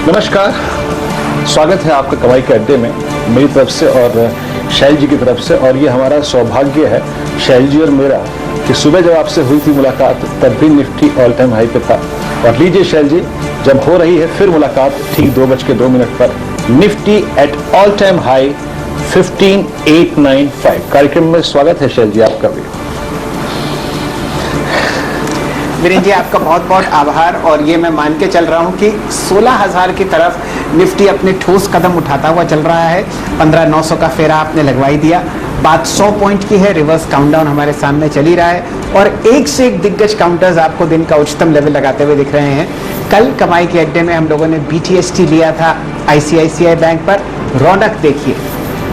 नमस्कार, स्वागत है आपका कमाई के अड्डे में मेरी तरफ से और शैल जी की तरफ से। और ये हमारा सौभाग्य है, शैल जी और मेरा, कि सुबह जब आपसे हुई थी मुलाकात तब भी निफ्टी ऑल टाइम हाई पे था। और लीजिए शैल जी, जब हो रही है फिर मुलाकात ठीक 2:02 पर, Nifty at all time high 15,895। कार्यक्रम में स्वागत है शैल जी आपका भी। वीरेंद्र जी, आपका बहुत बहुत आभार। और ये मैं मान के चल रहा हूँ कि 16,000 की तरफ निफ्टी अपने ठोस कदम उठाता हुआ चल रहा है। 15,900 का फेरा आपने लगवाई दिया। बात 100 पॉइंट की है, रिवर्स काउंटडाउन हमारे सामने चल ही रहा है और एक से एक दिग्गज काउंटर्स आपको दिन का उच्चतम लेवल लगाते हुए दिख रहे हैं। कल कमाई के अड्डे में हम लोगों ने BTST लिया था ICICI बैंक पर। रौनक देखिए,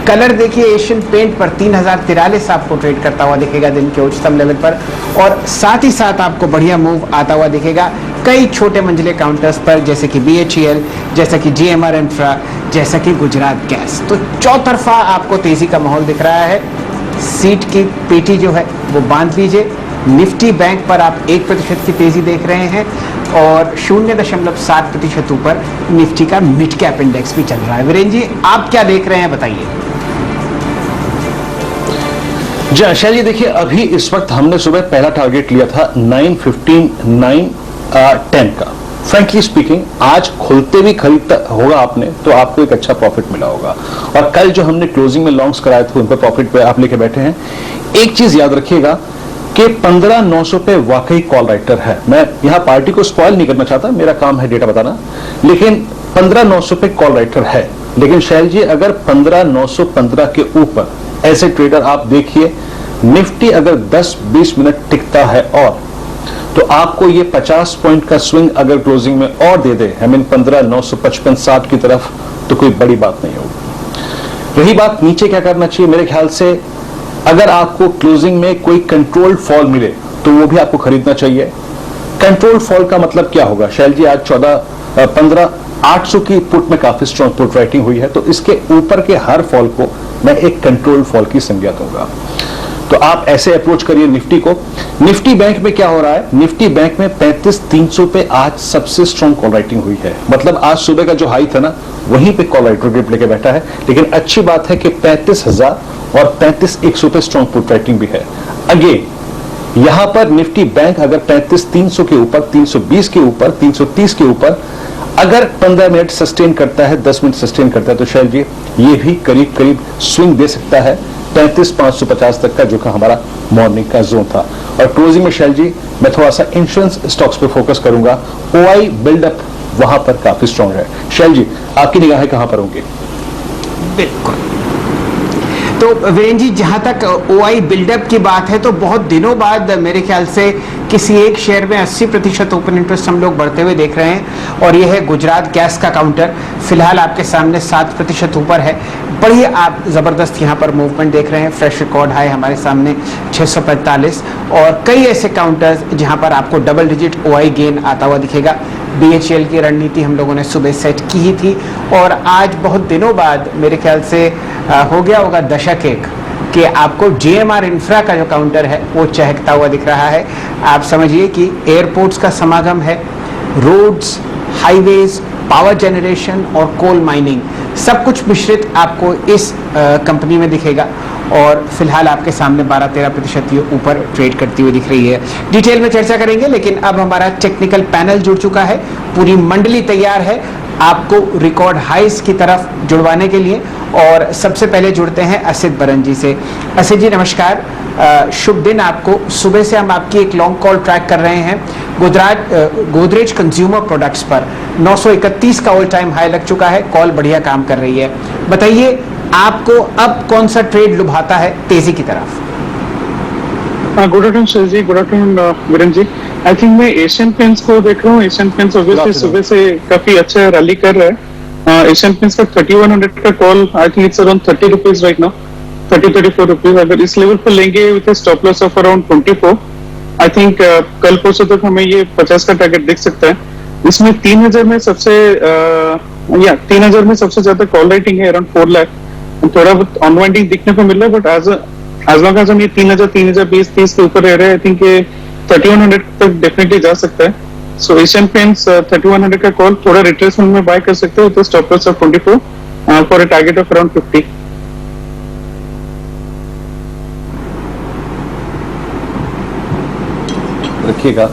कलर देखिए, एशियन पेंट पर 3,043 आपको ट्रेड करता हुआ दिखेगा दिन के उच्चतम लेवल पर। और साथ ही साथ आपको बढ़िया मूव आता हुआ दिखेगा कई छोटे मंजिले काउंटर्स पर, जैसे कि BHEL, जैसा कि GMR इंफ्रा, जैसा कि गुजरात गैस। तो चौतरफा आपको तेजी का माहौल दिख रहा है। सीट की पेटी जो है वो बांध लीजिए। निफ्टी बैंक पर आप 1% की तेजी देख रहे हैं और 0.7% ऊपर निफ्टी का मिड कैप इंडेक्स भी चल रहा है। वीरेंद्र जी, आप क्या देख रहे हैं, बताइए। जी शैल जी, देखिए अभी इस वक्त हमने सुबह पहला टारगेट लिया था 9:15, 9:10 का। फ्रैंकली स्पीकिंग, आज खुलते भी खरीदता होगा आपने तो आपको एक अच्छा प्रॉफिट मिला होगा। और कल जो हमने क्लोजिंग में लॉन्ग्स कराए थे उन पर प्रॉफिट पे आप लेके बैठे हैं। एक चीज याद रखिएगा कि 15,900 पे वाकई कॉल राइटर है। मैं यहां पार्टी को स्पॉइल नहीं करना चाहता, मेरा काम है डेटा बताना, लेकिन 15,900 पे कॉल राइटर है। लेकिन शैल जी, अगर 15,915 के ऊपर ऐसे ट्रेडर आप देखिए, निफ्टी अगर 10-20 मिनट टिकता है और तो आपको ये 50 पॉइंट का स्विंग अगर क्लोजिंग में और दे दे, 15,955, 60 की तरफ, तो कोई बड़ी बात नहीं होगी। रही बात नीचे क्या करना चाहिए, मेरे ख्याल से अगर आपको क्लोजिंग में कोई कंट्रोल्ड फॉल मिले तो वो भी आपको खरीदना चाहिए। कंट्रोल्ड फॉल का मतलब क्या होगा शैल जी, आज 15,800 की पुट में काफी स्ट्रॉन्ग पुट राइटिंग हुई है, तो इसके ऊपर के हर फॉल को मैं एक कंट्रोल्ड फॉल की संज्ञा दूंगा। तो आप ऐसे अप्रोच करिए निफ्टी को। निफ्टी बैंक में क्या हो रहा है, निफ्टी बैंक में 35,300 पे आज सबसे स्ट्रॉन्ग कॉल राइटिंग हुई है। मतलब आज सुबह का जो हाई था ना, वहीं पे कॉल राइटर ग्रिप लेके बैठा है। लेकिन अच्छी बात है कि 35,000 और 35,100 पे स्ट्रॉन्ग पुट राइटिंग भी है। अगेन यहां पर निफ्टी बैंक अगर 35,300 के ऊपर, 320 के ऊपर, 330 के ऊपर अगर 15 मिनट सस्टेन करता है, 10 मिनट सस्टेन करता है, तो शैल जी ये भी करीब करीब स्विंग दे सकता है 35,550 तक का, जो कि हमारा मॉर्निंग का जोन था। और क्लोजिंग में शैल जी मैं थोड़ा सा इंश्योरेंस स्टॉक्स पे फोकस करूंगा। OI बिल्डअप वहां पर काफी स्ट्रांग है। शैल जी, आपकी निगाहें कहां पर होंगी? बिल्कुल। तो वीरेंद्र जी, जहां तक OI बिल्डअप की बात है, तो बहुत दिनों बाद मेरे ख्याल से किसी एक शेयर में 80% ओपन इंटरेस्ट हम लोग बढ़ते हुए देख रहे हैं और यह है गुजरात गैस का काउंटर। फिलहाल आपके सामने 7% ऊपर है। बढ़िया आप जबरदस्त यहां पर मूवमेंट देख रहे हैं। फ्रेश रिकॉर्ड हाई हमारे सामने 645 और कई ऐसे काउंटर्स जहां पर आपको डबल डिजिट OI गेन आता हुआ दिखेगा। BHEL की रणनीति हम लोगों ने सुबह सेट की ही थी और आज बहुत दिनों बाद मेरे ख्याल से हो गया होगा दशक एक कि आपको GMR इंफ्रा का जो काउंटर है वो चहकता हुआ दिख रहा है। आप समझिए कि एयरपोर्ट्स का समागम है, रोड्स, हाईवेज, पावर जनरेशन और कोल माइनिंग, सब कुछ मिश्रित आपको इस कंपनी में दिखेगा और फिलहाल आपके सामने 12-13% ये ऊपर ट्रेड करती हुई दिख रही है। डिटेल में चर्चा करेंगे, लेकिन अब हमारा टेक्निकल पैनल जुड़ चुका है, पूरी मंडली तैयार है आपको रिकॉर्ड हाइस की तरफ जुड़वाने के लिए। और सबसे पहले जुड़ते हैं असित बरन जी से। असित जी नमस्कार, शुभ दिन आपको। सुबह से हम आपकी एक लॉन्ग कॉल ट्रैक कर रहे हैं गोदरेज कंज्यूमर प्रोडक्ट्स पर। 931 का ऑल टाइम हाई लग चुका है, कॉल बढ़िया काम कर रही है। बताइए आपको अब कौन सा ट्रेड लुभाता है तेजी की तरफ? Good afternoon sir ji, good afternoon Virendra ji. I think मैं एशियन पेंट्स को देख रहा हूँ। एशियन पेंट्स ऑब्वियसली सुबह से काफी अच्छा रैली कर रहा है। एशियन पेंट्स का 3100 का call, I think it's around 30 rupees right now, 30-34 rupees. अगर इस लेवल पर लेंगे with a stop loss of around 24, I think कल परसों तक हमें ये 50 का टारगेट दिख सकता है। इसमें 3,000 में सबसे ज्यादा कॉल राइटिंग है, अराउंड 4 लाख। थोड़ा बहुत अनवाइंडिंग दिखने को मिल रहा है, बट एज लॉन्ग एज हम ये 3,000, 3,020, 30 के ऊपर रह रहे हैं, आई थिंक ये 3100 तक डेफिनेटली जा सकता है। सो एशियन पेंट्स 3100 का कॉल, थोड़ा रिट्रेसमेंट में बाय कर सकते हो तो stop loss of 24 for a target of around 50. रखिएगा,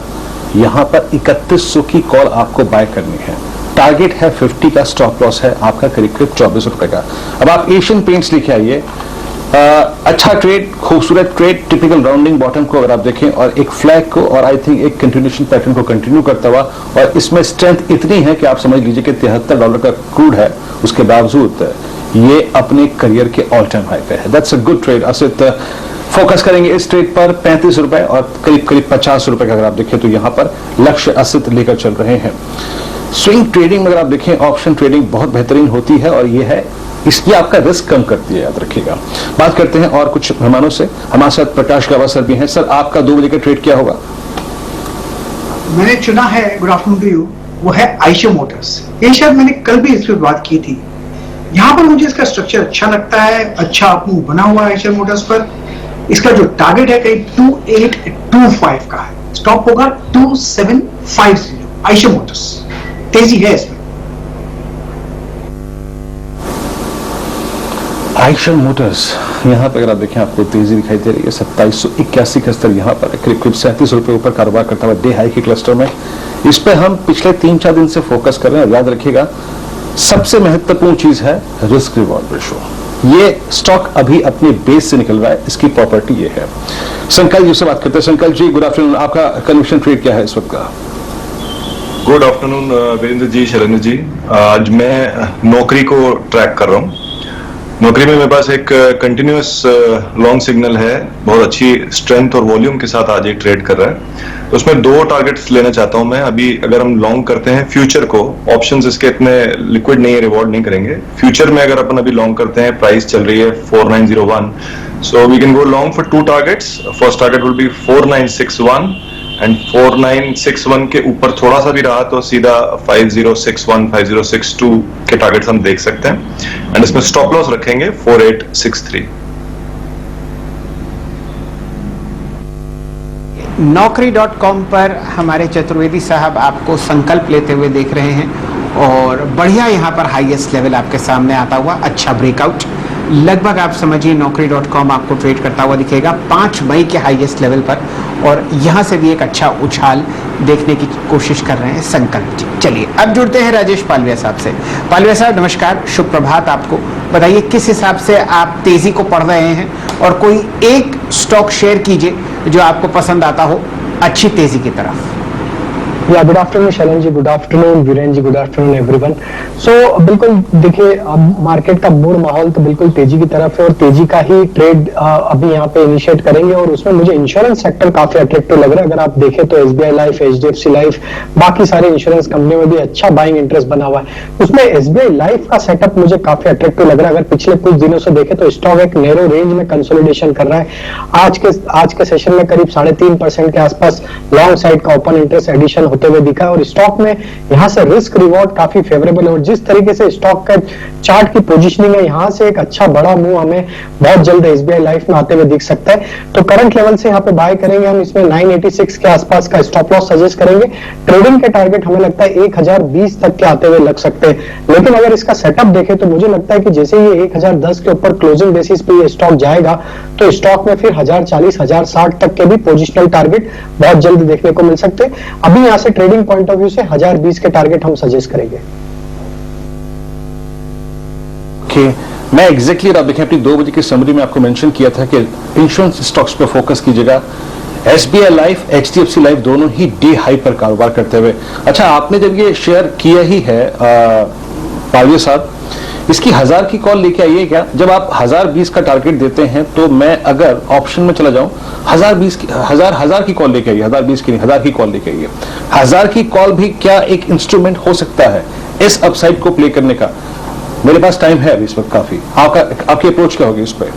यहां पर 3100 की कॉल आपको बाय करनी है, टारगेट है 50 का, स्टॉप लॉस है आपका करीब करीब 24 रुपए का. अब आप एशियन पेंट्स लेके आइए, अच्छा ट्रेड, खूबसूरत ट्रेड, टिपिकल राउंडिंग बॉटम को अगर आप देखें और एक फ्लैग को और आई थिंक एक कंटिन्यूएशन पैटर्न को कंटिन्यू करता हुआ, और इसमें स्ट्रेंथ इतनी है कि आप समझ लीजिए कि $73 का क्रूड है, उसके बावजूद ये अपने करियर के ऑल टाइम हाई पे है. That's a good trade. Asit focus करेंगे इस ट्रेड पर 35 रुपए और करीब करीब 50 रुपए का अगर आप देखें तो यहां पर लक्ष्य असित लेकर चल रहे हैं. स्विंग ट्रेडिंग में अगर आप देखें, ऑप्शन ट्रेडिंग बहुत बेहतरीन होती है और ये है, इसलिए आपका रिस्क कम करती है, याद रखिएगा. बात करते हैं और कुछ मेहमानों से. हमारे साथ प्रकाश गावा सर भी हैं. सर, आपका 2 बजे का ट्रेड क्या होगा? मैंने चुना है, गुड आफ्टरनून टू यू, वो है आयशा मोटर्स. ये शायद मैंने कल भी इस पर बात की थी. यहाँ पर मुझे इसका स्ट्रक्चर अच्छा लगता है, अच्छा अपमूव बना हुआ है आयशा मोटर्स पर. इसका जो टारगेट है करीब 2825 का है, स्टॉप होगा 2750. आयशा मोटर्स तेजी है इसमें. आयशर मोटर्स यहां पर अगर आप देखें आपको तेजी दिखाई दे रही है. 2781 का स्तर यहां पर करीब करीब 37 रुपए ऊपर कारोबार करता हुआ डे हाई के क्लस्टर में. इस पे हम पिछले 3-4 दिन से फोकस कर रहे हैं. याद रखिएगा, सबसे महत्वपूर्ण चीज है रिस्क रिवॉर्ड रेशो. ये स्टॉक अभी अपने बेस से निकल रहा है, इसकी प्रॉपर्टी ये है. संकल जी से बात करते हैं. संकल जी, गुड आफ्टरनून. आपका कन्विक्शन ट्रेड क्या है इस वक्त का? गुड आफ्टरनून वीरेंद्र जी, शैलेंद्र जी. आज मैं नौकरी को ट्रैक कर रहा हूँ. नौकरी में मेरे पास एक कंटिन्यूअस लॉन्ग सिग्नल है, बहुत अच्छी स्ट्रेंथ और वॉल्यूम के साथ आज ये ट्रेड कर रहा है. तो उसमें 2 टारगेट्स लेना चाहता हूं मैं. अभी अगर हम लॉन्ग करते हैं फ्यूचर को, ऑप्शंस इसके इतने लिक्विड नहीं है, रिवॉर्ड नहीं करेंगे. फ्यूचर में अगर अपन अभी लॉन्ग करते हैं, प्राइस चल रही है 4901, so we can go long for 2 targets. First target will be 4961 and 4961 के ऊपर थोड़ा सा भी रहा तो सीधा 5061 5062 के टारगेट्स हम देख सकते हैं. एंड इसमें स्टॉप लॉस रखेंगे 4863. Naukri.com पर हमारे चतुर्वेदी साहब आपको संकल्प लेते हुए देख रहे हैं और बढ़िया यहाँ पर हाईएस्ट लेवल आपके सामने आता हुआ, अच्छा ब्रेकआउट. लगभग आप समझिए Naukri.com आपको ट्रेड करता हुआ दिखेगा 5 मई के हाईएस्ट लेवल पर, और यहाँ से भी एक अच्छा उछाल देखने की कोशिश कर रहे हैं संकल्प जी. चलिए अब जुड़ते हैं राजेश पालविया साहब से. पालविया साहब नमस्कार, शुभ प्रभात आपको. बताइए किस हिसाब से आप तेजी को पढ़ रहे हैं, और कोई एक स्टॉक शेयर कीजिए जो आपको पसंद आता हो अच्छी तेजी की तरफ. या good afternoon Shailendra ji, good afternoon Virendra जी, गुड आफ्टरनून एवरीवन. सो बिल्कुल देखिए, अब मार्केट का मूड माहौल तो बिल्कुल तेजी की तरफ है और तेजी का ही ट्रेड अभी यहाँ पे इनिशिएट करेंगे. और उसमें मुझे इंश्योरेंस सेक्टर काफी अट्रैक्टिव लग रहा है. अगर आप देखें तो SBI लाइफ, HDFC लाइफ, बाकी सारे इंश्योरेंस कंपनी में भी अच्छा बाइंग इंटरेस्ट बना हुआ है. उसमें SBI लाइफ का सेटअप मुझे काफी अट्रैक्टिव लग रहा है. अगर पिछले कुछ दिनों से देखें तो स्टॉक एक नैरो रेंज में कंसोलिडेशन कर रहा है. आज के सेशन में करीब 3.5% के आसपास लॉन्ग साइड का ओपन इंटरेस्ट एडिशन होते हुए दिखा है. और स्टॉक में यहां से रिस्क रिवॉर्ड काफी फेवरेबल है. और जिस तरीके से स्टॉक का चार्ट की पोजीशनिंग है, यहां से एक अच्छा बड़ा मूव हमें बहुत जल्द SBI लाइफ में आते हुए दिख सकता है. तो करंट लेवल से यहाँ पे बाय करेंगे हम. इसमें 986 के आसपास का स्टॉप लॉस सजेस्ट करेंगे. ट्रेडिंग के टारगेट हमें लगता है 1020 तक के आते हुए लग सकते हैं. लेकिन अगर इसका सेटअप देखें तो मुझे लगता है कि जैसे ये 1010 के ऊपर क्लोजिंग बेसिस पे ये स्टॉक जाएगा तो स्टॉक में फिर 1040 1060 तक के भी पोजिशनल टारगेट बहुत जल्द देखने को मिल सकते हैं. अभी यहाँ से ट्रेडिंग पॉइंट ऑफ व्यू से 1020 के टारगेट हम सजेस्ट करेंगे. मैं एग्जैक्टली आप देखें, अपनी 2 बजे की समरी में आपको मेंशन किया था कि इंश्योरेंस स्टॉक्स पे फोकस कीजिएगा. SBI लाइफ, HDFC लाइफ दोनों ही डे हाई पर कारोबार करते हुए. अच्छा, आपने जब ये शेयर किया ही है पालविया साहब, इसकी 1000 की कॉल लेके आइए क्या? जब आप 1020 का टारगेट देते हैं तो मैं अगर ऑप्शन में चला जाऊं 1000 की कॉल लेके आइए. 1020 की नहीं, 1000 की कॉल लेके आइए. 1000 की कॉल भी क्या एक इंस्ट्रूमेंट हो सकता है इस अपसाइड को प्ले करने का? मेरे पास टाइम है अभी इस वक्त काफी. आपकी अप्रोच क्या होगी इस पर?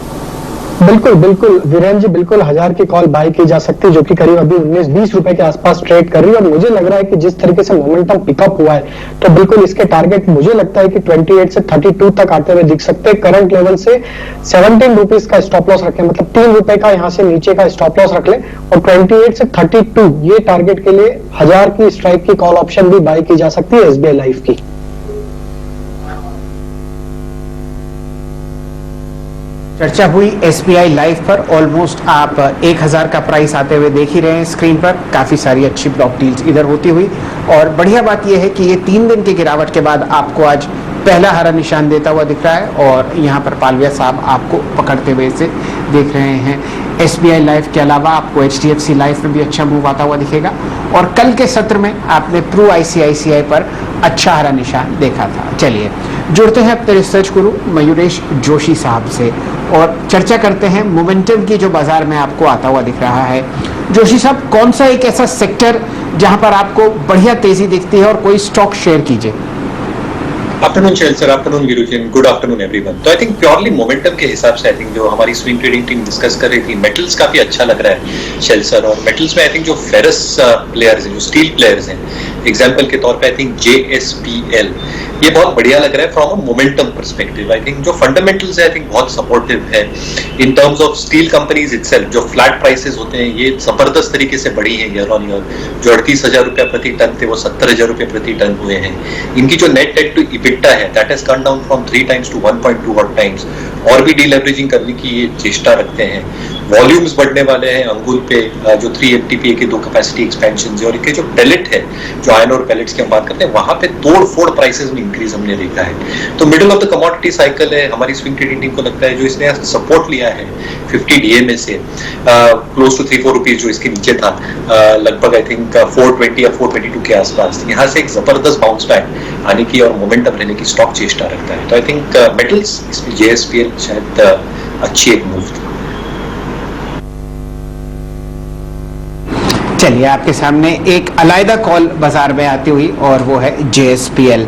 बिल्कुल बिल्कुल वीरेंद्र जी, बिल्कुल 1000 की कॉल बाय की जा सकती है, जो कि करीब अभी 19-20 रुपए के आसपास ट्रेड कर रही है। और मुझे लग रहा है कि जिस तरीके से मोमेंटम पिकअप हुआ है, तो बिल्कुल इसके टारगेट मुझे लगता है कि 28 से 32 तक आते हुए दिख सकते हैं। करंट लेवल से 17 रुपीज का स्टॉप लॉस रखें, मतलब 3 रुपए का यहाँ से नीचे का स्टॉप लॉस रख लें, और 28 से 32 ये टारगेट के लिए 1000 की स्ट्राइक की कॉल ऑप्शन भी बाय की जा सकती है एसबीआई लाइफ की। चर्चा हुई एसबीआई लाइफ पर। ऑलमोस्ट आप 1000 का प्राइस आते हुए देख ही रहे हैं स्क्रीन पर। काफ़ी सारी अच्छी ब्लॉक डील्स इधर होती हुई, और बढ़िया बात यह है कि ये 3 दिन की गिरावट के बाद आपको आज पहला हरा निशान देता हुआ दिख रहा है, और यहाँ पर पालविया साहब आपको पकड़ते हुए से देख रहे हैं। एसबीआई लाइफ के अलावा आपको एचडीएफसी लाइफ में भी अच्छा मूव आता हुआ दिखेगा, और कल के सत्र में आपने प्रू आईसीआईसीआई पर अच्छा हरा निशान देखा था। चलिए जुड़ते हैं अपने रिसर्च गुरु मयूरेश जोशी साहब से और चर्चा करते हैं मोमेंटम की जो बाजार में आपको आता हुआ दिख रहा है। जोशी साहब, कौन सा एक ऐसा सेक्टर जहां पर आपको बढ़िया तेजी दिखती है, और कोई स्टॉक शेयर कीजिए। Afternoon Shail sir, afternoon Viru ji, good afternoon everyone. तो आई थिंक प्योरली मोमेंटम के हिसाब से आई थिंक जो हमारी स्विंग ट्रेडिंग टीम डिस्कस कर रही थी, मेटल्स काफी अच्छा लग रहा है शेल सर। और मेटल्स में आई थिंक जो फेरस प्लेयर्स हैं, जो स्टील प्लेयर्स हैं, एग्जांपल के तौर पे आई थिंक JSPL ये बहुत बढ़िया लग रहा है from a momentum perspective. I think जो फंडामेंटल्स है आई थिंक बहुत सपोर्टिव है इन terms of steel companies itself. जो फ्लैट प्राइसेस होते हैं ये जबरदस्त तरीके से बढ़ी हैं ईयर ऑन ईयर। जो 38,000 रुपया प्रति टन थे वो 70,000 रुपये प्रति टन हुए हैं। इनकी जो नेट डेट टू इबिटा है that has come down from 3 times to 1.2 odd times, और भी डीलेवरेजिंग करने की ये चेष्टा रखते हैं। वॉल्यूम्स बढ़ने वाले हैं अंगुल पे, जो 3 MTPA के 2 कैपेसिटी एक्सपेंशन है, और इनके जो पैलेट है, जो आयरन और पैलेट्स की हम बात करते हैं, वहां पे तोड़ फोड़ प्राइसेस में इंक्रीज हमने देखा है। तो middle of the commodity cycle है। हमारी स्विंग ट्रेडिंग टीम को लगता है जो इसने सपोर्ट लिया है 50 DMA से क्लोज टू 3-4 रुपीज जो इसके नीचे था, लगभग आई थिंक 420 या 422 के आसपास, यहाँ से एक जबरदस्त बाउंस बैक आने की और मोमेंटम रहने की स्टॉक चेष्टा रखता है। तो आई थिंक मेटल्स इसमें JSPL शायद अच्छी एक मूव थी। चलिए आपके सामने एक अलग कॉल बाजार में आती हुई, और वो है JSPL।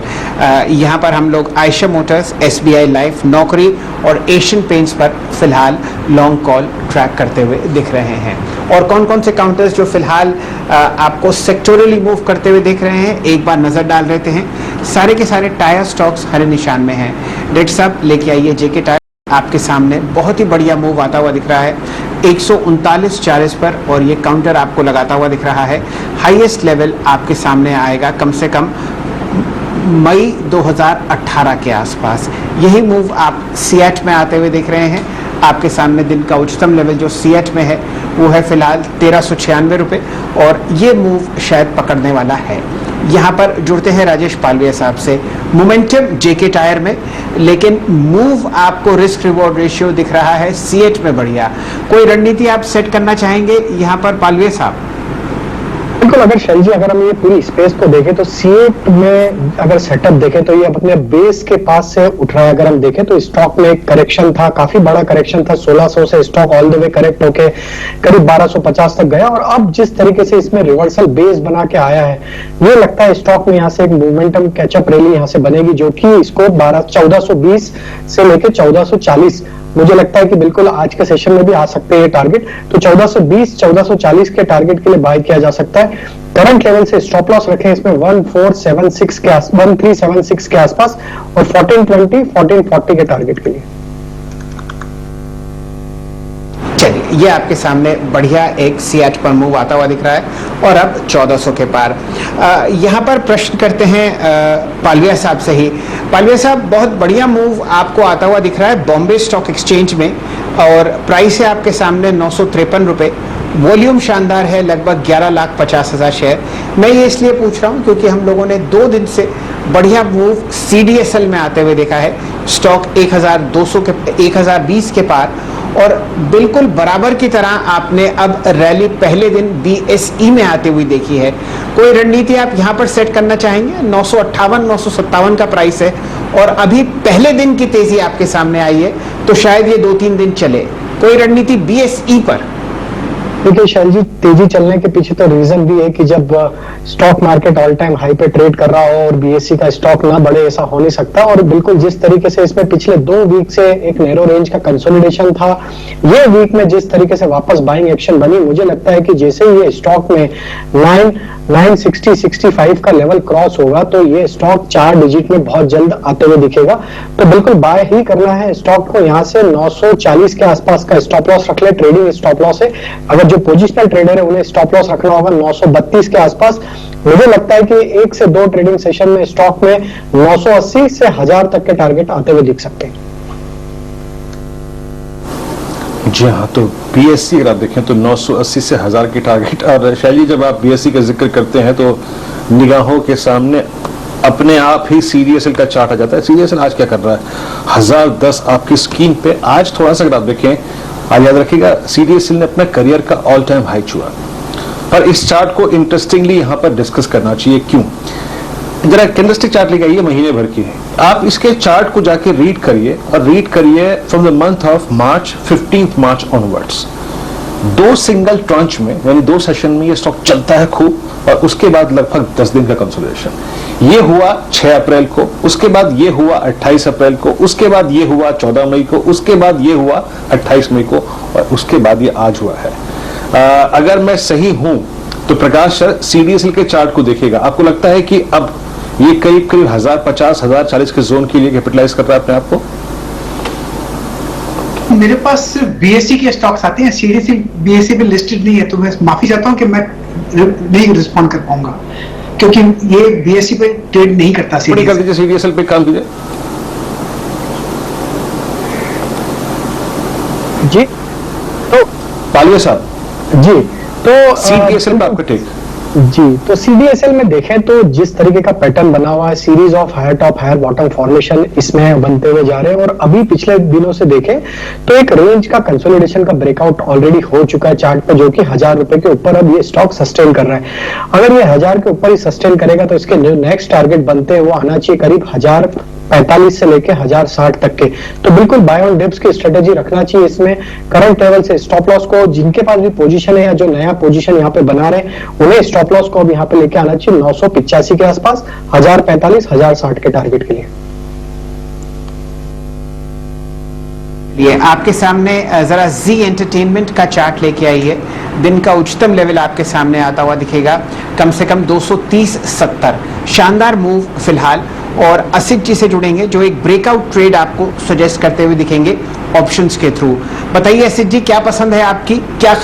यहाँ पर हम लोग आयशा मोटर्स, SBI लाइफ, नौकरी और एशियन पेंट्स पर फिलहाल लॉन्ग कॉल ट्रैक करते हुए दिख रहे हैं। और कौन कौन से काउंटर्स जो फिलहाल आपको सेक्टोरली मूव करते हुए दिख रहे हैं, एक बार नजर डाल लेते हैं। सारे के सारे टायर स्टॉक्स हरे निशान में हैं। डेट साहब लेके आइए JK टायर। आपके सामने बहुत ही बढ़िया मूव आता हुआ दिख रहा है 139.40 पर, और ये काउंटर आपको लगाता हुआ दिख रहा है। हाईएस्ट लेवल आपके सामने आएगा कम से कम मई 2018 के आसपास। यही मूव आप सीएट में आते हुए देख रहे हैं। आपके सामने दिन का उच्चतम लेवल जो सीएट में है वो है फिलहाल 1396 रुपये, और ये मूव शायद पकड़ने वाला है। यहाँ पर जुड़ते हैं राजेश पालविया साहब से। मोमेंटम JK टायर में, लेकिन मूव आपको रिस्क रिवॉर्ड रेशियो दिख रहा है सीएट में बढ़िया। कोई रणनीति आप सेट करना चाहेंगे यहाँ पर पालविया साहब? बिल्कुल, अगर शैल जी अगर हम ये पूरी स्पेस को देखें तो सीएट में अगर सेटअप देखें तो ये अपने बेस के पास से उठ रहा है। अगर हम देखें तो स्टॉक में एक करेक्शन था, काफी बड़ा करेक्शन था, 1600 से stock all the way correct होके करीब 1250 तक गया, और अब जिस तरीके से इसमें रिवर्सल बेस बना के आया है, ये लगता है स्टॉक में यहाँ से एक मोमेंटम कैचअप रैली यहाँ से बनेगी, जो कि इसको 1420 से लेकर 1440 मुझे लगता है कि बिल्कुल आज के सेशन में भी आ सकते हैं ये टारगेट। तो 1420 1440 के टारगेट के लिए बाय किया जा सकता है। करंट लेवल से स्टॉप लॉस रखें इसमें 1476 के 1376 के आसपास, और 1420 1440 के टारगेट के लिए। चलिए ये आपके सामने बढ़िया एक सीएट पर मूव आता हुआ दिख रहा है, और अब 1400 के पार। यहाँ पर प्रश्न करते हैं पालविया साहब से ही। पालविया साहब, बहुत बढ़िया मूव आपको आता हुआ दिख रहा है बॉम्बे स्टॉक एक्सचेंज में, और प्राइस है आपके सामने 953 रुपये। वॉल्यूम शानदार है, लगभग 11,50,000 शेयर। मैं ये इसलिए पूछ रहा हूँ क्योंकि हम लोगों ने 2 दिन से बढ़िया मूव CDSL में आते हुए देखा है। स्टॉक 1200 के 1020 के पार, और बिल्कुल बराबर की तरह आपने अब रैली पहले दिन BSE में आते हुए देखी है। कोई रणनीति आप यहाँ पर सेट करना चाहेंगे? 958 957 का प्राइस है, और अभी पहले दिन की तेजी आपके सामने आई है, तो शायद ये 2-3 दिन चले। कोई रणनीति BSE पर? देखिए शैल जी, तेजी चलने के पीछे तो रीजन भी है कि जब stock market all time high पे ट्रेड कर रहा हो और बीएससी का स्टॉक ना बढ़े, ऐसा हो नहीं सकता। और बिल्कुल जिस तरीके से इसमें पिछले 2 वीक से एक नैरो रेंज का कंसोलिडेशन था, ये वीक में जिस तरीके से वापस बाइंग एक्शन बनी, मुझे लगता है कि जैसे ही ये स्टॉक में 960-65 का लेवल क्रॉस होगा तो ये स्टॉक 4 डिजिट में बहुत जल्द आते हुए दिखेगा। तो बिल्कुल बाय ही करना है स्टॉक को। यहाँ से 940 के आसपास का स्टॉप लॉस रख ले, ट्रेडिंग स्टॉप लॉस है। अगर जो पोजिशनल ट्रेडर है उन्हें स्टॉप लॉस रखना होगा 932 के आसपास। मुझे लगता है कि 1 से 2 ट्रेडिंग सेशन में स्टॉक में 980 से 1000 तक के टारगेट आते हुए दिख सकते हैं। जी हाँ, तो बीएससी अगर आप देखें तो 980 से 1000 की टारगेट। और शैली, जब आप बीएससी का जिक्र करते हैं तो निगाहों के सामने अपने आप ही सीडीएसएल का चार्ट आ जाता है। सीडीएसएल आज क्या कर रहा है? 1010 आपकी स्क्रीन पे। आज थोड़ा सा अगर आप देखें, आज याद रखिएगा सीडीएसएल ने अपना करियर का ऑल टाइम हाई छुआ। पर इस चार्ट को इंटरेस्टिंगली यहां पर डिस्कस करना चाहिए। क्यों? जरा कैंडलस्टिक चार्ट लेके आइए, महीने भर की है। आप इसके चार्ट को जाके रीड करिए और रीड करिए from the month of March, 15 March onwards. 2 single tranche में, यानी 2 सेशन में ये स्टॉक चलता है खूब, और उसके बाद लगभग 10 दिन का कंसोलिडेशन। ये हुआ 6 अप्रैल को, उसके बाद ये हुआ 28 अप्रैल को, उसके बाद ये हुआ 14 मई को, उसके बाद ये हुआ 28 मई को, और उसके बाद ये आज हुआ है। अगर मैं सही हूं तो प्रकाश सर सीडीएसएल के चार्ट को देखिएगा, आपको लगता है कि अब ये करीब करीब 1050, 1040 के जोन के लिए कैपिटलाइज कर रहा है अपने आप को? मेरे पास सिर्फ बीएससी के स्टॉक्स आते हैं, सीडीएसएल बीएससी पे लिस्टेड नहीं है, तो मैं माफी चाहता हूं कि मैं नहीं रिस्पॉन्ड कर पाऊंगा, क्योंकि ये बीएससी पे ट्रेड नहीं करता। कर दीजिए, सीडीएसएल पे काम कीजिए जी। तो पालिया साहब जी, तो सीडीएसएल पे आपका टेक? जी, तो सीडीएसएल में देखें तो जिस तरीके का पैटर्न बना हुआ है, series of higher top higher bottom formation इसमें बनते हुए जा रहे हैं। और अभी पिछले दिनों से देखें तो एक रेंज का कंसोलिडेशन का ब्रेकआउट ऑलरेडी हो चुका है चार्ट पे, जो कि 1000 रुपए के ऊपर अब ये स्टॉक सस्टेन कर रहा है। अगर ये 1000 के ऊपर ही सस्टेन करेगा तो इसके जो नेक्स्ट टारगेट बनते हैं वो आना चाहिए करीब 1045 से लेके 1060 तक के। तो बिल्कुल बाय ऑन डिप्स की स्ट्रेटेजी रखना चाहिए इसमें। करंट लेवल से स्टॉप लॉस को, जिनके पास भी पोजीशन है या जो नया पोजीशन यहाँ पे बना रहे हैं, उन्हें स्टॉप लॉस को अब यहाँ पे लेके आना चाहिए 985 के आसपास, 1045, 1060 के टारगेट के लिए। ये आपके सामने जरा जी एंटरटेनमेंट का चार्ट लेके आइए। दिन का उच्चतम लेवल आपके सामने आता हुआ दिखेगा, कम से कम 230.70। शानदार मूव फिलहाल, और असित जी से जुड़ेंगे जो एक ब्रेकआउट ट्रेड आपको सजेस्ट करते हुए दिखेंगे ऑप्शंस के थ्रू। बताइए असित जी, क्या पसंद है आपकी, क्या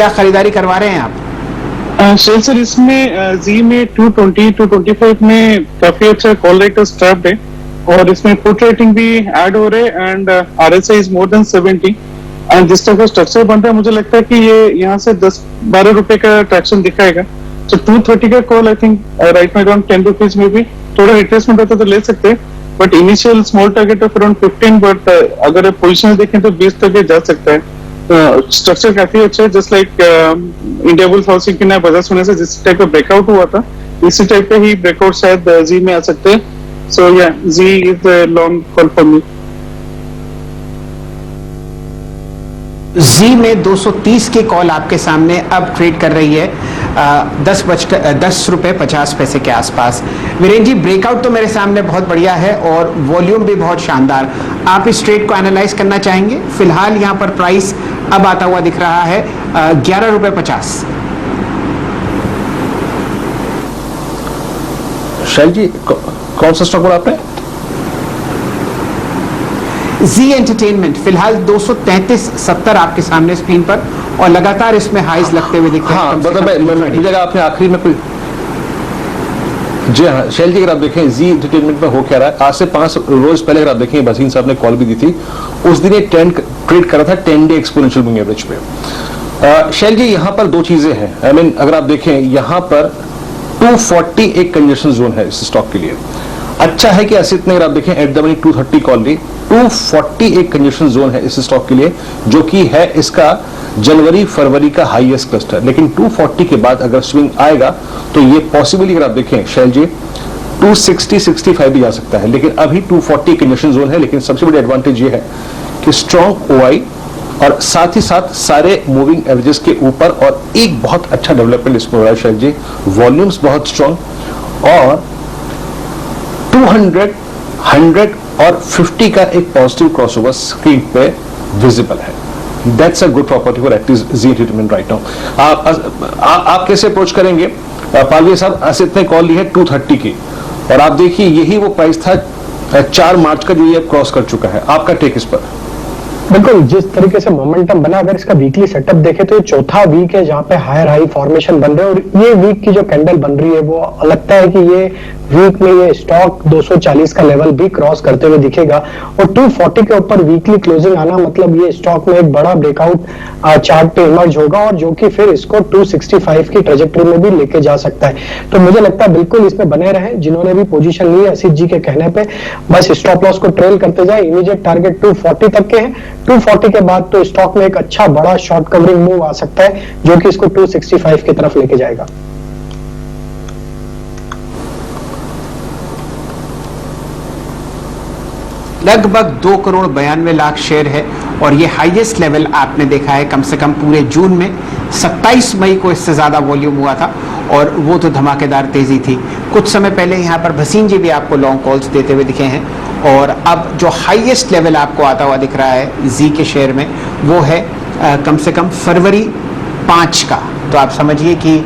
खरीदारी करवा रहे हैं आप? शेल सर, इसमें जी में 220, 225 में काफी अच्छा कॉल रेट स्ट्रैप्ड है, और इसमें पुट रेटिंग भी ऐड हो रहे हैं, and RSI is more than 70। And जिस तरह का स्ट्रक्चर बन रहा है, मुझे लगता है कि ये यहाँ से 10-12 रुपए का ट्रैक्शन दिखाएगा। तो 230 का कॉल आई थिंक राइट में अराउंड 10 रुपीज में भी थोड़ा रिट्रेसमेंट होता तो ले सकते हैं, but initial small target of around 15, but अगर पोजिशन देखें तो 20 तक जा सकता है। स्ट्रक्चर काफी अच्छा है, just like India bulls housing की नया बजाज होने से जिस टाइप का ब्रेकआउट हुआ था, इसी टाइप का ही ब्रेकआउट शायद जी में आ सकते हैं। So yeah, Zee is the long call for me. Zee में 230 की कॉल आपके सामने अब ट्रेड कर रही है 10 रुपए 50 पैसे के आसपास। वीरेंद्र जी, ब्रेकआउट तो मेरे सामने बहुत बढ़िया है और वॉल्यूम भी बहुत शानदार। आप इस ट्रेड को एनालाइज करना चाहेंगे? फिलहाल यहाँ पर प्राइस अब आता हुआ दिख रहा है 11 रुपए 50। शैल जी, कौन सा स्टॉक बोला आपने? जी एंटरटेनमेंट फिलहाल 233.70 आपके सामने स्क्रीन पर, और लगातार इसमें हाइज लगते हुए दिख रहे हैं। हाँ, मतलब आपने आखिरी में कोई। जी हाँ शैल जी, अगर आप देखें जी एंटरटेनमेंट में हो क्या रहा है, आज से 5 रोज पहले अगर आप देखें, बसीन साहब ने कॉल भी दी थी, उस दिन ये ट्रेड करा था 10 डे एक्सपोनेंशियल मूविंग एवरेज पे। शैल जी, यहाँ पर 2 चीजें हैं। आई मीन अगर आप देखें यहाँ पर 240 एक कंजेशन जोन है इस स्टॉक के लिए। अच्छा है कि असित ने अगर आप देखें एट द मनी 230 कॉल ली, 240 एक कंजेशन जोन है इस स्टॉक के लिए, जो कि है इसका जनवरी फरवरी का हाईएस्ट क्लस्टर। लेकिन 240 के बाद अगर स्विंग आएगा तो ये पॉसिबली अगर आप देखें शैल जी 260-65 भी जा सकता है, लेकिन अभी 240 कंजेशन जोन है। लेकिन सबसे बड़ी एडवांटेज ये है कि स्ट्रॉन्ग ओआई, और साथ ही साथ सारे मूविंग एवरेजेस के ऊपर, और एक बहुत अच्छा डेवलपमेंट इसमें हो रहा है शैल जी, वॉल्यूम्स बहुत स्ट्रॉन्ग और 200, 100 और 50 का एक पॉजिटिव क्रॉसओवर स्क्रीन पे विजिबल है. That's a good property for Actis Z Entertainment right now. आप कैसे अप्रोच करेंगे? पालवे साहब असित ने कॉल ली है 230 की, और आप देखिए यही वो प्राइस था 4 मार्च का जो ये क्रॉस कर चुका है. आपका टेक इस पर? बिल्कुल, जिस तरीके से मोमेंटम बना, अगर इसका वीकली सेटअप देखें तो ये चौथा वीक है जहां पे हायर हाई फॉर्मेशन बन रहे हैं, और ये वीक की जो कैंडल बन रही है वो लगता है कि ये वीक में ये स्टॉक 240 का लेवल भी क्रॉस करते हुए दिखेगा, और 240 के ऊपर वीकली क्लोजिंग आना मतलब ये स्टॉक में एक बड़ा ब्रेकआउट चार्ट पे इमर्ज होगा, और जो कि फिर इसको 265 की ट्रेजेक्टरी में भी लेके जा सकता है. तो मुझे लगता है बिल्कुल इसमें बने रहे. जिन्होंने भी पोजीशन ली है असित जी के कहने पे, बस स्टॉप लॉस को ट्रेल करते जाए. इमीडिएट टारगेट 240 तक के हैं. 240 के बाद तो स्टॉक में एक अच्छा बड़ा शॉर्ट कवरिंग मूव आ सकता है जो कि इसको 265 की तरफ लेके जाएगा. लगभग 2 करोड़ 92 लाख शेयर है, और ये हाईएस्ट लेवल आपने देखा है कम से कम पूरे जून में. 27 मई को इससे ज्यादा वॉल्यूम हुआ था, और वो तो धमाकेदार तेजी थी. कुछ समय पहले यहाँ पर भसीन जी भी आपको लॉन्ग कॉल्स देते हुए दिखे हैं, और अब जो हाईएस्ट लेवल आपको आता हुआ दिख रहा है जी के शेयर में वो है कम से कम फरवरी 5 का. तो आप समझिए कि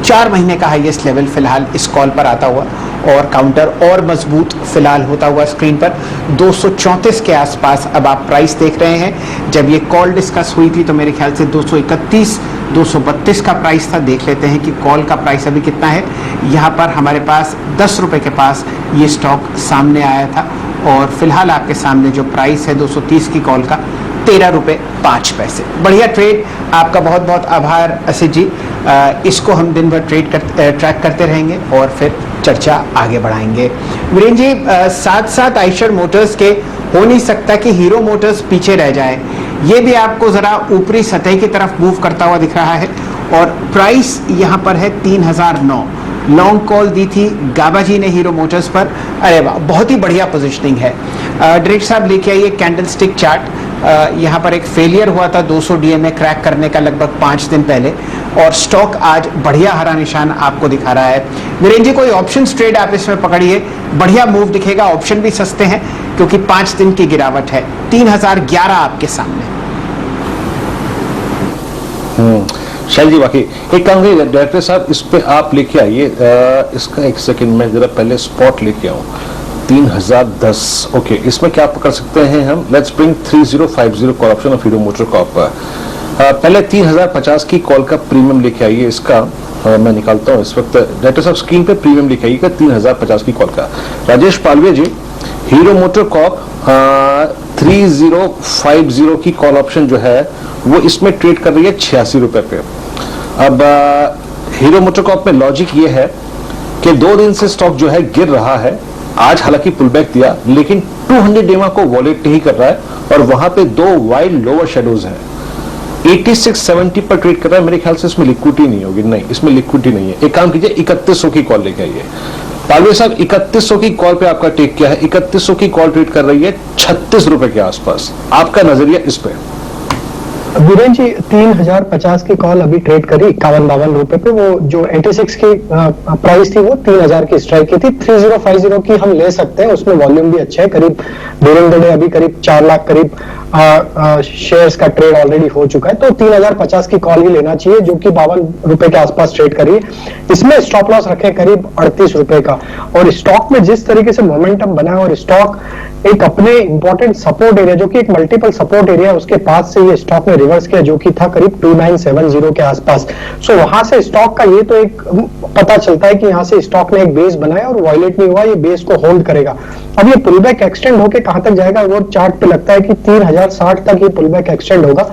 4 महीने का हाईएस्ट लेवल फिलहाल इस कॉल पर आता हुआ, और काउंटर और मजबूत फिलहाल होता हुआ स्क्रीन पर 234 के आसपास अब आप प्राइस देख रहे हैं. जब ये कॉल डिस्कस हुई थी तो मेरे ख्याल से 231, 232 का प्राइस था. देख लेते हैं कि कॉल का प्राइस अभी कितना है. यहाँ पर हमारे पास 10 रुपए के पास ये स्टॉक सामने आया था, और फिलहाल आपके सामने जो प्राइस है 230 की कॉल का 13 रुपए 5 पैसे. बढ़िया ट्रेड, आपका बहुत बहुत आभार असित जी. इसको हम दिन भर ट्रैक करते रहेंगे और फिर चर्चा आगे बढ़ाएंगे. वीरेंद्र जी, साथ साथ आइशर मोटर्स के हो नहीं सकता कि हीरो मोटर्स पीछे रह जाए. ये भी आपको जरा ऊपरी सतह की तरफ मूव करता हुआ दिख रहा है, और प्राइस यहाँ पर है 3009. लॉन्ग कॉल दी थी गाबा जी ने हीरो मोटर्स पर. अरे वाह, बहुत ही बढ़िया पोजीशनिंग है. डायरेक्टर साहब लेके आइए कैंडल स्टिक चार्ट. यहाँ पर एक फेलियर हुआ था 200 डीएमए क्रैक करने का लगभग 5 दिन पहले, और स्टॉक आज बढ़िया हरा निशान आपको दिखा रहा है. वीरेंद्र जी, कोई ऑप्शन ट्रेड आप इसमें पकड़िए, बढ़िया मूव दिखेगा. ऑप्शन भी सस्ते हैं क्योंकि 5 दिन की गिरावट है. 3011 आपके सामने. शैल जी, बाकी एक काम करिए डायरेक्टर साहब, इस पे आप लेके आइए इसका. एक सेकंड में जरा पहले स्पॉट लेके आऊं. 3010. ओके, इसमें क्या पकड़ सकते हैं हम? Let's bring 3050 call option of Hero MotoCorp. पहले 3050 की कॉल का प्रीमियम लेके आइए. इसका मैं निकालता हूं इस वक्त. डायरेक्टर साहब स्क्रीन पे प्रीमियम लेके आइएगा 3050 की कॉल का. राजेश पालवे जी, हीरो मोटर कॉप 3050 की कॉल ऑप्शन जो है वो इसमें ट्रेड कर रही है 86 रुपए पे. अब हीरो मोटर कॉप में लॉजिक ये है कि 2 दिन से स्टॉक जो है गिर रहा है. आज हालांकि पुल बैक दिया, लेकिन 200 डेमा को वॉलेट नहीं कर रहा है, और वहां पे 2 वाइड लोअर शेडोज हैं. 8670 पर ट्रेड कर रहा है. मेरे ख्याल से इसमें लिक्विडिटी नहीं होगी. नहीं, इसमें लिक्विडिटी नहीं है. एक काम कीजिए, 3100 की कॉल लेके आइए. पालवे साहब, 3100 की कॉल पे आपका टेक क्या है? 3100 की कॉल ट्रेड कर रही है 36 रुपए के आसपास. आपका नजरिया इस पे? वीरेंद्र जी, 3050 की कॉल अभी ट्रेड करी 51-52 रुपए पे. वो जो 86 की प्राइस थी वो 3000 की स्ट्राइक की थी. 3050 की हम ले सकते हैं, उसमें वॉल्यूम भी अच्छा है. करीब ड्यूरिंग द डे अभी करीब 4 लाख करीब शेयर्स का ट्रेड ऑलरेडी हो चुका है. तो 3050 की कॉल ही लेना चाहिए, जो कि 52 रुपए के आसपास ट्रेड करी है. इसमें स्टॉप लॉस रखे करीब 38 रुपए का. और स्टॉक में जिस तरीके से मोमेंटम बना है, और स्टॉक एक अपने इंपॉर्टेंट सपोर्ट एरिया जो कि एक मल्टीपल सपोर्ट एरिया उसके पास से ये स्टॉक ने रिवर्स किया, जो कि था करीब 2970 के आसपास. सो वहां से स्टॉक का ये तो एक पता चलता है कि यहाँ से स्टॉक ने एक बेस बनाया और वायलेट नहीं हुआ. ये बेस को होल्ड करेगा. अब ये पुल बैक एक्सटेंड होकर कहां तक जाएगा, वो चार्ट पे लगता है कि 3060 तक ये पुल बैक एक्सटेंड होगा.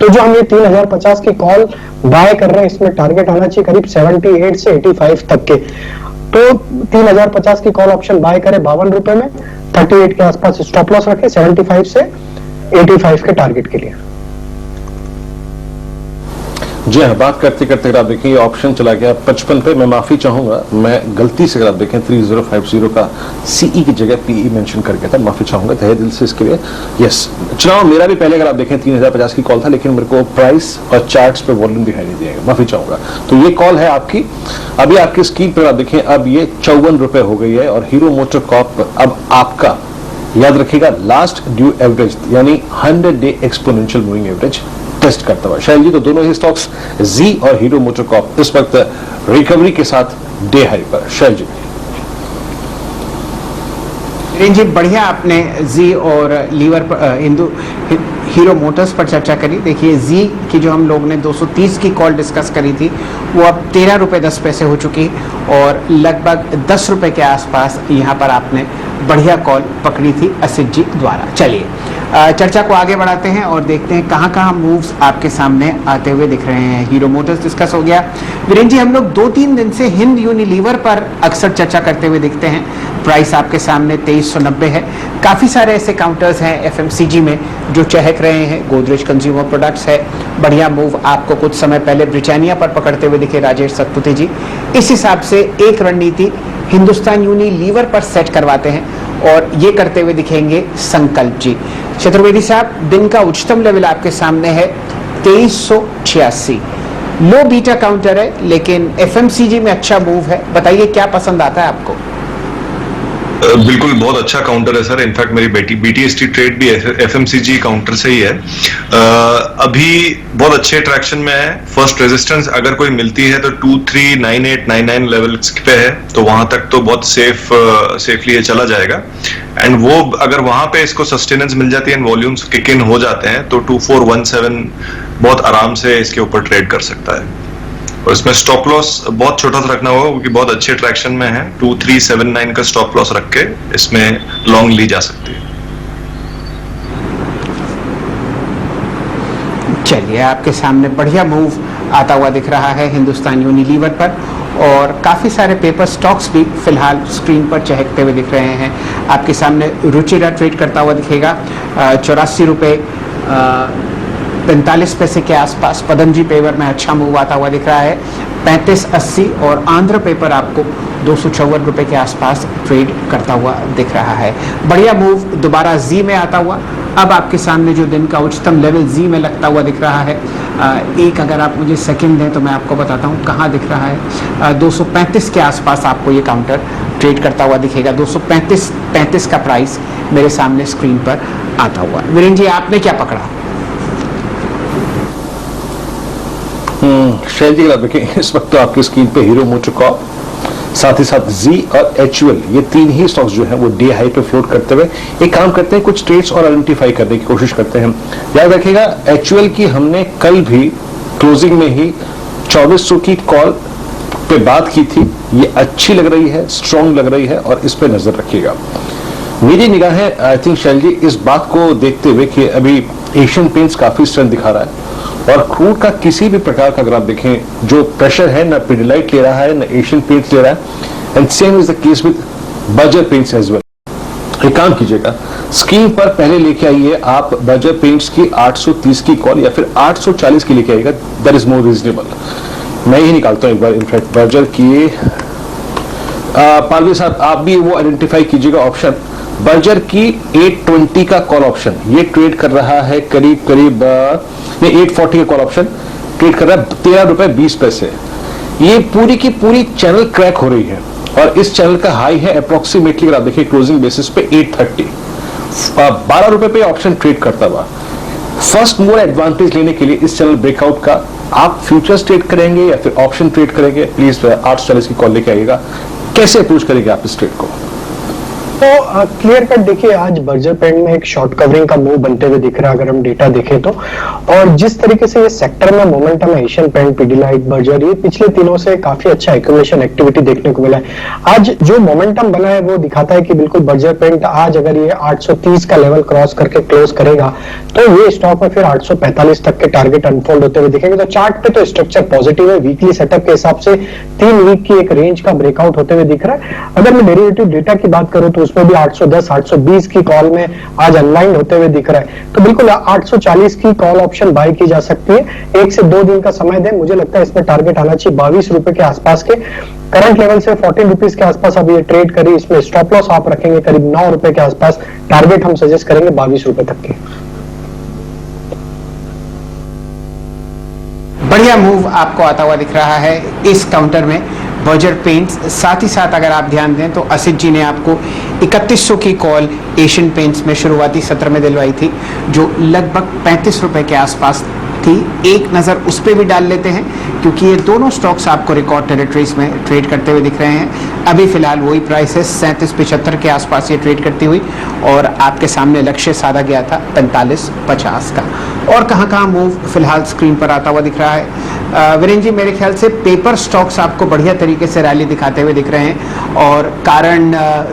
तो जो हम ये 3050 की कॉल बाय कर रहे हैं, इसमें टारगेट आना चाहिए करीब 78 से 85 तक के. तो 3050 की कॉल ऑप्शन बाय करें 52 रुपए में. 38 के आसपास स्टॉप लॉस रखें 75 से 85 के टारगेट के लिए. जी हाँ, बात करते करते अगर आप देखें ये ऑप्शन चला गया 55 पे। मैं माफी चाहूंगा, मैं गलती से अगर आप देखें 3050 का सीई की जगह पीई मेंशन कर गया था, माफी चाहूंगा तहे दिल से इसके लिए। यस, चुनाव मेरा भी पहले अगर आप देखें 3050 की कॉल था, लेकिन मेरे को प्राइस और चार्ट्स पे वॉल्यूम दिखाई नहीं दिया, माफी चाहूंगा। तो ये कॉल है आपकी, अभी आपकी स्क्रीन पर आप देखें अब ये 54 रुपए हो गई है। और हीरो मोटर कॉर्प अब आपका याद रखिएगा लास्ट ड्यू एवरेज यानी 100 day exponential moving average test करता हुआ। शैल जी, तो दोनों ही स्टॉक्स जी और हीरो मोटर कॉर्प इस वक्त रिकवरी के साथ डे हाई पर। शैल जी जी, बढ़िया आपने जी और लीवर पर हीरो मोटर्स पर चर्चा करी। देखिए जी की जो हम लोग ने 230 की कॉल डिस्कस करी थी वो अब 13 रुपये 10 पैसे हो चुकी और लगभग 10 रुपये के आसपास यहाँ पर आपने बढ़िया कॉल पकड़ी थी असित जी द्वारा। चलिए चर्चा को आगे बढ़ाते हैं और देखते हैं कहाँ कहाँ मूव्स आपके सामने आते हुए दिख रहे हैं। हीरो मोटर्स डिस्कस हो गया। वीरेंद्र जी, हम लोग 2-3 दिन से हिंद यूनिलीवर पर अक्सर चर्चा करते हुए दिखते हैं। प्राइस आपके सामने 2390 है। काफ़ी सारे ऐसे काउंटर्स हैं एफएमसीजी में जो चहक रहे हैं। गोदरेज कंज्यूमर प्रोडक्ट्स है, बढ़िया मूव आपको कुछ समय पहले ब्रिटानिया पर पकड़ते हुए दिखे राजेश सतपुते जी। इस हिसाब से एक रणनीति हिंदुस्तान यूनिलीवर पर सेट करवाते हैं और ये करते हुए दिखेंगे संकल्प जी। चतुर्वेदी साहब, दिन का उच्चतम लेवल आपके सामने है 2386। लो बीटा काउंटर है लेकिन एफएमसीजी में अच्छा मूव है। बताइए क्या पसंद आता है आपको? बिल्कुल बहुत अच्छा काउंटर है सर। इनफैक्ट मेरी बेटी बीटीएसटी ट्रेड भी एफएमसीजी काउंटर से ही है। अभी बहुत अच्छे ट्रैक्शन में है। फर्स्ट रेजिस्टेंस अगर कोई मिलती है तो 239899 लेवल्स पे है, तो वहां तक तो बहुत सेफली ये चला जाएगा। एंड वो अगर वहां पे इसको सस्टेनेंस मिल जाती है, वॉल्यूम्स किक इन हो जाते हैं, तो 2417 बहुत आराम से इसके ऊपर ट्रेड कर सकता है। और इसमें स्टॉप लॉस बहुत छोटा सा रखना होगा क्योंकि बहुत अच्छे ट्रैक्शन में है। 2379 का स्टॉप लॉस रख के इसमें लॉन्ग ली जा सकती है। चलिए, आपके सामने बढ़िया मूव आता हुआ दिख रहा है हिंदुस्तान यूनिलीवर पर और काफ़ी सारे पेपर स्टॉक्स भी फिलहाल स्क्रीन पर चहकते हुए दिख रहे हैं। आपके सामने रुचिरा ट्रेड करता हुआ दिखेगा 84 रुपये 45 पैसे के आसपास। पदमजी पेपर में अच्छा मूव आता हुआ दिख रहा है 3580 और आंध्र पेपर आपको 254 रुपये के आसपास ट्रेड करता हुआ दिख रहा है। बढ़िया मूव दोबारा जी में आता हुआ। अब आपके सामने जो दिन का उच्चतम लेवल जी में लगता हुआ दिख रहा है, एक अगर आप मुझे सेकंड दें तो मैं आपको बताता हूँ कहाँ दिख रहा है। 235 के आसपास आपको ये काउंटर ट्रेड करता हुआ दिखेगा। 235 का प्राइस मेरे सामने स्क्रीन पर आता हुआ। वीरेंद्र जी, आपने क्या पकड़ा? शैल जी, आप देखें इस वक्त तो आपकी स्क्रीन पे हीरो मोटर कॉर्प, साथ ही साथ जी और एचयूएल, ये तीन ही स्टॉक्स जो हैं वो डे हाई पे फ्लोट करते हुए एक काम करते हैं, कुछ ट्रेड्स और आइडेंटिफाई करने की कोशिश करते हैं। याद रखिएगा एचयूएल की हमने कल भी क्लोजिंग में ही 2400 की कॉल पे बात की थी। ये अच्छी लग रही है, स्ट्रॉन्ग लग रही है और इस पे नजर रखिएगा। मेरी निगाहें आई थिंक शैल जी इस बात को देखते हुए कि अभी एशियन पेंट्स काफी स्ट्रेंथ दिखा रहा है और क्रूड का किसी भी प्रकार का अगर आप देखें जो प्रेशर है, ना पिडिलाइट ले रहा है ना एशियन पेंट्स ले रहा है। And same is the case with Berger Paints as well. एक काम कीजिएगा, स्क्रीन पर पहले लेके आइए आप बर्जर पेंट्स की 830 की कॉल या फिर 840 की लेके आइएगा, दैट इज मोर रीजनेबल। मैं ही निकालता हूं एक बार इनफैक्ट बर्जर की। पालवी साहब, आप भी वो आइडेंटिफाई कीजिएगा ऑप्शन बर्जर की 820 का कॉल ऑप्शन, ये ट्रेड कर रहा है करीब 840 का कॉल ऑप्शन ट्रेड कर रहा है 13 रुपए 20 पैसे। ये पूरी की पूरी चैनल क्रैक हो रही है और इस चैनल का हाई है अप्रोक्सीमेटली अगर आप देखिए क्लोजिंग बेसिस पे 830। 12 रुपए पे ऑप्शन ट्रेड करता हुआ। फर्स्ट मूवर एडवांटेज लेने के लिए इस चैनल ब्रेकआउट का आप फ्यूचर्स ट्रेड करेंगे या फिर ऑप्शन ट्रेड करेंगे, प्लीज 840 की कॉल लेके आइएगा। कैसे अप्रोच करेंगे आप इस ट्रेड को? तो क्लियर कट देखिए, आज बर्जर पेंट में एक शॉर्ट कवरिंग का मूव बनते हुए दिख रहा है अगर हम डेटा देखें तो। और जिस तरीके से ये सेक्टर में मोमेंटम है, एशियन पेंट, पिडिलाइट, बर्जर, ये पिछले दिनों से काफी अच्छा एक्यूमुलेशन एक्टिविटी देखने को मिला है। आज जो मोमेंटम बना है वो दिखाता है कि बिल्कुल बर्जर पेंट आज अगर ये 830 का लेवल क्रॉस करके क्लोज करेगा तो ये स्टॉक में फिर 845 तक के टारगेट अनफोल्ड होते हुए दिखेंगे। तो चार्ट पे तो स्ट्रक्चर पॉजिटिव है। वीकली सेटअप के हिसाब से 3 वीक की एक रेंज का ब्रेकआउट होते हुए दिख रहा है। अगर मैं डेरिवेटिव डेटा की बात करूं तो उसमें भी 810 820 की कॉल में आज अनलाइन होते हुए दिख रहा है, तो बिल्कुल 840 की कॉल ऑप्शन बाय की जा सकती है। 1 से 2 दिन का समय दें, मुझे लगता है इसमें टारगेट आना चाहिए 22 रुपए के आसपास के। करंट लेवल से 14 रुपीज के आसपास अब ये ट्रेड करी, इसमें स्टॉप लॉस आप रखेंगे करीब 9 रुपए के आसपास, टारगेट हम सजेस्ट करेंगे 22 रुपए तक के। बढ़िया मूव आपको आता हुआ दिख रहा है इस काउंटर में बर्जर पेंट्स। साथ ही साथ अगर आप ध्यान दें तो असित जी ने आपको 3100 की कॉल एशियन पेंट्स में शुरुआती सत्र में दिलवाई थी, जो लगभग 35 रुपए के आसपास थी। एक नज़र उस पर भी डाल लेते हैं, क्योंकि ये दोनों स्टॉक्स आपको रिकॉर्ड टेरिटरीज में ट्रेड करते हुए दिख रहे हैं। अभी फिलहाल वही प्राइस है 37.75 के आसपास ये ट्रेड करती हुई, और आपके सामने लक्ष्य साधा गया था 45.50 का। और कहाँ मूव फिलहाल स्क्रीन पर आता हुआ दिख रहा है वीरेंद्र जी, मेरे ख्याल से पेपर स्टॉक्स आपको बढ़िया तरीके से रैली दिखाते हुए दिख रहे हैं, और कारण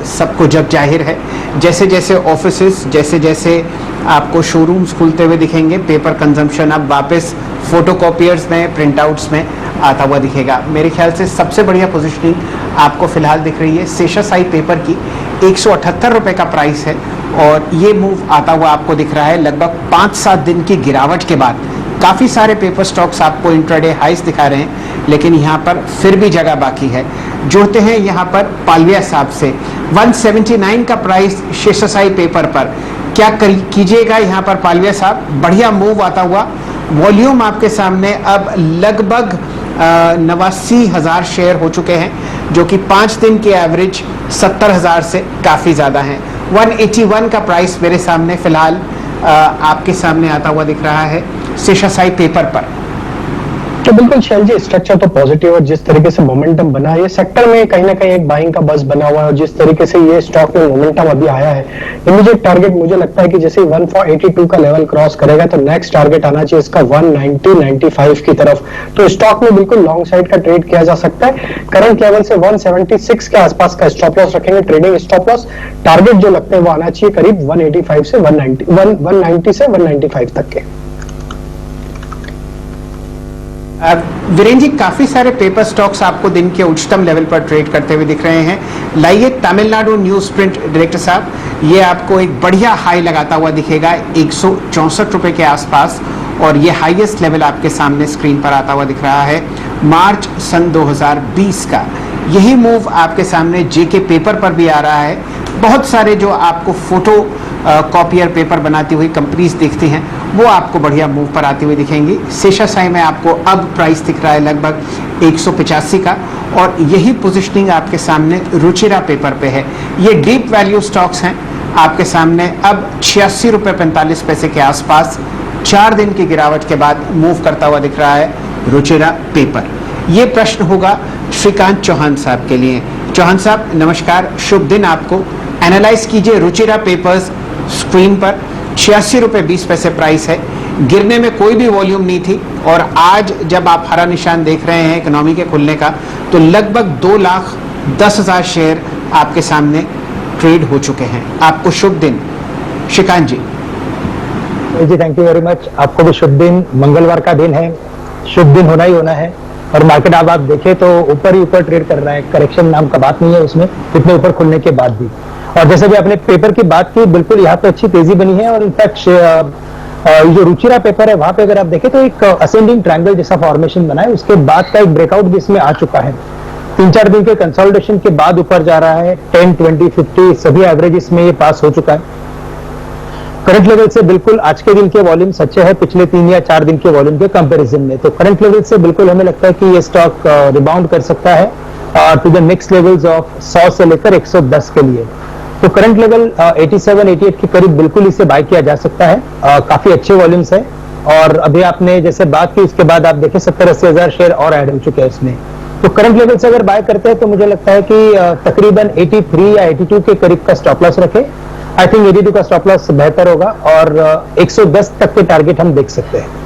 सबको जब जाहिर है, जैसे जैसे ऑफिसेस, जैसे जैसे आपको शोरूम्स खुलते हुए दिखेंगे, पेपर कंजम्पशन अब वापस फोटोकॉपियर्स में, प्रिंटआउट्स में आता हुआ दिखेगा। मेरे ख्याल से सबसे बढ़िया पोजीशनिंग आपको फिलहाल दिख रही है शेषशाही पेपर की। 178 रुपए का प्राइस है, और ये मूव आता हुआ आपको दिख रहा है लगभग 5-7 दिन की गिरावट के बाद। काफ़ी सारे पेपर स्टॉक्स आपको इंट्राडे हाइस दिखा रहे हैं, लेकिन यहाँ पर फिर भी जगह बाकी है। जोड़ते हैं यहाँ पर पालविया साहब से 179 का प्राइस शेषशाही पेपर पर, क्या कीजिएगा यहाँ पर पालविया साहब? बढ़िया मूव आता हुआ, वॉल्यूम आपके सामने अब लगभग 89,000 शेयर हो चुके हैं, जो कि 5 दिन के एवरेज 70,000 से काफ़ी ज़्यादा हैं। 181 का प्राइस मेरे सामने फिलहाल आपके सामने आता हुआ दिख रहा है शेषशाही पेपर पर। तो बिल्कुल शैल जी, स्ट्रक्चर तो पॉजिटिव, और जिस तरीके से मोमेंटम बना है ये सेक्टर में कहीं ना कहीं एक बाइंग का बस बना हुआ है, और जिस तरीके से ये स्टॉक में मोमेंटम अभी आया है, इमीडिएट टारगेट मुझे लगता है कि जैसे 182 का लेवल क्रॉस करेगा तो नेक्स्ट टारगेट आना चाहिए इसका 190-95 की तरफ। तो स्टॉक में बिल्कुल लॉन्ग साइड का ट्रेड किया जा सकता है। करंट लेवल से 176 के आसपास का स्टॉप लॉस रखेंगे, ट्रेडिंग स्टॉप लॉस। टारगेट जो लगते हैं वो आना चाहिए करीब 185 से 190 से 195 तक के। वीरेंद्र जी, काफी सारे पेपर स्टॉक्स आपको दिन के उच्चतम लेवल पर ट्रेड करते हुए दिख रहे हैं। लाइए तमिलनाडु न्यूज प्रिंट डायरेक्टर साहब, ये आपको एक बढ़िया हाई लगाता हुआ दिखेगा 164 रुपए के आसपास, और ये हाईएस्ट लेवल आपके सामने स्क्रीन पर आता हुआ दिख रहा है मार्च सन 2020 का। यही मूव आपके सामने जेके पेपर पर भी आ रहा है। बहुत सारे जो आपको फोटो कॉपियर पेपर बनाती हुई कंपनीज दिखती हैं, वो आपको बढ़िया मूव पर आती हुई दिखेंगी। शेषशाही में आपको अब प्राइस दिख रहा है लगभग 185 का, और यही पोजीशनिंग आपके सामने रुचिरा पेपर पे है। ये डीप वैल्यू स्टॉक्स हैं आपके सामने, अब 86 रुपये 45 पैसे के आसपास 4 दिन की गिरावट के बाद मूव करता हुआ दिख रहा है रुचिरा पेपर। ये प्रश्न होगा श्रीकांत चौहान साहब के लिए। चौहान साहब नमस्कार, शुभ दिन आपको। एनालाइज कीजिए रुचिरा पेपर्स स्क्रीन पर 86 रुपये 20 पैसे प्राइस है, गिरने में कोई भी वॉल्यूम नहीं थी, और आज जब आप हरा निशान देख रहे हैं इकोनॉमी के खुलने का, तो लगभग 2,10,000 शेयर आपके सामने ट्रेड हो चुके हैं। आपको शुभ दिन। श्रीकांत जी। जी थैंक यू वेरी मच। आपको भी शुभ दिन। मंगलवार का दिन है, शुभ दिन होना ही होना है, और मार्केट आप देखें तो ऊपर ही ऊपर ट्रेड कर रहा है, करेक्शन नाम का बात नहीं है उसमें, इतने ऊपर खुलने के बाद भी। और जैसे भी आपने पेपर की बात की, बिल्कुल यहाँ पे अच्छी तेजी बनी है, और इनफैक्ट जो रुचिरा पेपर है वहां पे अगर आप देखें तो एक असेंडिंग ट्रायंगल जैसा फॉर्मेशन बना है, उसके बाद का एक ब्रेकआउट भी इसमें आ चुका है। 3-4 दिन के कंसोलिडेशन के बाद ऊपर जा रहा है। 10, 20, 50 सभी एवरेज इसमें ये पास हो चुका है। करंट लेवल से बिल्कुल आज के दिन के वॉल्यूम अच्छे हैं पिछले 3 या 4 दिन के वॉल्यूम के कंपैरिजन में, तो करंट लेवल से बिल्कुल हमें लगता है कि ये स्टॉक रिबाउंड कर सकता है to the next levels of 100 से लेकर 110 के लिए। तो करंट लेवल 87-88 के करीब बिल्कुल इसे बाय किया जा सकता है। काफी अच्छे वॉल्यूम्स है, और अभी आपने जैसे बात की उसके बाद आप देखें 70-80 हजार शेयर और ऐड हो चुके हैं इसमें। तो करंट लेवल से अगर बाय करते हैं तो मुझे लगता है कि तकरीबन 83 या 82 के करीब का स्टॉप लॉस रखे। आई थिंक 82 का स्टॉप लॉस बेहतर होगा, और 110 तक के टारगेट हम देख सकते हैं।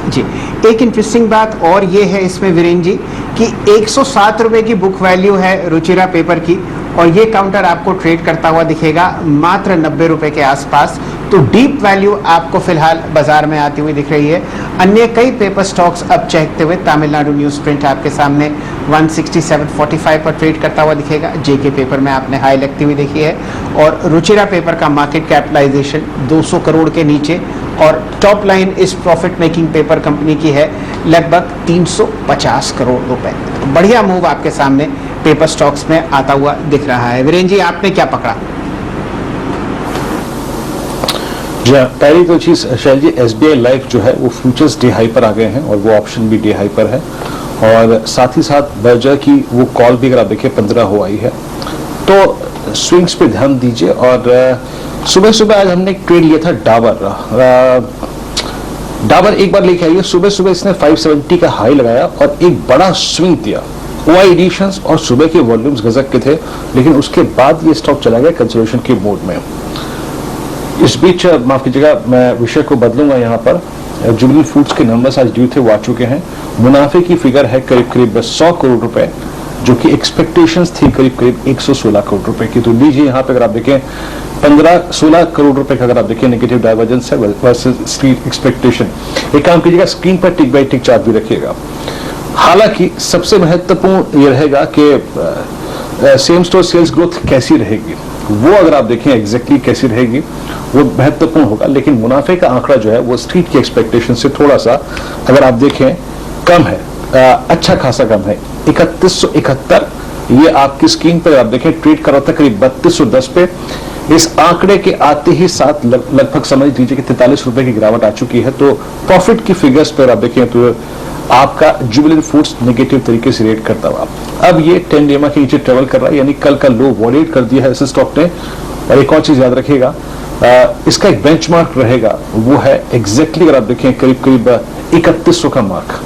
जी, एक इंटरेस्टिंग बात और ये है इसमें वीरेंद्र जी कि 107 रुपए की बुक वैल्यू है रुचिरा पेपर की, और ये काउंटर आपको ट्रेड करता हुआ दिखेगा मात्र 90 रुपए के आसपास। तो डीप वैल्यू आपको फिलहाल बाजार में आती हुई दिख रही है। अन्य कई पेपर स्टॉक्स अब चहकते हुए तमिलनाडु न्यूज प्रिंट आपके सामने 167.45 पर ट्रेड करता हुआ दिखेगा। जेके पेपर में आपने हाई लगती हुई देखी है और रुचिरा पेपर का मार्केट कैपिटलाइजेशन 200 करोड़ के नीचे और टॉप लाइन इस प्रॉफिट मेकिंग पेपर कंपनी की है लगभग 350 करोड़ रुपए। तो बढ़िया मूव आपके सामने पेपर स्टॉक्स में आता हुआ दिख रहा है। वीरेंद्र जी, आपने क्या पकड़ा? जी पहली तो चीज शैल जी, SBI लाइफ जो है वो फ्यूचर्स डे हाई पर आ गए हैं और वो ऑप्शन भी डे हाई पर है और साथ ही साथ बर्जर की वो कॉल भी अगर आप देखिए 15 हो आई है। तो स्विंग्स पे ध्यान दीजिए। और सुबह सुबह आज हमने एक ट्रेड लिया था डाबर एक बार लेके आई है। सुबह सुबह इसने 570 का हाई लगाया और एक बड़ा स्विंग दिया। OI एडिशंस और सुबह के वॉल्यूम्स गजब के थे, लेकिन उसके बाद ये स्टॉक चला गया कंसोलिडेशन के मोड में। इस बीच माफ कीजिएगा, मैं विषय को बदलूंगा। यहाँ पर जुबिलेंट फूड्स के नंबर्स आज ड्यू थे, वो आ चुके हैं। मुनाफे की फिगर है करीब करीब 100 करोड़ रुपए, जो कि एक्सपेक्टेशंस थी करीब करीब 116 करोड़ रुपए की। तो लीजिए यहाँ पे अगर आप देखें 15-16 करोड़ रुपए का अगर आप देखें नेगेटिव डाइवर्जेंस है वर्सेस स्ट्रीट एक्सपेक्टेशन। एक काम कीजिएगा, स्क्रीन पर टिक बाय टिक चार्ट भी रखिएगा। हालांकि सबसे महत्वपूर्ण ये रहेगा कि सेम स्टोर सेल्स ग्रोथ कैसी रहेगी, वो अगर आप देखें एग्जैक्टली कैसी रहेगी वो महत्वपूर्ण होगा। लेकिन मुनाफे का आंकड़ा जो है वो स्ट्रीट की एक्सपेक्टेशन से थोड़ा सा अगर आप देखें कम है, अच्छा खासा कम है। 3171 ये आपकी स्क्रीन पर आप देखें ट्रेड कर रहा था करीब 3210 पे। इस आंकड़े के आते ही साथ लगभग समझ लीजिए कि 43 रुपए की गिरावट आ चुकी है। तो प्रॉफिट की फिगर्स पर आप देखें तो आपका जुबिलेंट फूड्स नेगेटिव तरीके से रेट करता हुआ अब ये 10 डेमा के नीचे ट्रेवल कर रहा है, यानी कल का लो वॉलेट कर दिया है इस स्टॉक ने। और एक और चीज याद रखिएगा, इसका एक बेंचमार्क रहेगा, वो है एग्जैक्टली अगर आप देखें करीब करीब 3100 का मार्क।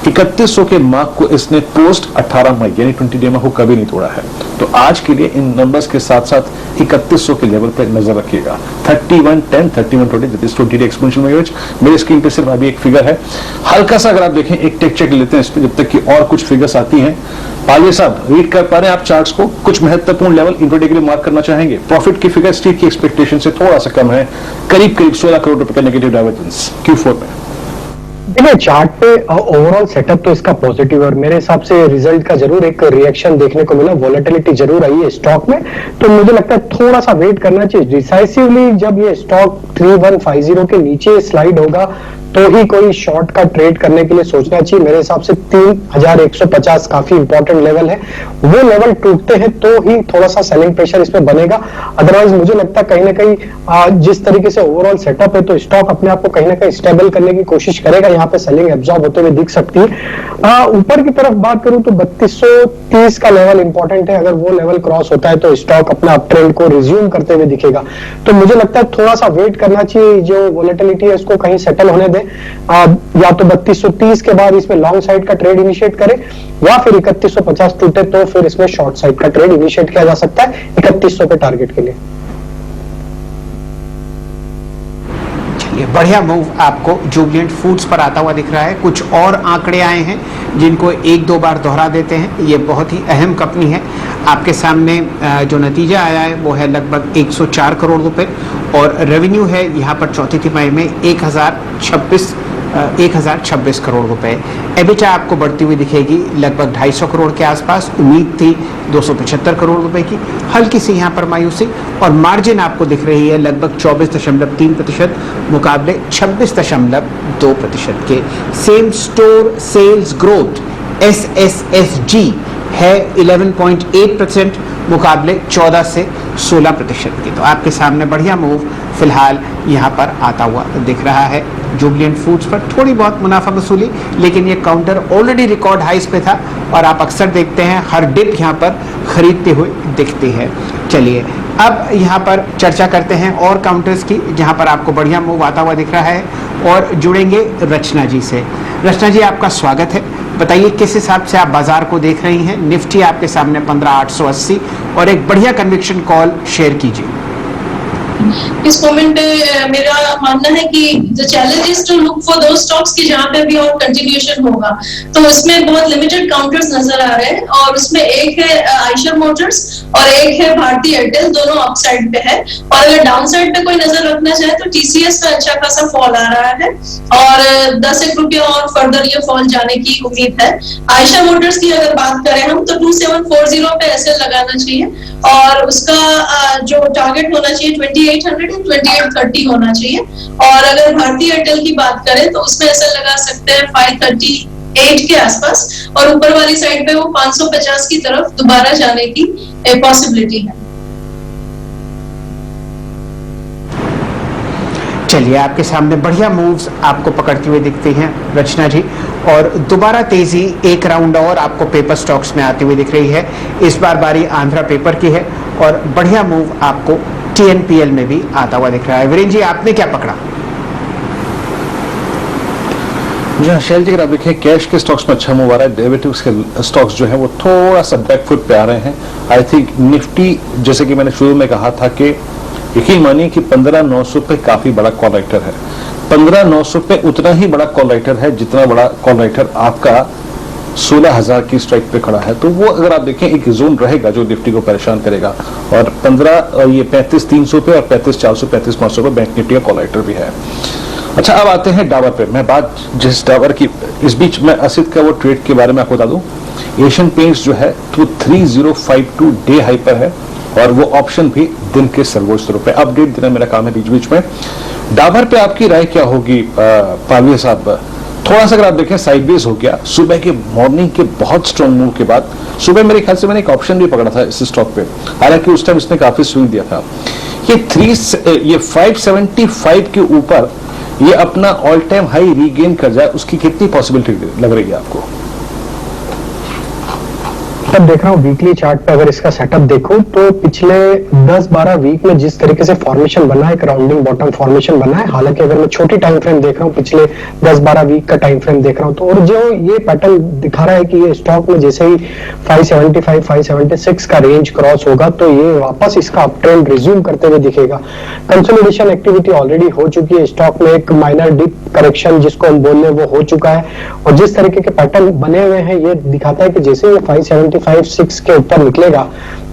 3100 के मार्क को इसने पोस्ट 18 मई यानी 20 डेमा को कभी नहीं तोड़ा है। तो आज के लिए इन नंबर्स के साथ साथ 3100 के लेवल पर नजर रखिएगा। 3110, 3120 20 डे एक्सपोनेंशियल मूवमेंट। मेरे स्क्रीन पे सिर्फ अभी एक फिगर है, हल्का सा अगर आप देखें एक टेक चेक लेते हैं इस पे जब तक कि और कुछ फिगर्स आती हैं। पालवे साहब रीड कर पा रहे हैं आप चार्ट्स को? कुछ महत्वपूर्ण लेवल इंट्राडे के लिए मार्क करना चाहेंगे? प्रॉफिट की फिगर स्ट्रीट की एक्सपेक्टेशन से थोड़ा सा कम है, करीब करीब 16 करोड़ रुपए का नेगेटिव डाइवर्जेंस Q4 में। देखिए चार्ट पे ओवरऑल सेटअप तो इसका पॉजिटिव और मेरे हिसाब से रिजल्ट का जरूर एक रिएक्शन देखने को मिला, वॉलेटिलिटी जरूर आई है स्टॉक में। तो मुझे लगता है थोड़ा सा वेट करना चाहिए। डिसाइसिवली जब ये स्टॉक 3150 के नीचे स्लाइड होगा तो ही कोई शॉर्ट का ट्रेड करने के लिए सोचना चाहिए। मेरे हिसाब से 3150 काफी इंपॉर्टेंट लेवल है, वो लेवल टूटते हैं तो ही थोड़ा सा सेलिंग प्रेशर इसमें बनेगा। अदरवाइज मुझे लगता है कहीं ना कहीं जिस तरीके से ओवरऑल सेटअप है तो स्टॉक अपने आप को कहीं ना कहीं स्टेबल करने की कोशिश करेगा। यहाँ पे सेलिंग एब्जॉर्ब होते हुए दिख सकती है। ऊपर की तरफ बात करूं तो 3230 का लेवल इंपॉर्टेंट है, अगर वो लेवल क्रॉस होता है तो स्टॉक अपना अप ट्रेंड को रिज्यूम करते हुए दिखेगा। तो मुझे लगता है थोड़ा सा वेट करना चाहिए, जो वॉलेटिलिटी है उसको कहीं सेटल होने दे। या तो 3230 के बाद इसमें लॉन्ग साइड का ट्रेड इनिशिएट करे या फिर 3150 टूटे तो फिर इसमें शॉर्ट साइड का ट्रेड इनिशिएट किया जा सकता है 3100 के टारगेट के लिए। चलिए, बढ़िया मूव आपको जुबिलेंट फूड्स पर आता हुआ दिख रहा है। कुछ और आंकड़े आए हैं जिनको एक दो बार दोहरा देते हैं। ये बहुत ही अहम कंपनी है। आपके सामने जो नतीजा आया है वो है लगभग 104 करोड़ रुपए और रेवेन्यू है यहाँ पर चौथी तिमाही में 1026 करोड़ रुपए। एबिटा आपको बढ़ती हुई दिखेगी लगभग 250 करोड़ के आसपास, उम्मीद थी 275 करोड़ रुपए की, हल्की सी यहाँ पर मायूसी। और मार्जिन आपको दिख रही है लगभग 24.3% मुकाबले 26.2% के। Same store sales growth SSSG है 11.8% मुकाबले 14 से 16% की। तो आपके सामने बढ़िया मूव फिलहाल यहाँ पर आता हुआ दिख रहा है। जुबिलेंट फूड्स पर थोड़ी बहुत मुनाफा वसूली, लेकिन ये काउंटर ऑलरेडी रिकॉर्ड हाइस पे था और आप अक्सर देखते हैं हर डिप यहाँ पर खरीदते हुए दिखती है। चलिए अब यहाँ पर चर्चा करते हैं और काउंटर्स की जहाँ पर आपको बढ़िया मूव आता हुआ दिख रहा है और जुड़ेंगे रचना जी से। रचना जी, आपका स्वागत है। बताइए किस हिसाब से आप बाजार को देख रही हैं? निफ्टी आपके सामने 15880 और एक बढ़िया कन्विक्शन कॉल शेयर कीजिए। इस मोमेंट पे मेरा मानना है कि the challenge is to look for दो स्टॉक्स की जहां पे भी और कंटिन्यूएशन होगा। तो उसमें बहुत लिमिटेड काउंटर्स नजर आ रहे हैं और उसमें एक है आयशर मोटर्स और एक है भारती एयरटेल, दोनों अपसाइड पे है। और अगर डाउन साइड पे कोई नजर रखना चाहे तो टीसीएस का अच्छा खासा फॉल आ रहा है और 10 रुपया और फर्दर ये फॉल जाने की उम्मीद है। आयशर मोटर्स की अगर बात करें हम तो 2740 पे एसएल लगाना चाहिए और उसका जो टारगेट होना चाहिए 2800 और 2830 होना चाहिए। और अगर भारती एयरटेल की बात करें तो उसमें एसएल लगा सकते हैं 538 के आसपास और ऊपर वाली साइड पे वो 550 की तरफ दोबारा जाने की पॉसिबिलिटी है। चलिए, आपके सामने बढ़िया मूव्स आपको पकड़ती हुई दिखती हैं रचना जी, और दोबारा तेजी एक राउंड और आपको पेपर स्टॉक्स में आती हुई दिख रही है। इस बार बारी आंध्रा पेपर की है और बढ़िया मूव आपको टीएनपीएल में भी आता हुआ दिख रहा है। वीरेंद्र जी, आपने क्या पकड़ा? जी हाँ शैल जी, अगर आप देखें कैश के स्टॉक्स में अच्छा मूव आ रहा है, डेरिवेटिव्स के स्टॉक्स जो है वो थोड़ा सा बैकफुट पे आ रहे हैं। आई थिंक निफ्टी, जैसे कि मैंने शुरू में कहा था कि यकीन मानिए कि 15,900 पे काफी बड़ा कॉल राइटर है। 15,900 पे उतना ही बड़ा कॉल राइटर है जितना बड़ा कॉल राइटर आपका 16,000 की स्ट्राइक पे खड़ा है। तो वो अगर आप देखें एक जोन रहेगा जो निफ्टी को परेशान करेगा। और 35,300 पे और 35,400 35,500 पे बैंक निफ्टी का कॉल राइटर भी है। अच्छा, अब आते हैं डाबर पे। मैं बात जिस डाबर की, इस बीच में असित का वो ट्रेड के बारे में आपको बता दूं। एशियन पेंट्स जो है तो 3052 डे हाई पर है और वो ऑप्शन भी दिन के सर्वोच्च स्तरों पे। अपडेट देना मेरा काम है बीच बीच में। डाबर पे आपकी राय क्या होगी पालवे साहब? थोड़ा सा अगर आप देखें साइडवेज हो गया सुबह के मॉर्निंग के बहुत स्ट्रॉन्ग मूव के बाद। सुबह मेरे ख्याल से मैंने एक ऑप्शन भी पकड़ा था इस स्टॉक पे, हालांकि उस टाइम इसने काफी स्विंग दिया था। ये 575 के ऊपर ये अपना ऑल टाइम हाई रीगेन कर जाए, उसकी कितनी पॉसिबिलिटी लग रही है आपको? तब देख रहा हूँ वीकली चार्ट पे, अगर इसका सेटअप देखूं तो पिछले 10-12 वीक में जिस तरीके से फॉर्मेशन बना है, एक राउंडिंग बॉटम फॉर्मेशन बना है। हालांकि अगर मैं छोटी टाइम फ्रेम देख रहा हूँ, पिछले 10-12 वीक का टाइम फ्रेम देख रहा हूँ, तो और जो ये पैटर्न दिखा रहा है कि ये स्टॉक में जैसे ही 575 576 का रेंज क्रॉस होगा तो ये वापस इसका अप ट्रेंड रिज्यूम करते हुए दिखेगा। कंसोलिडेशन एक्टिविटी ऑलरेडी हो चुकी है स्टॉक में, एक माइनर डिप करेक्शन जिसको हम बोल रहे हैं वो हो चुका है। और जिस तरीके के पैटर्न बने हुए हैं ये दिखाता है कि जैसे ये 575-6 के ऊपर निकलेगा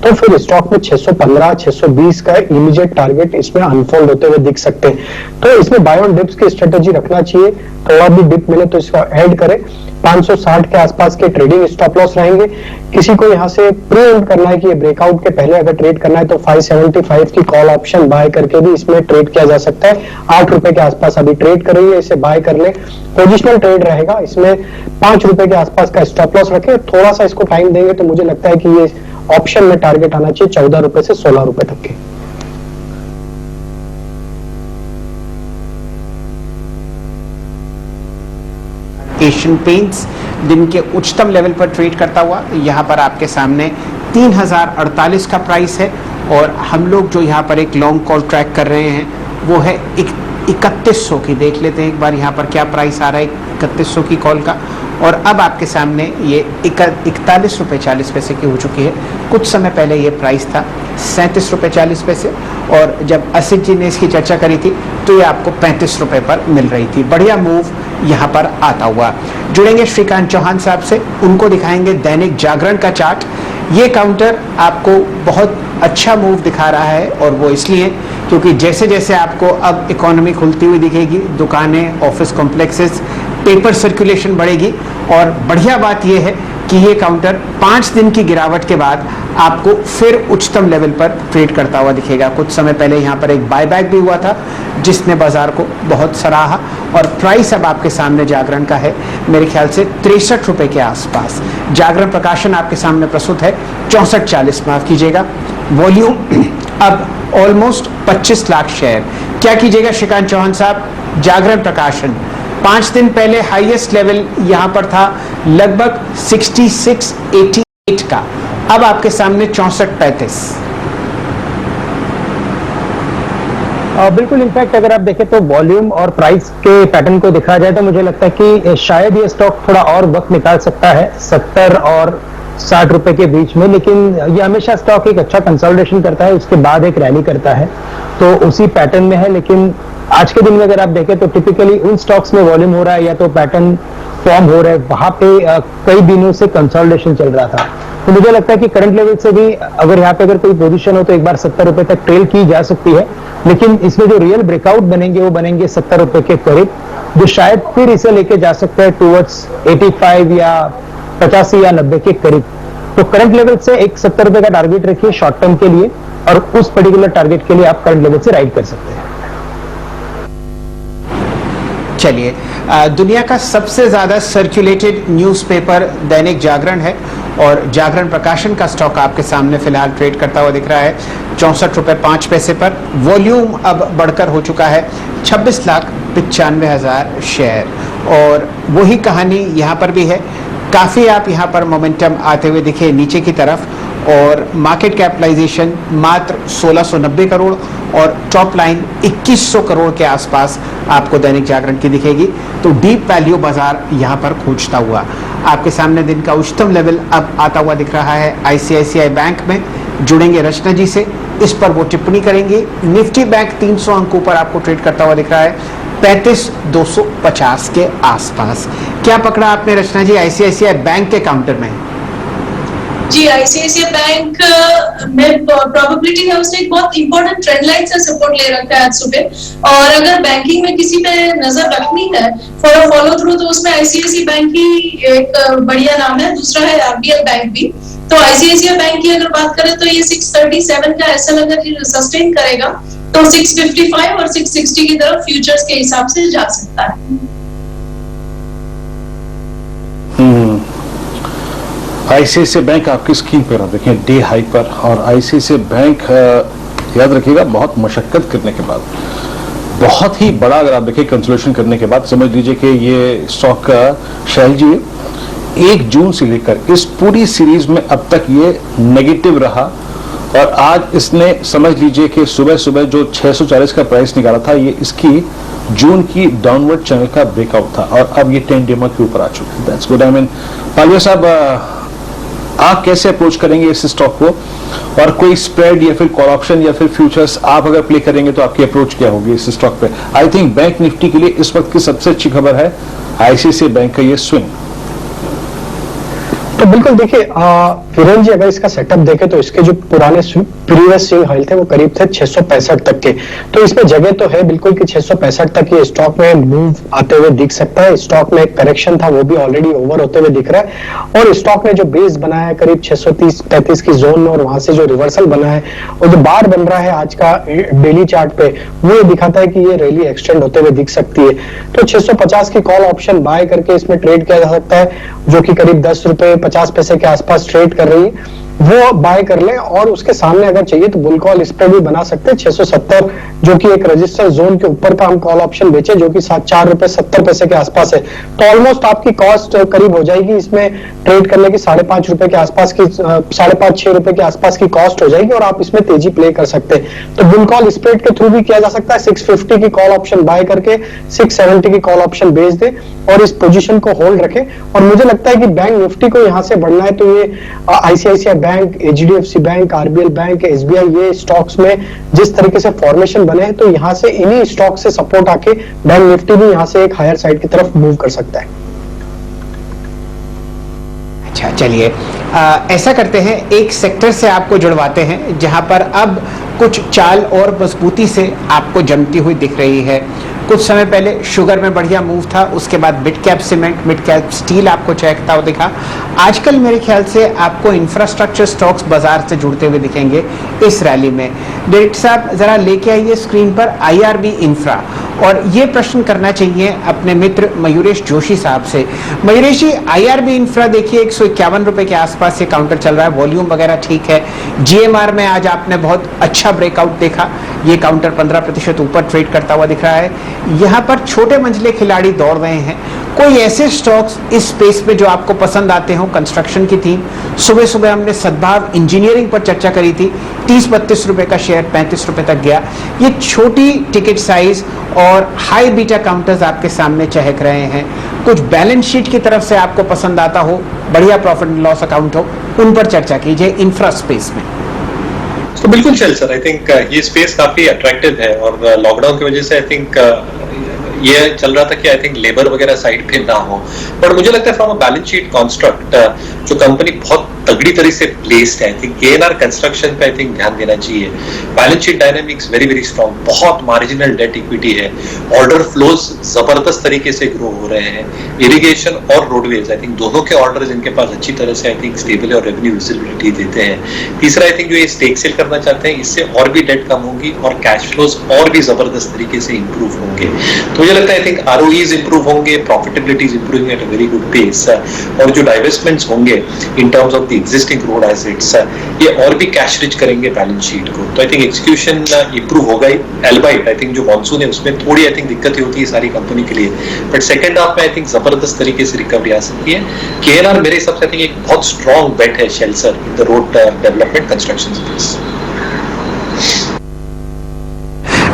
तो फिर स्टॉक में 615-620 का इमीडिएट टारगेट इसमें अनफोल्ड होते हुए दिख सकते हैं। तो इसमें बाय ऑन डिप्स की स्ट्रेटेजी रखना चाहिए। थोड़ा भी डिप मिले तो इसको ऐड करें। 560 के आसपास के ट्रेडिंग स्टॉप लॉस रहेंगे। किसी को यहाँ से प्री एम्प्ट करना है कि ये ब्रेकआउट के पहले अगर ट्रेड करना है तो 575 की कॉल ऑप्शन बाय करके भी इसमें ट्रेड किया जा सकता है। 8 रुपए के आसपास अभी ट्रेड कर रही है, इसे बाय कर ले। पोजिशनल ट्रेड रहेगा, इसमें 5 रुपए के आसपास का स्टॉप लॉस रखें। थोड़ा सा इसको टाइम देंगे तो मुझे लगता है कि ये ऑप्शन में टारगेट आना चाहिए 14 रुपए से 16 रुपए तक के। एशियन पेंट्स दिन के उच्चतम लेवल पर ट्रेड करता हुआ यहाँ पर आपके सामने 3048 का प्राइस है। और हम लोग जो यहाँ पर एक लॉन्ग कॉल ट्रैक कर रहे हैं वो है 3100 की। देख लेते हैं एक बार यहाँ पर क्या प्राइस आ रहा है 3100 की कॉल का। और अब आपके सामने ये 41 रुपये 40 पैसे की हो चुकी है। कुछ समय पहले ये प्राइस था 37 रुपये 40 पैसे और जब असित जी ने इसकी चर्चा करी थी तो ये आपको 35 रुपये पर मिल रही थी। बढ़िया मूव यहाँ पर आता हुआ। जुड़ेंगे श्रीकांत चौहान साहब से, उनको दिखाएंगे दैनिक जागरण का चार्ट। ये काउंटर आपको बहुत अच्छा मूव दिखा रहा है और वो इसलिए क्योंकि जैसे जैसे आपको अब इकोनॉमी खुलती हुई दिखेगी, दुकानें, ऑफिस कॉम्प्लेक्सेस, पेपर सर्कुलेशन बढ़ेगी। और बढ़िया बात यह है कि ये काउंटर 5 दिन की गिरावट के बाद आपको फिर उच्चतम लेवल पर ट्रेड करता हुआ दिखेगा। कुछ समय पहले यहाँ पर एक बायबैक भी हुआ था जिसने बाजार को बहुत सराहा और प्राइस अब आपके सामने जागरण का है मेरे ख्याल से 63 रुपए के आसपास। जागरण प्रकाशन आपके सामने प्रस्तुत है 6440, माफ कीजिएगा। वॉल्यूम अब ऑलमोस्ट 25 लाख शेयर। क्या कीजिएगा श्रीकांत चौहान साहब, जागरण प्रकाशन 5 दिन पहले हाईएस्ट लेवल यहां पर था लगभग 6688 का, अब आपके सामने 6435। बिल्कुल, इनफैक्ट अगर आप देखें तो वॉल्यूम और प्राइस के पैटर्न को देखा जाए तो मुझे लगता है कि शायद ये स्टॉक थोड़ा और वक्त निकाल सकता है। 70 और 60 रुपए के बीच में, लेकिन ये हमेशा स्टॉक एक अच्छा कंसोलिडेशन करता है, उसके बाद एक रैली करता है, तो उसी पैटर्न में है। लेकिन आज के दिन में अगर आप देखें तो टिपिकली उन स्टॉक्स में वॉल्यूम हो रहा है या तो पैटर्न फॉर्म हो रहा है, वहां पे कई दिनों से कंसोलिडेशन चल रहा था। तो मुझे लगता है कि करंट लेवल से भी अगर यहाँ पे अगर कोई पोजीशन हो तो एक बार 70 रुपए तक ट्रेल की जा सकती है, लेकिन इसमें जो रियल ब्रेकआउट बनेंगे वो बनेंगे 70 रुपए के करीब, जो शायद फिर इसे लेके जा सकते हैं टूवर्ड्स 85 या 85 या 90 के करीब। तो करंट लेवल से एक 70 रुपए का टारगेट रखिए शॉर्ट टर्म के लिए, और उस पर्टिकुलर टारगेट के लिए आप करंट लेवल से राइड कर सकते हैं। चलिए, दुनिया का सबसे ज्यादा सर्कुलेटेड न्यूज़पेपर दैनिक जागरण है, और जागरण प्रकाशन का स्टॉक आपके सामने फिलहाल ट्रेड करता हुआ दिख रहा है 64 रुपए 5 पैसे पर। वॉल्यूम अब बढ़कर हो चुका है 26,95,000 शेयर, और वही कहानी यहाँ पर भी है। काफ़ी आप यहाँ पर मोमेंटम आते हुए दिखे नीचे की तरफ, और मार्केट कैपिटलाइजेशन मात्र 1690 करोड़ और टॉप लाइन 2100 करोड़ के आसपास आपको दैनिक जागरण की दिखेगी। तो डीप वैल्यू बाजार यहाँ पर खोजता हुआ आपके सामने दिन का उच्चतम लेवल अब आता हुआ दिख रहा है आईसीआईसीआई बैंक में। जुड़ेंगे रचना जी से, इस पर वो टिप्पणी करेंगे। निफ्टी बैंक 300 अंकों पर आपको ट्रेड करता हुआ दिख रहा है 35,250 के आसपास। क्या पकड़ा आपने रचना जी आईसीआईसीआई बैंक के काउंटर में? जी, आईसीआईसीआई बैंक में प्रोबेबिलिटी है उसने एक बहुत इंपॉर्टेंट ट्रेंड लाइन से सपोर्ट ले रखा है आज सुबह, और अगर बैंकिंग में किसी पे नजर रखनी है फॉर अ फॉलो थ्रू तो उसमें आईसीआईसीआई बैंक ही एक बढ़िया नाम है। दूसरा है आरबीएल बैंक भी। तो आईसीआईसीआई बैंक की अगर बात करें तो ये 637 का एसएल अगर सस्टेन करेगा तो 655 और 660 की तरफ फ्यूचर्स के हिसाब से जा सकता है। आईसीआईसीआई बैंक आपकी स्क्रीन पर देखें डे हाई पर, और आईसीआईसीआई बैंक याद रखिएगा बहुत मशक्कत करने के बाद, बहुत ही बड़ा अगर आप देखें कंसोलिडेशन करने के बाद, समझ लीजिए कि ये स्टॉक का शैल जी 1 जून से लेकर इस पूरी सीरीज में अब तक ये नेगेटिव रहा, और आज इसने समझ लीजिए कि सुबह सुबह जो 640 का प्राइस निकाला था ये इसकी जून की डाउनवर्ड चैनल का ब्रेकआउट था, और अब ये 10 डेमा के ऊपर आ चुका है। That's good. आई मीन पालिया साहब, आप कैसे अप्रोच करेंगे इस स्टॉक को, और कोई स्प्रेड या फिर कॉल ऑप्शन या फिर फ्यूचर्स आप अगर प्ले करेंगे तो आपकी अप्रोच क्या होगी इस स्टॉक पे? आई थिंक बैंक निफ्टी के लिए इस वक्त की सबसे अच्छी खबर है आईसीआईसीआई बैंक का ये स्विंग। तो बिल्कुल देखिए वीरेंद्र जी, अगर इसका सेटअप देखें तो इसके जो पुराने प्रीवियस स्विंग हाई थे वो करीब थे 665 तक के, तो इसमें जगह तो है बिल्कुल कि 665 तक ये स्टॉक में मूव आते हुए दिख सकता है। स्टॉक में एक करेक्शन था वो भी ऑलरेडी ओवर होते हुए दिख रहा है, और स्टॉक ने जो बेस बनाया है करीब 630-35 की जोन में, और वहां से जो रिवर्सल बना है और जो बार बन रहा है आज का डेली चार्ट पे, वो ये दिखाता है कि ये रैली एक्सटेंड होते हुए दिख सकती है। तो 650 की कॉल ऑप्शन बाय करके इसमें ट्रेड किया जा सकता है, जो कि करीब 10 रुपए 50 पैसे के आसपास ट्रेड कर रही है, वो बाय कर ले। और उसके सामने अगर चाहिए तो बुल कॉल इस पे भी बना सकते हैं 670, जो कि एक रजिस्टर जोन के ऊपर का हम कॉल ऑप्शन बेचे, जो कि 4 रुपए 70 पैसे के आसपास है। तो ऑलमोस्ट आपकी कॉस्ट करीब हो जाएगी इसमें ट्रेड करने की 5.5 रुपए के आसपास की, 5.5-6 रुपए के आसपास की कॉस्ट हो जाएगी, और आप इसमें तेजी प्ले कर सकते हैं। तो बुल कॉल स्प्रेड के थ्रू भी किया जा सकता है, 650 की कॉल ऑप्शन बाय करके 670 की कॉल ऑप्शन बेच दे और इस पोजीशन को होल्ड रखे। और मुझे लगता है कि बैंक निफ्टी को यहां से बढ़ना है तो ये ICICI bank, HDFC bank, RBL bank, SBI, ये स्टॉक्स में जिस तरीके से फॉर्मेशन बने हैं, तो यहां से इन्हीं स्टॉक से सपोर्ट आके बैंक निफ्टी भी यहां से एक हायर साइड की तरफ मूव कर सकता है। अच्छा, चलिए ऐसा करते हैं, एक सेक्टर से आपको जुड़वाते हैं जहां पर अब कुछ चाल और मजबूती से आपको जमती हुई दिख रही है। कुछ समय पहले शुगर में बढ़िया मूव था, उसके बाद mid cap cement, mid cap steel आपको चहकता हुआ दिखा। आजकल मेरे ख्याल से आपको इंफ्रास्ट्रक्चर स्टॉक्स बाजार से जुड़ते हुए दिखेंगे इस रैली में। डायरेक्टर साहब जरा लेके आइए स्क्रीन पर आईआरबी इंफ्रा, और ये प्रश्न करना चाहिए अपने मित्र मयूरेश जोशी साहब से। मयूरेश जी, आईआरबी इंफ्रा देखिए 151 रुपए के आसपास ये काउंटर चल रहा है, वॉल्यूम वगैरह ठीक है। जीएमआर में आज आपने बहुत अच्छा ब्रेकआउट देखा, ये काउंटर 15% ऊपर ट्रेड करता हुआ दिख रहा है। यहाँ पर छोटे मंझले खिलाड़ी दौड़ रहे हैं। कोई ऐसे स्टॉक्स इस स्पेस में जो आपको पसंद आते हो? कंस्ट्रक्शन की थीम, सुबह सुबह हमने सद्भाव इंजीनियरिंग पर चर्चा करी थी, 30-32 रुपए का शेयर 35 रुपए तक गया। ये छोटी टिकट साइज और हाई बीटा काउंटर्स आपके सामने चहक रहे हैं। कुछ बैलेंस शीट की तरफ से आपको पसंद आता हो, बढ़िया प्रॉफिट एंड लॉस अकाउंट हो, उन पर चर्चा कीजिए इंफ्रा स्पेस में। तो बिल्कुल शेल सर, आई थिंक ये स्पेस काफी अट्रैक्टिव है और लॉकडाउन की वजह से आई थिंक ये चल रहा था कि आई थिंक लेबर वगैरह साइड पे ना हो, बट मुझे लगता है from a balance sheet construct जो कंपनी बहुत तगड़ी तरह से प्लेस्ड है, आई थिंक केएनआर कंस्ट्रक्शन पे आई थिंक ध्यान देना चाहिए। Balance sheet dynamics very very strong, बहुत मार्जिनल डेट इक्विटी है, ऑर्डर फ्लोज जबरदस्त तरीके से ग्रो हो रहे हैं, इरिगेशन और रोडवेज आई थिंक दोनों के ऑर्डर्स इनके पास अच्छी तरह से आई थिंक स्टेबल और रेवेन्यू विजिबिलिटी देते हैं। तीसरा आई थिंक जो ये स्टेक सेल करना चाहते हैं इससे और भी डेट कम होगी और कैश फ्लोज और भी जबरदस्त तरीके से इंप्रूव होंगे। तो मुझे लगता है आई थिंक आरओईज इंप्रूव होंगे, profitability improving at a very good pace, और जो डाइवेस्टमेंट्स होंगे in terms of the existing road assets ये और भी कैश रिच करेंगे बैलेंस शीट को। तो आई थिंक एक्सिक्यूशन इंप्रूव होगा ही, एल्बाइट आई थिंक जो मॉनसून है उसमें थोड़ी आई थिंक दिक्कतें होती है सारी कंपनी के लिए, बट सेकंड हाफ में आई थिंक जबरदस्त तरीके से रिकवरी आ सकती है। केएनआर मेरे हिसाब से आई थिंक एक बहुत स्ट्रॉन्ग बेट है Shail sir in the road development construction space.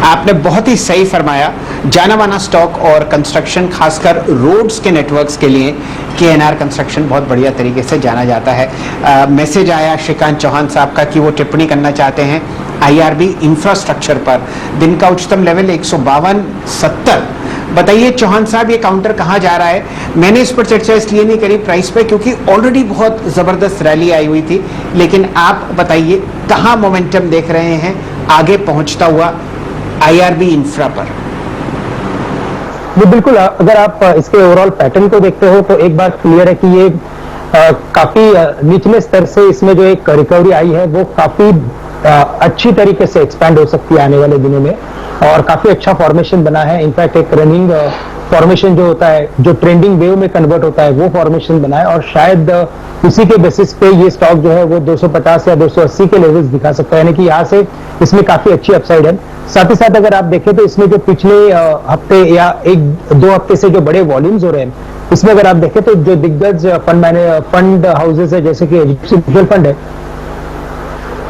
आपने बहुत ही सही फरमाया, जाना माना स्टॉक और कंस्ट्रक्शन खासकर रोड्स के नेटवर्क्स के लिए केएनआर कंस्ट्रक्शन बहुत बढ़िया तरीके से जाना जाता है। मैसेज आया श्रीकांत चौहान साहब का कि वो टिप्पणी करना चाहते हैं आईआरबी इंफ्रास्ट्रक्चर पर, दिन का उच्चतम लेवल 152.70। बताइए चौहान साहब ये काउंटर कहाँ जा रहा है? मैंने इस पर चर्चा इसलिए नहीं करी प्राइस पे क्योंकि ऑलरेडी बहुत जबरदस्त रैली आई हुई थी, लेकिन आप बताइए कहाँ मोमेंटम देख रहे हैं आगे पहुंचता हुआ आईआरबी इंफ्रा पर? जी बिल्कुल, अगर आप इसके ओवरऑल पैटर्न को देखते हो तो एक बात क्लियर है कि ये काफी निचले स्तर से इसमें जो एक रिकवरी आई है वो काफी अच्छी तरीके से एक्सपैंड हो सकती है आने वाले दिनों में, और काफी अच्छा फॉर्मेशन बना है। इनफैक्ट एक रनिंग फॉर्मेशन जो होता है, जो ट्रेंडिंग वेव में कन्वर्ट होता है, वो फॉर्मेशन बना है, और शायद उसी के बेसिस पे ये स्टॉक जो है वो 250 या 280 के लेवल्स दिखा सकता है, यानी कि यहाँ से इसमें काफी अच्छी अपसाइड है। साथ ही साथ अगर आप देखें तो इसमें जो पिछले हफ्ते या 1-2 हफ्ते से जो बड़े वॉल्यूम्स हो रहे हैं, इसमें अगर आप देखें तो जो दिग्गज फंड हाउसेज है जैसे कि एचडीएफसी म्यूचुअल फंड है,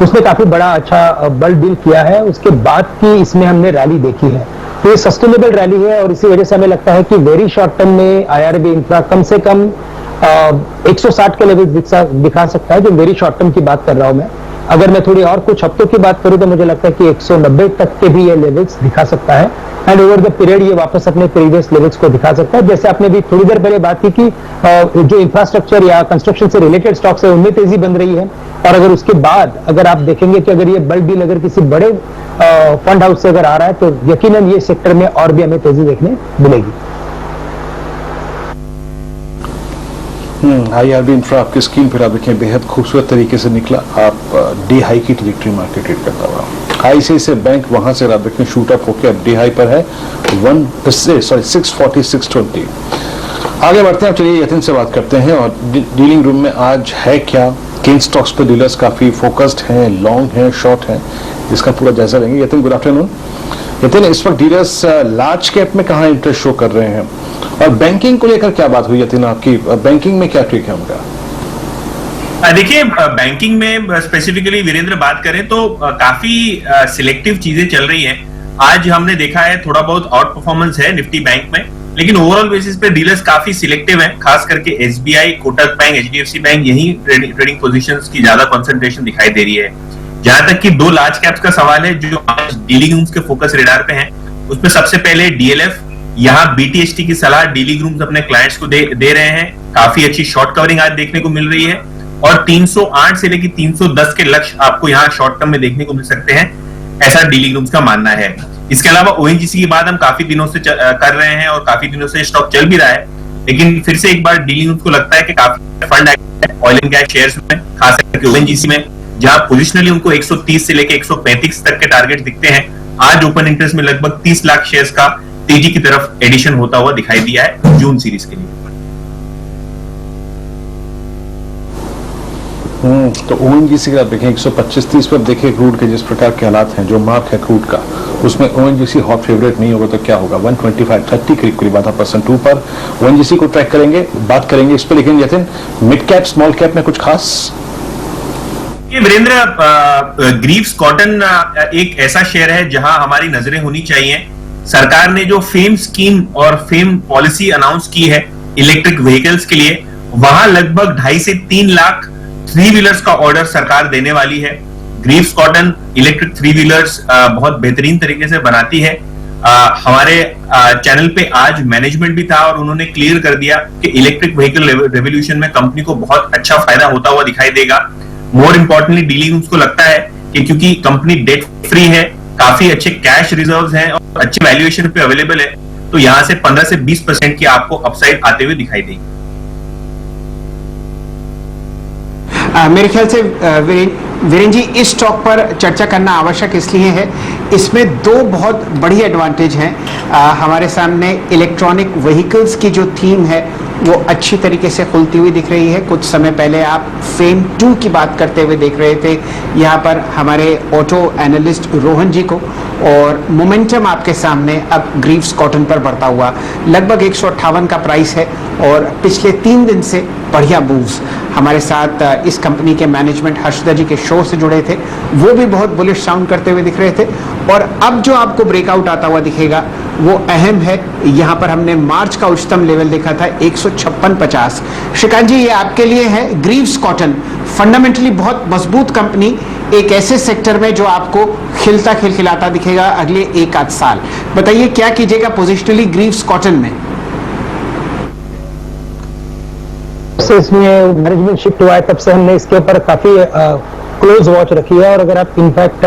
उसने काफी बड़ा अच्छा बल डील किया है, उसके बाद की इसमें हमने रैली देखी है। तो ये सस्टेनेबल रैली है और इसी वजह से हमें लगता है कि वेरी शॉर्ट टर्म में आईआरबी इंफ्रा कम से कम 160 के लेवल दिखा सकता है, जो वेरी शॉर्ट टर्म की बात कर रहा हूं मैं। अगर मैं थोड़ी और कुछ हफ्तों की बात करूं तो मुझे लगता है कि 190 तक के भी ये लेवल्स दिखा सकता है, एंड ओवर द पीरियड ये वापस अपने प्रीवियस लेवल्स को दिखा सकता है। जैसे आपने भी थोड़ी देर पहले बात की कि जो इंफ्रास्ट्रक्चर या कंस्ट्रक्शन से रिलेटेड स्टॉक्स है उनमें तेजी बन रही है, और अगर उसके बाद अगर आप देखेंगे कि अगर ये बल्क डील अगर किसी बड़े फंड हाउस से अगर आ रहा है तो यकीनन ये सेक्टर में और भी हमें तेजी देखने मिलेगी। आईआरबी इंफ्रा आपकी स्क्रीन पर आप देखें बेहद खूबसूरत तरीके से निकला, आप डी हाई की ट्रैजेक्टरी मार्केट ट्रेड करता हुआ। आईसीआईसीआई बैंक वहां से आप देखें शूट अप होकर अब डी हाई पर है 640-620। आगे बढ़ते हैं, चलिए यतिन से बात करते हैं और डीलिंग रूम में आज है क्या, किन स्टॉक्स पर डीलर्स काफी फोकस्ड हैं, लॉन्ग हैं, शॉर्ट हैं, इसका पूरा जायजा लेंगे। Yatin good afternoon. यतिन, इस वक्त डीलर्स लार्ज कैप में कहां इंटरेस्ट शो कर रहे हैं और बैंकिंग को लेकर क्या बात हुई यतिन आपकी, बैंकिंग में क्या ट्रिक है उनका? देखिए बैंकिंग में स्पेसिफिकली वीरेंद्र बात करें तो काफी सिलेक्टिव चीजें चल रही हैं। आज हमने देखा है थोड़ा बहुत आउट परफॉर्मेंस है निफ्टी बैंक में, लेकिन ओवरऑल बेसिस पे डीलर्स काफी सिलेक्टिव हैं, खास करके SBI, Kotak bank, HDFC bank, यही ट्रेडिंग पोजीशंस की ज्यादा कंसंट्रेशन दिखाई दे रही है। जहां तक कि 2 लार्ज कैप्स का सवाल है जो आज डीलिंग रूम्स के फोकस रेडार पे हैं, उसमें सबसे पहले डीएलएफ। यहाँ बीटीएसटी की सलाह डीलिंग रूम्स अपने क्लाइंट्स को दे रहे हैं, काफी अच्छी शॉर्ट कवरिंग आज देखने को मिल रही है, और 308 से लेकर 310 के लक्ष्य आपको यहाँ शॉर्ट टर्म में देखने को मिल सकते हैं, ऐसा डीलिंग रूम्स का मानना है। इसके अलावा ओएनजीसी की बात हम काफी दिनों से कर रहे हैं और काफी दिनों से स्टॉक चल भी रहा है, लेकिन फिर से एक बार डीलिंग रूम्स को लगता है कि काफी फंड है ऑयल एंड गैस शेयर्स में, खास करके ओएनजीसी में, जहां पोजिशनली उनको 130 से लेकर 135 तक के टारगेट दिखते हैं। आज ओपन इंटरेस्ट में लगभग 30 लाख शेयर्स का तेजी की तरफ एडिशन होता हुआ दिखाई दिया है जून सीरीज के लिए। तो ओएनजीसी का आप देखें 125-30 पर देखिए क्रूड के जिस प्रकार के हालात हैं, जो मार्क है क्रूड का, उसमें ओएनजीसी हॉट फेवरेट नहीं होगा तो क्या होगा, 125-30 करीब आधा % ऊपर ओएनजीसी को ट्रैक करेंगे, बात करेंगे इस पर। लेकिन Yatin, mid cap small cap में कुछ खास? ये वीरेंद्र, ग्रीव्स कॉटन एक ऐसा शेयर है जहां हमारी नजरें होनी चाहिए। सरकार ने जो फेम स्कीम और फेम पॉलिसी अनाउंस की है इलेक्ट्रिक व्हीकल्स के लिए, वहां लगभग 2.5 से 3 लाख 3 व्हीलर्स का ऑर्डर सरकार देने वाली है। ग्रीव्स कॉटन इलेक्ट्रिक 3 व्हीलर्स बहुत बेहतरीन तरीके से बनाती है। हमारे चैनल पे आज मैनेजमेंट भी था और उन्होंने क्लियर कर दिया कि इलेक्ट्रिक व्हीकल रेवोल्यूशन में कंपनी को बहुत अच्छा फायदा होता हुआ दिखाई देगा। मोर इंपॉर्टेंटली डीलिंग्स को लगता है कि क्योंकि कंपनी डेट फ्री है, काफी अच्छे कैश रिजर्व्स हैं और अच्छे वैल्यूएशन पे अवेलेबल है, तो यहां से 15 से 20% की आपको अपसाइड आते हुए दिखाई देगी। मेरे ख्याल से वीरेन जी, इस स्टॉक पर चर्चा करना आवश्यक इसलिए है, इसमें दो बहुत बड़ी एडवांटेज हैं। हमारे सामने इलेक्ट्रॉनिक व्हीकल्स की जो थीम है वो अच्छी तरीके से खुलती हुई दिख रही है। कुछ समय पहले आप फेम 2 की बात करते हुए देख रहे थे यहाँ पर हमारे ऑटो एनालिस्ट रोहन जी को, और मोमेंटम आपके सामने अब ग्रीव्स कॉटन पर बढ़ता हुआ लगभग 158 का प्राइस है और पिछले 3 दिन से बढ़िया मूव्स। हमारे साथ इस कंपनी के मैनेजमेंट हर्षदा जी के शो से जुड़े थे, वो भी बहुत बुलिश साउंड करते हुए दिख रहे थे। और अब जो आपको ब्रेकआउट आता हुआ दिखेगा वो अहम है। यहाँ पर हमने मार्च का उच्चतम लेवल देखा था 156.50। श्रीकांत जी, ये आपके लिए है ग्रीव्स कॉटन, फंडामेंटली बहुत मजबूत कंपनी, एक ऐसे सेक्टर में जो आपको खिलता खिलखिलाता दिखेगा अगले 1 आध साल। बताइए क्या कीजिएगा पोजिशनली ग्रीव्स कॉटन में? से इसमें मैनेजमेंट शिफ्ट हुआ है तब से हमने इसके ऊपर काफी क्लोज वॉच रखी है। और अगर आप इनफैक्ट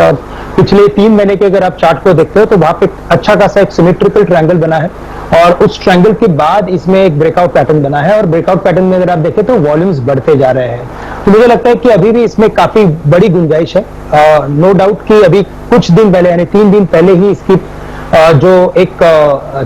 पिछले 3 महीने के अगर आप चार्ट को देखते हो तो वहां पे अच्छा खासा एक सिमेट्रिकल ट्रायंगल बना है और उस ट्रायंगल के बाद इसमें एक ब्रेकआउट पैटर्न बना है और ब्रेकआउट पैटर्न में अगर आप देखें तो वॉल्यूम्स बढ़ते जा रहे हैं। तो मुझे लगता है कि अभी भी इसमें काफी बड़ी गुंजाइश है। नो डाउट कि अभी कुछ दिन पहले यानी 3 दिन पहले ही इसकी जो एक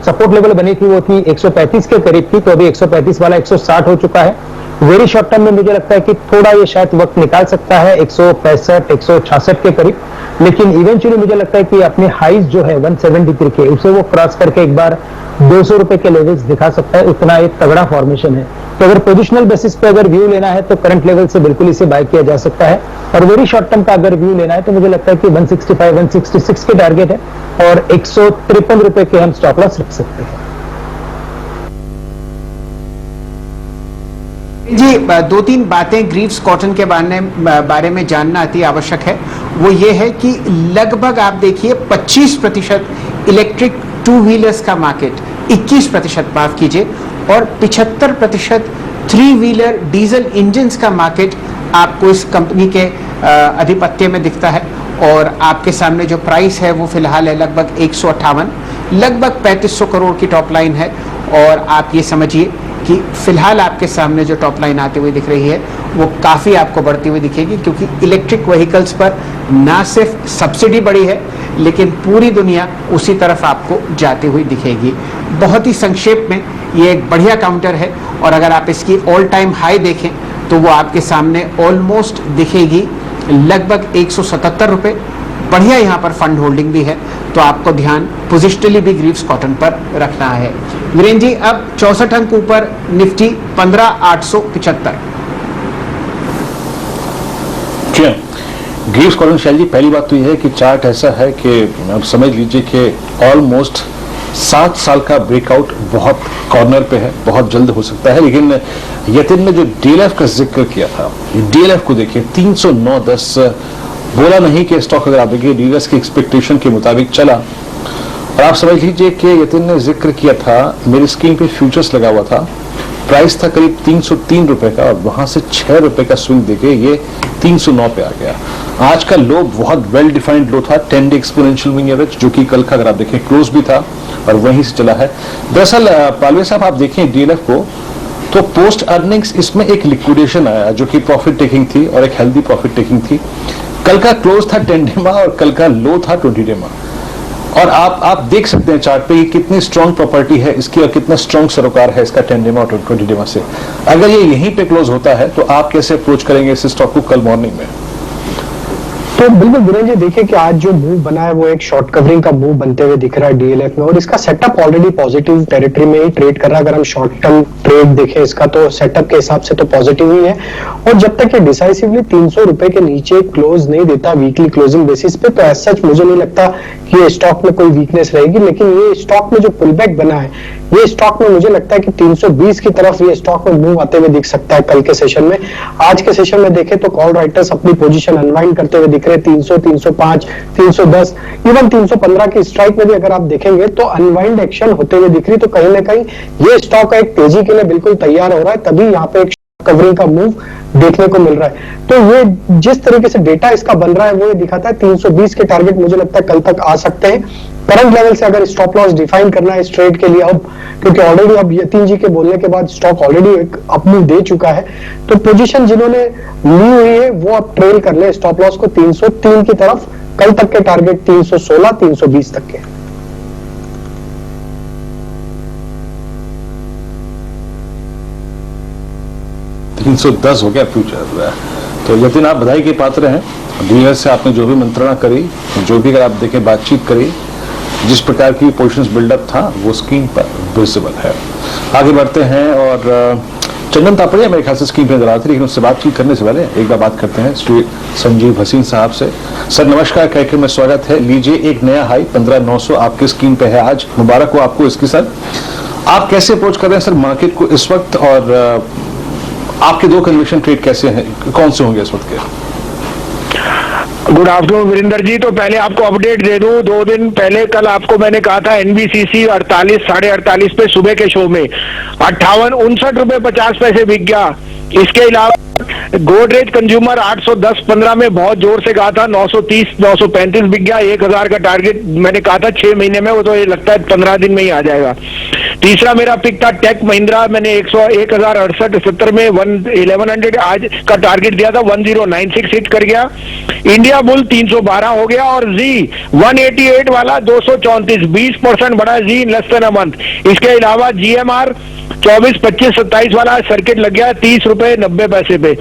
सपोर्ट लेवल बनी थी वो थी 135 के करीब थी, तो अभी 135 वाला 160 हो चुका है। वेरी शॉर्ट टर्म में मुझे लगता है कि थोड़ा ये शायद वक्त निकाल सकता है 165 166 के करीब, लेकिन इवेंचुअली मुझे लगता है कि अपने हाइज जो है 173 के उसे वो क्रॉस करके एक बार 200 रुपए के लेवल्स दिखा सकता है। उतना एक तगड़ा फॉर्मेशन है। तो अगर पोजिशनल बेसिस पे अगर व्यू लेना है तो करंट लेवल से बिल्कुल इसे बाय किया जा सकता है। और वेरी शॉर्ट टर्म का अगर व्यू लेना है तो मुझे लगता है कि 165 166 के टारगेट है और 153 रुपए के हम स्टॉप लॉस रख सकते हैं। जी, 2-3 बातें ग्रीव्स कॉटन के बारे में जानना अति आवश्यक है। वो ये है कि लगभग आप देखिए 25% इलेक्ट्रिक 2 व्हीलर्स का मार्केट, 21% माफ कीजिए, और 75% 3 व्हीलर डीजल इंजन्स का मार्केट आपको इस कंपनी के अधिपत्य में दिखता है। और आपके सामने जो प्राइस है वो फिलहाल है लगभग 158, लगभग 3500 करोड़ की टॉप लाइन है। और आप ये समझिए कि फिलहाल आपके सामने जो टॉप लाइन आती हुई दिख रही है वो काफ़ी आपको बढ़ती हुई दिखेगी, क्योंकि इलेक्ट्रिक व्हीकल्स पर ना सिर्फ सब्सिडी बढ़ी है लेकिन पूरी दुनिया उसी तरफ आपको जाती हुई दिखेगी। बहुत ही संक्षेप में ये एक बढ़िया काउंटर है और अगर आप इसकी ऑल टाइम हाई देखें तो वो आपके सामने ऑलमोस्ट दिखेगी लगभग 177 रुपये। बढ़िया यहाँ पर फंड होल्डिंग भी है, तो आपको ध्यान पोजिशनली भी ग्रीव्स कॉटन पर रखना है। वीरेन जी, अब 64 अंक ऊपर निफ्टी 15,875। ग्रीव्स कॉटन शैल जी, पहली बात तो यह है कि चार्ट ऐसा है कि आप समझ लीजिए कि ऑलमोस्ट 7 साल का ब्रेकआउट बहुत कॉर्नर पे है, बहुत जल्द हो सकता है। लेकिन यतिन ने जो डीएलएफ का जिक्र किया था, डीएलएफ को देखिए 309.10 बोला नहीं कि स्टॉक अगर आप देखिए डीलर्स की एक्सपेक्टेशन के मुताबिक चला। और आप समझ लीजिए कि यतिन ने जिक्र किया था, मेरी स्क्रीन पे फ्यूचर्स लगा हुआ था, प्राइस था करीब 303 रुपए का और वहां से 6 रुपए का स्विंग देके ये 309 पे आ गया। आज का लो बहुत वेल डिफाइंड लो था, 10 डे एक्सपोनेंशियल मूविंग एवरेज, जो कि कल का अगर आप देखें क्लोज भी था और वहीं से चला है। दरअसल पालवे साहब, आप देखें डीएलएफ को तो पोस्ट अर्निंग्स इसमें एक लिक्विडेशन आया जो कि प्रॉफिट टेकिंग थी और एक हेल्दी प्रॉफिट टेकिंग थी। कल का क्लोज था 10 डेमा और कल का लो था 20 डेमा। और आप देख सकते हैं चार्ट पे कितनी स्ट्रॉन्ग प्रॉपर्टी है इसकी और कितना स्ट्रॉन्ग सरोकार है इसका 10 डेमा और 20 डेमा से। अगर ये यहीं पे क्लोज होता है तो आप कैसे अप्रोच करेंगे इस स्टॉक को कल मॉर्निंग में? तो बिल्कुल वीरेन जी, देखिए कि आज जो मूव बना है वो एक शॉर्ट कवरिंग का मूव बनते हुए दिख रहा है डीएलएफ में और इसका सेटअप ऑलरेडी पॉजिटिव टेरिटरी में ही ट्रेड कर रहा है। अगर हम शॉर्ट टर्म ट्रेड देखें इसका तो सेटअप के हिसाब से तो पॉजिटिव ही है। और जब तक ये डिसाइसिवली 300 रुपए के नीचे क्लोज नहीं देता वीकली क्लोजिंग बेसिस पे, तो एज सच मुझे नहीं लगता कि ये स्टॉक में कोई वीकनेस रहेगी। लेकिन ये स्टॉक में जो पुल बैक बना है ये स्टॉक में मुझे लगता है कि 320 की तरफ ये स्टॉक में मूव आते हुए दिख सकता है कल के सेशन में। आज के सेशन में देखें तो कॉल राइटर्स अपनी पोजीशन अनवाइंड करते हुए दिख रहे हैं। 300, 305, 310, इवन 315 की स्ट्राइक में भी अगर आप देखेंगे तो अनवाइंड एक्शन होते हुए दिख रही, तो कहीं ना कहीं ये स्टॉक एक तेजी के लिए बिल्कुल तैयार हो रहा है, तभी यहाँ पे एक कवरिंग का मूव देखने को मिल रहा है। तो ये जिस तरीके से डेटा इसका बन रहा है वो ये दिखाता है 320 के टारगेट मुझे लगता है कल तक आ सकते हैं। करंट लेवल से अगर स्टॉप लॉस डिफाइन करना है इस ट्रेड के लिए अब, क्योंकि ऑलरेडी अब यतीन जी के बोलने के बाद स्टॉक ऑलरेडी एक अपमूव दे चुका है, तो पोजीशन जिन्होंने ली हुई है वो अब ट्रेल कर ले स्टॉप लॉस को 303 की तरफ। कल तक के टारगेट 316, 320 तक के। 310 हो गया फ्यूचर। तो यतीन आप बधाई के पात्र हैं। डीएस से आपने जो भी मंत्रणा करी, जो भी अगर आप देखें बातचीत करी, जिस प्रकार की पोजीशंस बिल्डअप था वो स्क्रीन पर विजिबल है। आगे बढ़ते हैं और चंदन तापड़िया मेरे ख्याल से स्क्रीन पर नजर आते, लेकिन उससे बातचीत करने से पहले एक बार बात करते हैं श्री संजीव हसीन साहब से। सर नमस्कार, कार्यक्रम में स्वागत है। लीजिए एक नया हाई 15,900 आपके स्क्रीन पे है आज, मुबारक हो आपको इसके साथ। आप कैसे अप्रोच कर रहे हैं सर मार्केट को इस वक्त, और आपके दो कन्विक्शन ट्रेड कैसे हैं, कौन से होंगे इस वक्त के? गुड आफ्टरनून वीरेंद्र जी। तो पहले आपको अपडेट दे दूं, 2 दिन पहले कल आपको मैंने कहा था एनबीसीसी 48, 48.5 पे सुबह के शो में 58, 59 रुपए 50 पैसे बिक गया। इसके अलावा गोदरेज कंज्यूमर 810.15 में बहुत जोर से कहा था, 930, 935 बिक गया। 1000 का टारगेट मैंने कहा था 6 महीने में, वो तो ये लगता है 15 दिन में ही आ जाएगा। तीसरा मेरा पिक था टेक महिंद्रा, मैंने 1068.70 में 1100 आज का टारगेट दिया था, 1096 हिट कर गया। इंडिया बुल 312 हो गया, और जी 188 वाला 234, 20% बढ़ा Zee in less than a month. इसके अलावा जीएमआर 24, 25, 27 वाला सर्किट लग गया 30 रुपए 90 पैसे पे।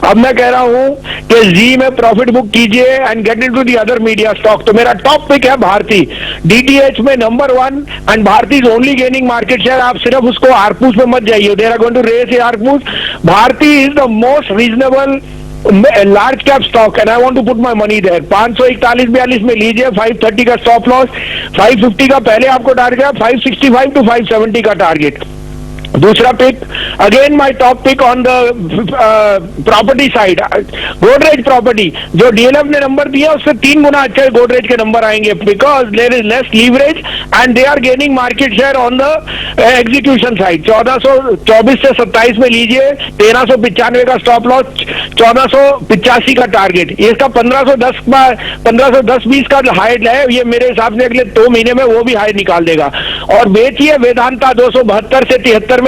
अब मैं कह रहा हूं कि जी में प्रॉफिट बुक कीजिए and get into the other media stock. तो मेरा टॉप पिक है भारती, डीटीएच में number 1, and Bharti is only gaining market share. आप सिर्फ उसको आरपूस में मत जाइए, there are going to raise ARPUs. Bharti is the most reasonable large cap stock and I want to put my money there. 541-42 में लीजिए, 530 का स्टॉप लॉस, 550 का पहले आपको टारगेट, 565 to 570 का टारगेट। दूसरा pick, again my top pick on the property side, Godrej property. जो DLF ने नंबर दिया उससे 3 गुना अच्छे गोदरेज के नंबर आएंगे, because there is less leverage and they are gaining market share on the execution side. 1424 से 27 में लीजिए, 1395 का स्टॉप लॉस, 1485 का टारगेट। इसका 1510-20 का हाई है, ये मेरे हिसाब से अगले 2 महीने में वो भी हाई निकाल देगा। और बेचिए वेदांता 272 से 73 में,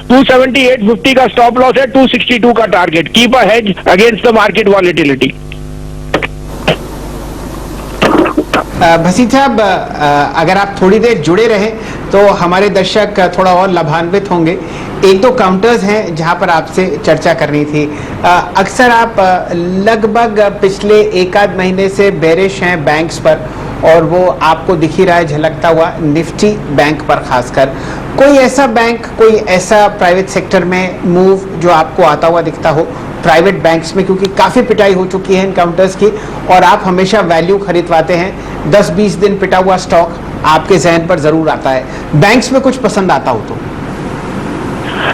278.50 का स्टॉप लॉस है, 262 का target. Keep a hedge against the market volatility. Bhasin साहब, अगर आप थोड़ी देर जुड़े रहे तो हमारे दर्शक थोड़ा और लाभान्वित होंगे। 1-2 काउंटर्स हैं जहां पर आपसे चर्चा करनी थी। अक्सर आप लगभग पिछले 1-आध महीने से बेरिश हैं बैंक्स पर, और वो आपको दिख ही रहा है झलकता हुआ निफ्टी बैंक पर खासकर। कोई ऐसा बैंक, कोई ऐसा प्राइवेट सेक्टर में मूव जो आपको आता हुआ दिखता हो प्राइवेट बैंक्स में, क्योंकि काफ़ी पिटाई हो चुकी है इन काउंटर्स की और आप हमेशा वैल्यू खरीदवाते हैं। 10-20 दिन पिटा हुआ स्टॉक आपके जहन पर जरूर आता है। बैंक्स में कुछ पसंद आता हो तो?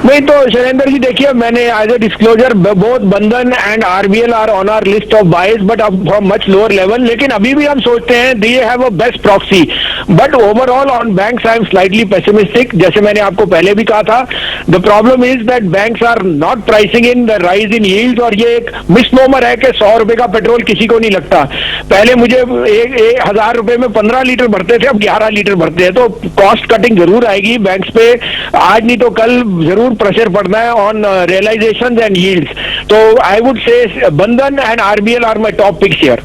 नहीं तो शैलेंद्र जी देखिए, मैंने as a disclosure both Bandhan and RBL are on our list of buys, but अब फ्रॉम मच लोअर लेवल। लेकिन अभी भी हम सोचते हैं they have a best proxy, but overall on banks I am slightly pessimistic. जैसे मैंने आपको पहले भी कहा था, the problem is that banks are not pricing in the rise in yield, और ये एक मिसनोमर है कि 100 रुपए का पेट्रोल किसी को नहीं लगता। पहले मुझे 1000 रुपए में 15 लीटर भरते थे, अब 11 लीटर भरते हैं। तो कॉस्ट कटिंग जरूर आएगी बैंक्स पे, आज नहीं तो कल जरूर प्रेशर पड़ना है ऑन रियलाइजेशन एंड यील्ड्स। तो आई would say Bandhan and RBL are my top picks here.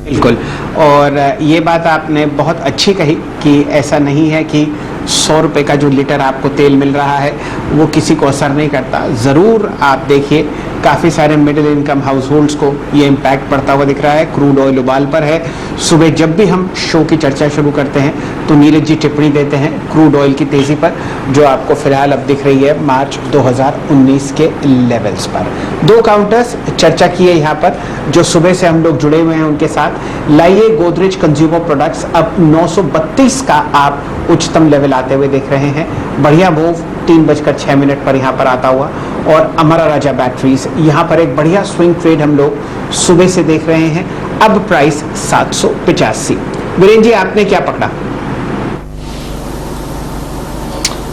बिल्कुल, और ये बात आपने बहुत अच्छी कही कि ऐसा नहीं है कि 100 रुपए का जो लीटर आपको तेल मिल रहा है वो किसी को असर नहीं करता। ज़रूर आप देखिए काफ़ी सारे मिडिल इनकम हाउस होल्ड्स को ये इम्पैक्ट पड़ता हुआ दिख रहा है। क्रूड ऑयल उबाल पर है। सुबह जब भी हम शो की चर्चा शुरू करते हैं तो नीरज जी टिप्पणी देते हैं क्रूड ऑयल की तेज़ी पर, जो आपको फिलहाल अब दिख रही है मार्च 2019 के लेवल्स पर। 2 काउंटर्स चर्चा की है यहाँ पर जो सुबह से हम लोग जुड़े हुए हैं उनके साथ। लाइए गोदरेज कंज्यूमर प्रोडक्ट्स अब 932 का आप उच्चतम लेवल आते हुए देख रहे हैं। बढ़िया मूव 3:06 पर यहाँ पर आता हुआ। और अमरा राजा बैटरीज यहाँ पर एक बढ़िया स्विंग ट्रेड हम लोग सुबह से देख रहे हैं। अब प्राइस 785। वीरेंद्र जी आपने क्या पकड़ा?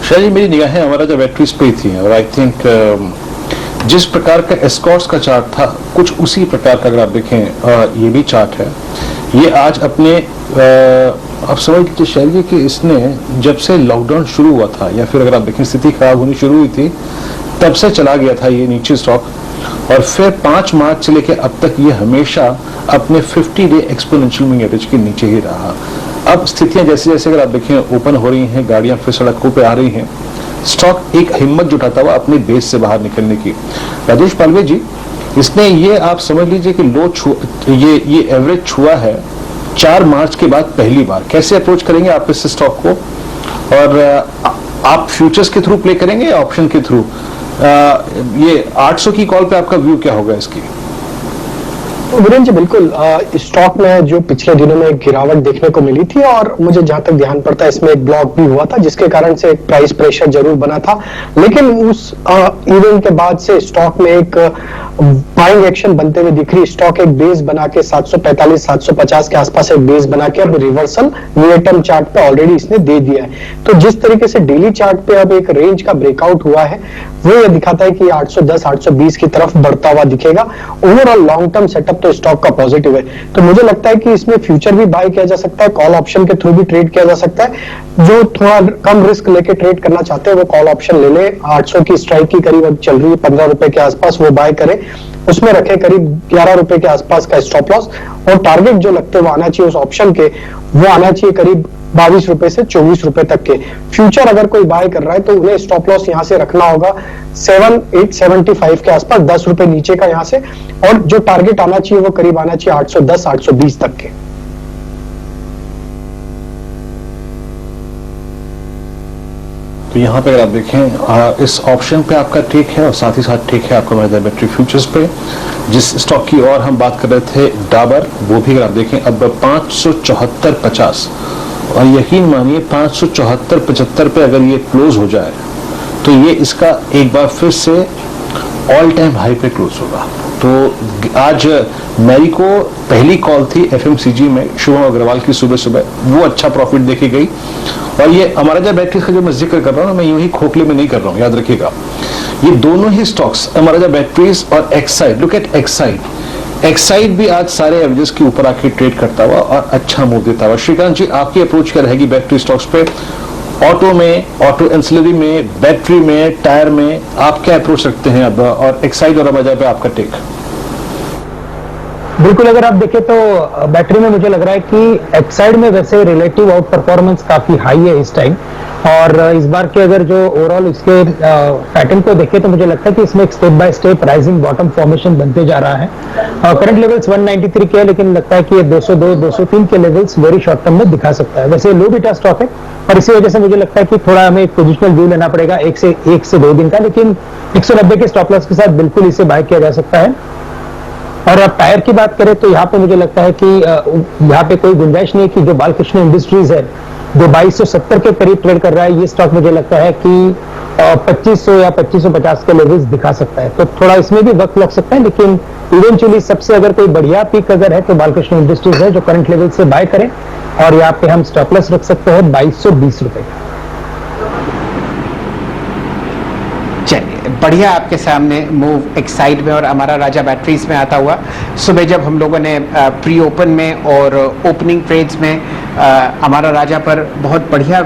शायद मेरी निगाहें अमरा राजा बैटरीज पे ही थी और आई थिंक जिस प्रकार का एस्कॉर्ट्स का चार्ट था कुछ उसी प्रकार का अगर आप देखें ये भी चार्ट है। ये आज अपने आप समझ लीजिए शैली कि इसने जब से लॉकडाउन शुरू हुआ था या फिर अगर आप देखें स्थिति खराब होनी शुरू हुई थी तब से चला गया था ये नीचे स्टॉक और फिर 5 मार्च से लेकर अब तक ये हमेशा अपने 50 डे एक्सपोनेंशियल मूविंग एवरेज के नीचे ही रहा। अब स्थितियां जैसे जैसे अगर आप देखें ओपन हो रही हैं, गाड़ियां फिर सड़कों पे आ रही हैं, स्टॉक एक हिम्मत जुटाता हुआ अपने बेस से बाहर निकलने की। राजेश पालवे जी, इसने ये आप समझ लीजिए कि ये एवरेज छुआ है 4 मार्च के बाद पहली बार। कैसे अप्रोच करेंगे आप इस स्टॉक को और आप फ्यूचर्स के थ्रू प्ले करेंगे या ऑप्शन के थ्रू? ये 800 की कॉल पे आपका व्यू क्या होगा इसकी? वीरेंद्र जी बिल्कुल स्टॉक में जो पिछले दिनों में एक गिरावट देखने को मिली थी और मुझे जहां तक ध्यान पड़ता है इसमें एक ब्लॉक भी हुआ था जिसके कारण से एक प्राइस प्रेशर जरूर बना था, लेकिन उस इवेंट के बाद से स्टॉक में एक बाइंग एक्शन बनते हुए दिख रही। स्टॉक एक बेस बना के 745-750 के आसपास एक बेस बना के अब रिवर्सल नियर टर्म चार्ट पे ऑलरेडी इसने दे दिया है। तो जिस तरीके से डेली चार्ट पे अब एक रेंज का ब्रेकआउट हुआ है वो ये दिखाता है कि 810-820 की तरफ बढ़ता हुआ दिखेगा। ओवरऑल लॉन्ग टर्म सेटअप तो स्टॉक का पॉजिटिव है, तो मुझे लगता है कि इसमें फ्यूचर भी बाय किया जा सकता है, कॉल ऑप्शन के थ्रू भी ट्रेड किया जा सकता है। जो थोड़ा कम रिस्क लेके ट्रेड करना चाहते हैं वो कॉल ऑप्शन ले ले। 800 की स्ट्राइक की करीब अब चल रही है 15 रुपए के आसपास, वो बाय करे, उसमें रखे करीब 11 रुपए के आसपास का स्टॉप लॉस और टारगेट जो लगते हैं वो आना चाहिए उस ऑप्शन के, वो आना चाहिए करीब 22 रुपए से 24 रुपए तक के। फ्यूचर अगर कोई बाय कर रहा है तो उन्हें स्टॉप लॉस यहां से रखना होगा 7875 के आसपास, 10 रुपए नीचे का यहां से, और जो टारगेट आना चाहिए वो करीब आना चाहिए 810-820 तक के। तो यहाँ पे अगर आप देखें इस ऑप्शन पे आपका टेक है और साथ ही साथ टेक है आपका मेरा बैटरी फ्यूचर्स पे। जिस स्टॉक की और हम बात कर रहे थे डाबर, वो भी अगर आप देखें अब 574.50 और यकीन मानिए 574.75 पे अगर ये क्लोज हो जाए तो ये इसका एक बार फिर से ऑल टाइम हाई पे क्लोज होगा। तो आज मेरी को पहली कॉल थी एफएमसीजी में शुभम अग्रवाल की सुबह सुबह, वो अच्छा प्रॉफिट देके गई। और ये अमरा राजा बैटरीज का जो मैं जिक्र कर रहा हूँ मैं यूं ही खोखले में नहीं कर रहा हूँ, याद रखिएगा। ये दोनों ही स्टॉक्स अमरा राजा बैटरीज और एक्साइड, लुक एट एक्साइड भी आज सारे एवरेज के ऊपर आके ट्रेड करता हुआ और अच्छा मूव देता हुआ। श्रीकांत जी, आपकी अप्रोच क्या रहेगी बैटरी स्टॉक्स पे? ऑटो में, ऑटो एंसिलरी में, बैटरी में, टायर में आप क्या अप्रोच रखते हैं अब, और एक्साइड और अमरा पे आपका टेक? बिल्कुल, अगर आप देखें तो बैटरी में मुझे लग रहा है कि एक्साइड में वैसे रिलेटिव आउट परफॉर्मेंस काफी हाई है इस टाइम, और इस बार के अगर जो ओवरऑल इसके पैटर्न को देखें तो मुझे लगता है कि इसमें एक step by step rising bottom formation बनते जा रहा है। करंट लेवल्स 193 के है, लेकिन लगता है कि ये 202-203 के लेवल्स वेरी शॉर्ट टर्म में दिखा सकता है। वैसे लो बीटा स्टॉक है और इसी वजह से मुझे लगता है कि थोड़ा हमें एक पोजिशनल व्यू लेना पड़ेगा 1 से 2 दिन का, लेकिन 190 के स्टॉप लॉस के साथ बिल्कुल इसे बाय किया जा सकता है। और अब टायर की बात करें तो यहाँ पे मुझे लगता है कि यहाँ पे कोई गुंजाइश नहीं है कि जो बालकृष्ण इंडस्ट्रीज है जो 2270 के करीब ट्रेड कर रहा है, ये स्टॉक मुझे लगता है कि 2500 या 2550 के लेवल्स दिखा सकता है। तो थोड़ा इसमें भी वक्त लग सकता है, लेकिन इवेंचुअली सबसे अगर कोई बढ़िया पिक अगर है तो बालकृष्ण इंडस्ट्रीज है जो करंट लेवल से बाय करें, और यहाँ पे हम स्टॉप लॉस रख सकते हैं 2220 रुपए का। चलिए, बढ़िया आपके सामने मूव एक्साइड में और अमरा राजा बैटरीज में आता हुआ। सुबह जब हम लोगों ने प्री ओपन में और ओपनिंग ट्रेड्स में अमरा राजा पर बहुत बढ़िया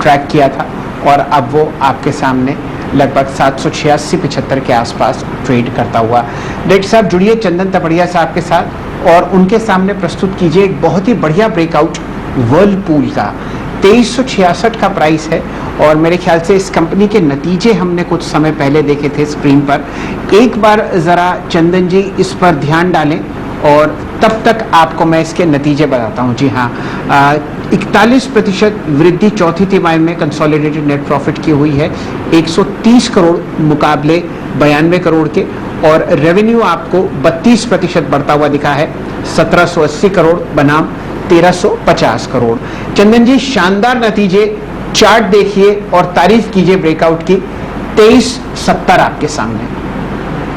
ट्रैक किया था, और अब वो आपके सामने लगभग 786-75 के आसपास ट्रेड करता हुआ। डायरेक्टर साहब जुड़िए चंदन तपड़िया साहब के साथ और उनके सामने प्रस्तुत कीजिए एक बहुत ही बढ़िया ब्रेकआउट वर्लपूल का। 2366 का प्राइस है और मेरे ख्याल से इस कंपनी के नतीजे हमने कुछ समय पहले देखे थे स्क्रीन पर। एक बार ज़रा चंदन जी इस पर ध्यान डालें और तब तक आपको मैं इसके नतीजे बताता हूं। जी हाँ, 41% वृद्धि चौथी तिमाही में कंसोलिडेटेड नेट प्रॉफिट की हुई है, 130 करोड़ मुकाबले 92 करोड़ के, और रेवेन्यू आपको 32% बढ़ता हुआ दिखा है, 1780 करोड़ बनाम 1350 करोड़। चंदन जी, शानदार नतीजे, चार्ट देखिए और तारीफ कीजिए ब्रेकआउट की। 2370 आपके सामने।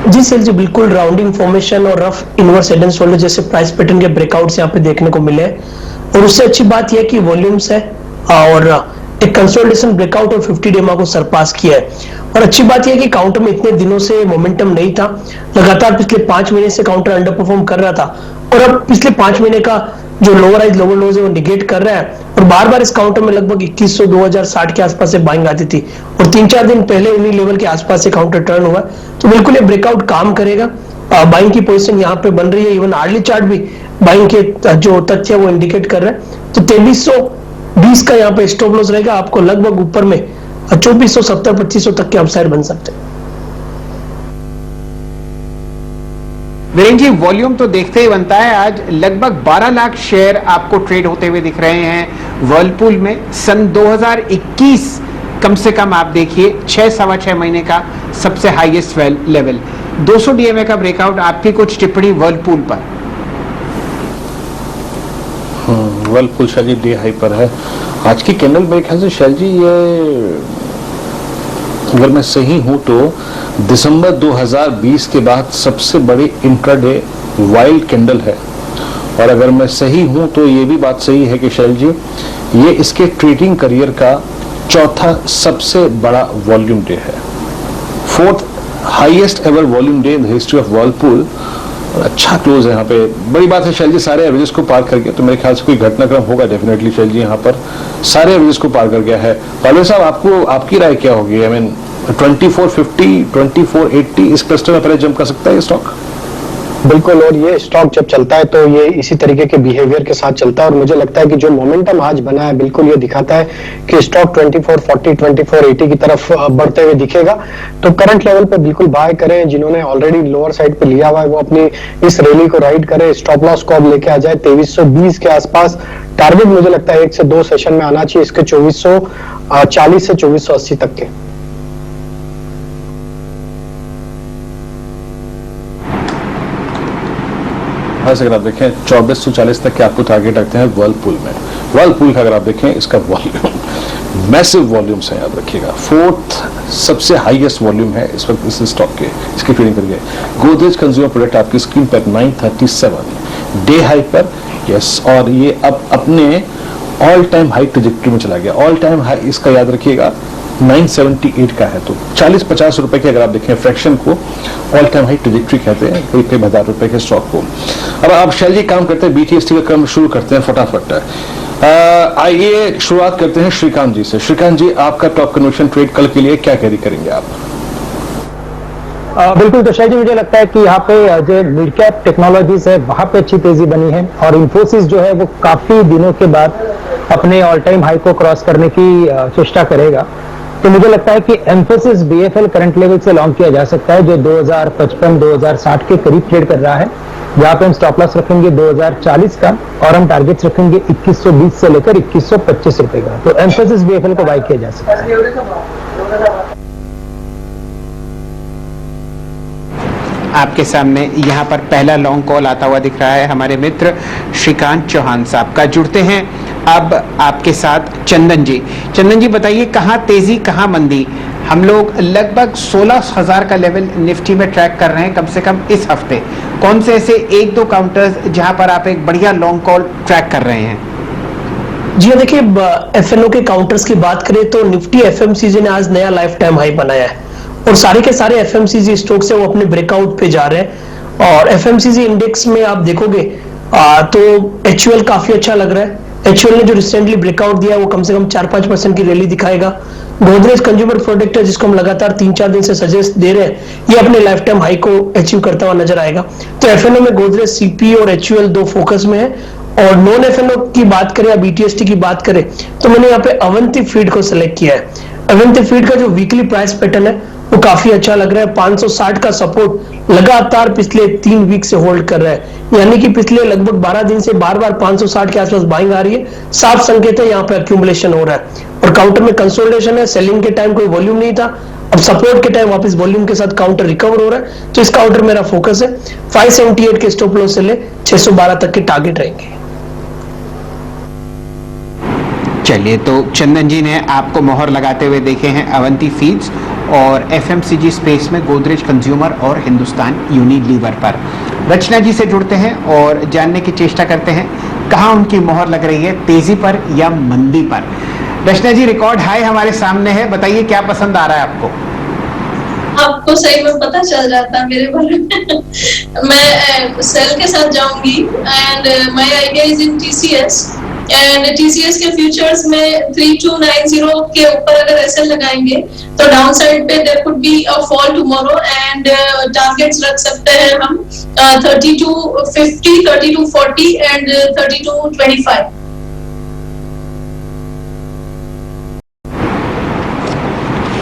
जी सर जी, बिल्कुल राउंडिंग फॉर्मेशन और rough inverse head and shoulder जैसे प्राइस पैटर्न के ब्रेकआउट्स यहाँ पे देखने को मिले हैं। और उससे अच्छी बात यह कि वॉल्यूम्स है और एक कंसोलिडेशन ब्रेकआउट और 50 डेमा को सरपास किया है। और अच्छी बात यह कि काउंटर में इतने दिनों से मोमेंटम नहीं था, लगातार पिछले 5 महीने से काउंटर अंडर परफॉर्म कर रहा था और अब पिछले 5 महीने का जो लोअर हाइज लोअर लोज है वो निगेट कर रहा है। और बार बार इस काउंटर में लगभग 2100 2060 के आसपास से बाइंग आती थी और 3-4 दिन पहले इन्हीं लेवल के आसपास से काउंटर टर्न हुआ, तो बिल्कुल ये ब्रेकआउट काम करेगा। बाइंग की पोजीशन यहाँ पे बन रही है, इवन आर्ली चार्ट भी बाइंग के जो तथ्य वो इंडिकेट कर रहा है। तो 2320 का यहाँ पे स्टॉप लॉस रहेगा, आपको लगभग ऊपर में 2470 2500 तक के अपसाइड बन सकते हैं। वीरेंद्र जी, वॉल्यूम तो देखते ही बनता है। आज लगभग 12 लाख शेयर आपको ट्रेड होते हुए दिख रहे हैं वर्लपूल में। सन 2021 कम से कम आप देखिए 6-6.25 महीने का सबसे हाईएस्ट लेवल। 200 डीएमए का ब्रेकआउट। आपकी कुछ टिप्पणी वर्लपूल पर? वर्लपूल शायद जी डे हाई पर है आज की कैंडल। मेरे ख्याल से शायद जी ये, अगर मैं सही हूं तो दिसंबर 2020 के बाद सबसे बड़ी इंट्राडे वाइल्ड कैंडल है। और अगर मैं सही हूं तो ये भी बात सही है कि शैल जी ये इसके ट्रेडिंग करियर का चौथा सबसे बड़ा वॉल्यूम डे है, 4th highest ever volume day in the history of Whirlpool. अच्छा क्लोज है यहाँ पे, बड़ी बात है शैल जी, सारे एवरेजेस को पार कर गया। तो मेरे ख्याल से कोई घटनाक्रम होगा डेफिनेटली शैल जी, यहाँ पर सारे एवरेजेस को पार कर गया है। पालवे साहब, आपको आपकी राय क्या होगी? आई मीन 2450 2480 इस क्लस्टर में पहले जंप कर सकता है ये स्टॉक? बिल्कुल, और ये स्टॉक जब चलता है तो ये इसी तरीके के बिहेवियर के साथ चलता है और मुझे लगता है कि जो मोमेंटम आज बना है बिल्कुल ये दिखाता है कि स्टॉक 2440 2480 की तरफ बढ़ते हुए दिखेगा। तो करंट लेवल पे बिल्कुल बाय करें। जिन्होंने ऑलरेडी लोअर साइड पे लिया हुआ है वो अपनी इस रैली को राइड करें। स्टॉप लॉस को अब लेके आ जाए 2320 के आसपास। टारगेट मुझे लगता है 1 से 2 सेशन में आना चाहिए इसके 2440 से 2480 तक के। अगर आप देखें 2440 तक के आपको टारगेट रखते हैं वर्लपूल में। वर्लपूल का अगर आप देखें इसका वॉल्यूम मैसिव वॉल्यूम्स है, याद रखिएगा। 4th सबसे हाईएस्ट वॉल्यूम है इस वक्त इस स्टॉक के, इसकी ट्रेडिंग करिए। गोदरेज कंज्यूमर प्रोडक्ट आपकी स्क्रीन पर 937 डे हाई पर, यस, और ये अब अपने ऑल टाइम हाई ट्रेजेक्टरी में चला गया। ऑल टाइम हाई इसका याद रखिएगा 978 का है। तो 40-50 रुपए के अगर आप देखें फ्रैक्शन को ऑल टाइम हाई ट्रेजेक्टरी कहते हैं, कई कई हजार रुपए के स्टॉक को। अब आप शैल जी काम करते हैं, बीटीएसटी का क्रम शुरू करते हैं फटाफट। आइए शुरुआत करते हैं श्रीकांत जी से। श्रीकांत जी, आपका टॉप कन्वर्शन ट्रेड कल के लिए क्या कैरी करेंगे आप? बिल्कुल, तो शायद मुझे लगता है कि यहाँ पे जो मिड कैप टेक्नोलॉजीज है वहां पे अच्छी तेजी बनी है और इन्फोसिस जो है वो काफी दिनों के बाद अपने ऑल टाइम हाई को क्रॉस करने की चेष्टा करेगा। तो मुझे लगता है कि एम्फोसिस बीएफएल करंट लेवल से लॉन्ग किया जा सकता है, जो 2055-2060 के करीब ट्रेड कर रहा है। जहां पे हम स्टॉप लॉस रखेंगे 2040 का और हम टारगेट्स रखेंगे 2120 से लेकर 2125 रुपए का। तो एम्फोसिस बीएफएल को बाय किया जा सकता है। आपके सामने यहाँ पर पहला लॉन्ग कॉल आता हुआ दिख रहा है हमारे मित्र श्रीकांत चौहान साहब का। जुड़ते हैं अब आपके साथ चंदन जी। चंदन जी, बताइए कहाँ तेजी कहाँ मंदी? हम लोग लगभग 16,000 का लेवल निफ्टी में ट्रैक कर रहे हैं कम से कम इस हफ्ते। कौन से ऐसे 1-2 काउंटर्स जहां पर आप एक बढ़िया लॉन्ग कॉल ट्रैक कर रहे हैं? जी देखिए, एफएनओ के काउंटर्स की बात करें तो निफ्टी एफएमसीजी ने आज नया लाइफ टाइम हाई बनाया है और सारे के सारे एफएमसीजी स्टॉक्स है वो अपने ब्रेकआउट पे जा रहे हैं। और एफएमसीजी इंडेक्स में आप देखोगे तो एचयूएल काफी अच्छा लग रहा है। एचयूएल ने जो रिसेंटली ब्रेकआउट दिया है वो कम से कम 4-5% की रैली दिखाएगा। गोदरेज कंज्यूमर प्रोडक्ट है जिसको हम लगातार 3-4 दिन से सजेस्ट दे रहे हैं, ये अपने लाइफ टाइम हाई को अचीव करता हुआ नजर आएगा। तो एफएनओ में गोदरेज, सीपी और एचयूएल 2 फोकस में है और नॉन एफएनओ की बात करें या बीटीएसटी की बात करें तो मैंने यहाँ पे अवंती फीड को सिलेक्ट किया है। अवंती फीड का जो वीकली प्राइस पैटर्न है वो काफी अच्छा लग रहा है। 560 का सपोर्ट लगातार पिछले 3 वीक से होल्ड कर रहा है, यानी कि पिछले लगभग 12 दिन से बार बार 560 के आसपास बाइंग आ रही है। साफ संकेत है यहाँ पे अक्यूमुलेशन हो रहा है और काउंटर में कंसोलिडेशन है। सेलिंग के टाइम कोई वॉल्यूम नहीं था, अब सपोर्ट के टाइम वापस वॉल्यूम के साथ काउंटर रिकवर हो रहा है, तो इस काउंटर मेरा फोकस है। 578 के स्टॉप लॉस से ले 612 तक के टारगेट रहेंगे। चलिए, तो चंदन जी ने आपको मोहर लगाते हुए देखे हैं अवंती फीड्स और एफएमसीजी स्पेस में गोदरेज कंज्यूमर और हिंदुस्तान यूनिलीवर पर। रचना जी से जुड़ते हैं और जानने की चेष्टा करते हैं कहाँ उनकी मोहर लग रही है, तेजी पर या मंदी पर। रचना जी, रिकॉर्ड हाई हमारे सामने है, बताइए क्या पसंद आ रहा है आपको? आपको सही में पता चल जाता मेरे बारे में। मैं सेल के साथ जाऊंगी and my idea is in TCS and TCS के फ्यूचर्स में 3290 के ऊपर अगर एसएल लगाएंगे तो डाउन साइड पे there could be a fall tomorrow and targets रख सकते हैं हम 3250, 3240 एंड 3225।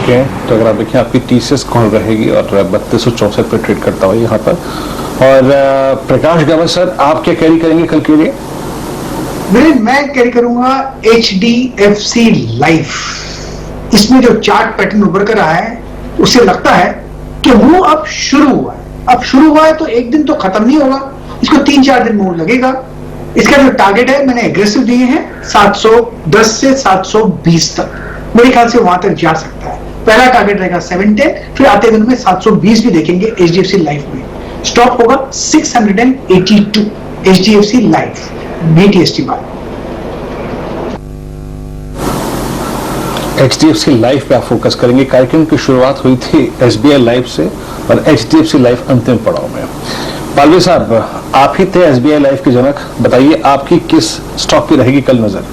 तो अगर आप देखें आपकी टीसीएस कौन रहेगी और 3264 पे ट्रेड करता हुआ यहाँ पर। और प्रकाश गवर सर, आप क्या कैरी करेंगे कल के लिए? मैं कैरी करूंगा HDFC लाइफ। इसमें जो चार्ट पैटर्न उभर कर रहा है उससे लगता है कि वो अब शुरू हुआ है। अब शुरू हुआ है तो एक दिन तो खत्म नहीं होगा, इसको 3-4 दिन मोड़ लगेगा। इसका जो टारगेट है मैंने एग्रेसिव दिए हैं 710 से 720 तक, मेरे ख्याल से वहां तक जा सकता है। पहला टारगेट रहेगा 710, फिर आते दिन में 720 भी देखेंगे HDFC लाइफ में। स्टॉप होगा 682 HDFC life BTST buy. HDFC life पे आप फोकस करेंगे। कार्यक्रम की शुरुआत हुई थी SBI लाइफ से और HDFC लाइफ अंतिम पड़ाव में। पालवी साहब, आप ही थे SBI लाइफ की जनक, बताइए आपकी किस स्टॉक की रहेगी कल नजर?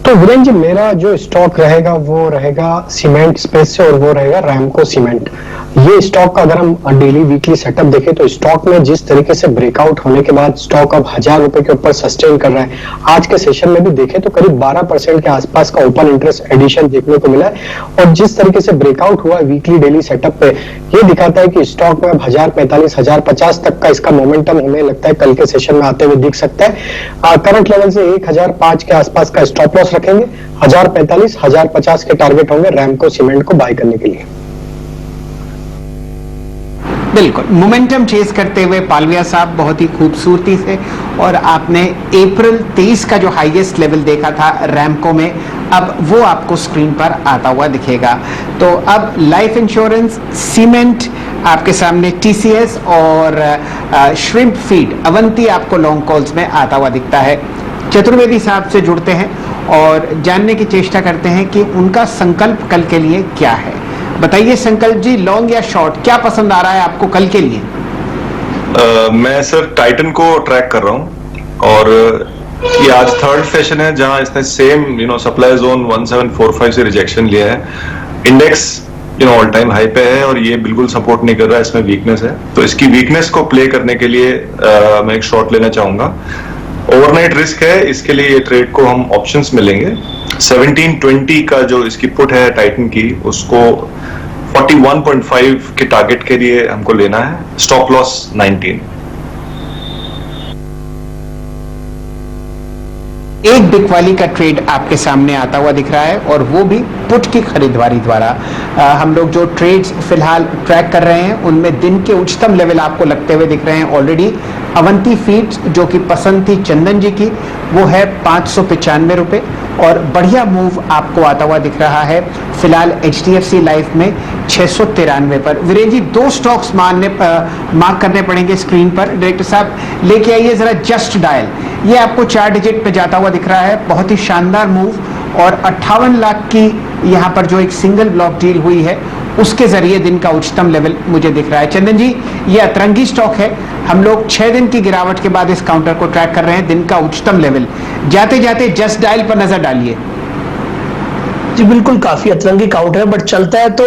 तो वीरेंद्र जी, मेरा जो स्टॉक रहेगा वो रहेगा सीमेंट स्पेस से और वो रहेगा रैमको सीमेंट। ये स्टॉक का अगर हम डेली वीकली सेटअप देखें तो स्टॉक में जिस तरीके से ब्रेकआउट होने के बाद स्टॉक अब 1000 रुपए के ऊपर सस्टेन कर रहा है। आज के सेशन में भी देखें तो करीब 12% के आसपास का ओपन इंटरेस्ट एडिशन देखने को मिला है और जिस तरीके से ब्रेकआउट हुआ वीकली डेली सेटअप पे ये दिखाता है कि स्टॉक में अब 1045, 1050 तक का इसका मोमेंटम हमें लगता है कल के सेशन में आते हुए दिख सकता है। करंट लेवल से 1005 के आसपास का स्टॉप लॉस रखेंगे, 1045, 1050 के टारगेट होंगे रैमको सीमेंट को बाय करने के लिए। बिल्कुल, मोमेंटम चेस करते हुए पालविया साहब बहुत ही खूबसूरती से, और आपने अप्रैल 23 का जो हाईएस्ट लेवल देखा था रैमको में, अब वो आपको स्क्रीन पर आता हुआ दिखेगा। तो अब लाइफ इंश्योरेंस, सीमेंट आपके सामने, टीसीएस और श्रिम्प फीड अवंती आपको लॉन्ग कॉल्स में आता हुआ दिखता है। चतुर्वेदी साहब से जुड़ते हैं और जानने की चेष्टा करते हैं कि उनका संकल्प कल के लिए क्या है। बताइए संकल्प जी, लॉन्ग या शॉर्ट, क्या पसंद आ रहा है आपको कल के लिए? मैं सर टाइटन को ट्रैक कर रहा हूं और ये आज थर्ड सेशन है जहां इसने सेम सप्लाई जोन 1745 से रिजेक्शन लिया है। इंडेक्स ऑल टाइम हाई पे है और ये बिल्कुल सपोर्ट नहीं कर रहा है, इसमें वीकनेस है। तो इसकी वीकनेस को प्ले करने के लिए मैं एक शॉर्ट लेना चाहूंगा। ओवरनाइट रिस्क है, इसके लिए ये ट्रेड को हम ऑप्शंस में लेंगे। 1720 का जो इसकी पुट है टाइटन की, उसको 41.5 के टारगेट के लिए हमको लेना है। Stop loss 19। एक बिकवाली का ट्रेड आपके सामने आता हुआ दिख रहा है और वो भी पुट की खरीददारी द्वारा। हम लोग जो ट्रेड्स फिलहाल ट्रैक कर रहे हैं उनमें दिन के उच्चतम लेवल आपको लगते हुए दिख रहे हैं ऑलरेडी। अवंती फीड्स जो कि पसंद थी चंदन जी की, वो है 595 रुपए और बढ़िया मूव आपको आता हुआ दिख रहा है फिलहाल HDFC लाइफ में 693 पर। वीरेंद्र जी, 2 स्टॉक्स मार्क करने पड़ेंगे स्क्रीन पर। डायरेक्टर साहब लेके आइए जरा जस्ट डायल, ये आपको 4 डिजिट पे जाता हुआ दिख रहा है, बहुत ही शानदार मूव। और 58 लाख की यहाँ पर जो एक सिंगल ब्लॉक डील हुई है उसके जरिए दिन का उच्चतम लेवल मुझे दिख रहा है। चंदन जी, ये अतरंगी स्टॉक है, हम लोग 6 दिन की गिरावट के बाद इस काउंटर को ट्रैक कर रहे हैं, दिन का उच्चतम लेवल। जाते जाते जस्ट डायल पर नजर डालिए। जी बिल्कुल, काफी अतरंगी काउंटर है, बट चलता है तो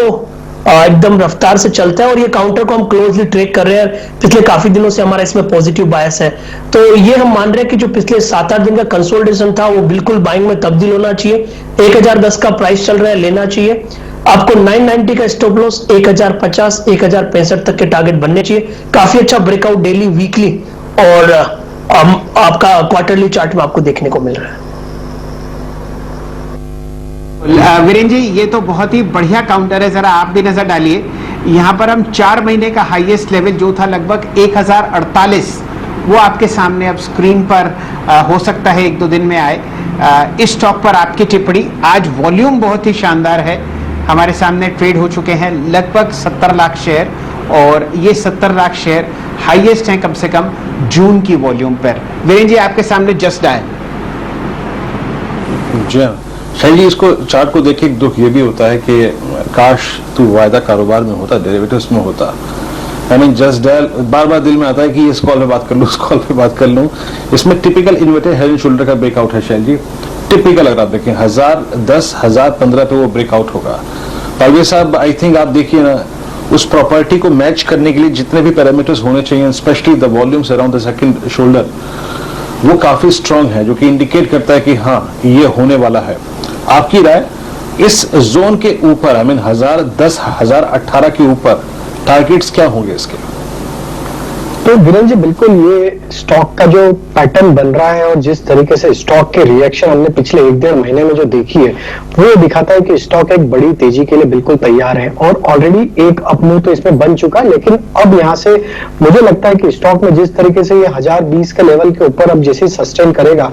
एकदम रफ्तार से चलता है और ये काउंटर को हम क्लोजली ट्रेक कर रहे हैं। पिछले काफी दिनों से हमारा इसमें पॉजिटिव बायस है, तो ये हम मान रहे हैं कि जो पिछले 7-8 दिन का कंसोलिडेशन था वो बिल्कुल बाइंग में तब्दील होना चाहिए। 1010 का प्राइस चल रहा है, लेना चाहिए। आपको 990 का स्टॉप लॉस, 1050, 1065 तक के टारगेट बनने चाहिए। काफी अच्छा ब्रेकआउट डेली, वीकली और आपका क्वार्टरली चार्ट में आपको देखने को मिल रहा है। वीरेंद्र जी, ये तो बहुत ही बढ़िया काउंटर है, जरा आप भी नजर डालिए। यहाँ पर हम 4 महीने का हाईएस्ट लेवल जो था लगभग 1048, वो आपके सामने अब स्क्रीन पर हो सकता है 1-2 दिन में आए। इस स्टॉक पर आपकी टिप्पणी। आज वॉल्यूम बहुत ही शानदार है, हमारे सामने ट्रेड हो चुके हैं लगभग 70 लाख शेयर, और ये 70 लाख शेयर हाईएस्ट हैं कम से कम जून की वॉल्यूम पर। वीरेंद्र जी, आपके सामने जस्ट डायल। जी हाँ शैल जी, इसको चार्ट को देख के एक दुख ये भी होता है कि काश तू वायदा कारोबार में होता, डेरिवेटिव्स में होता। आई मीन जस्ट डायल, बार बार दिल में आता है कि इस कॉल पे बात कर लूं, उस कॉल पे बात कर लूं। इसमें typical inverted head and shoulder का ब्रेकआउट है शैल जी, टिपिकल। अगर आप देखें 1010, 1015 पे वो ब्रेकआउट होगा। परवेज साहब, आई थिंक आप देखिए ना, उस प्रॉपर्टी को मैच करने के लिए जितने भी पैरामीटर्स होने चाहिए, specially the volumes around the second shoulder, वो काफी स्ट्रांग है, जो कि इंडिकेट करता है कि हाँ ये होने वाला है। आपकी राय, इस जोन के ऊपर, आई मीन 1010, 1018 के ऊपर टारगेट्स क्या होंगे इसके? तो वीरेंद्र जी, बिल्कुल ये स्टॉक का जो पैटर्न बन रहा है और जिस तरीके से स्टॉक के रिएक्शन हमने पिछले 1-1.5 महीने में जो देखी है, वो ये दिखाता है कि स्टॉक एक बड़ी तेजी के लिए बिल्कुल तैयार है और ऑलरेडी एक अपमूव तो इसमें बन चुका है। लेकिन अब यहाँ से मुझे लगता है कि स्टॉक में जिस तरीके से ये 1020 के लेवल के ऊपर अब जैसे सस्टेन करेगा,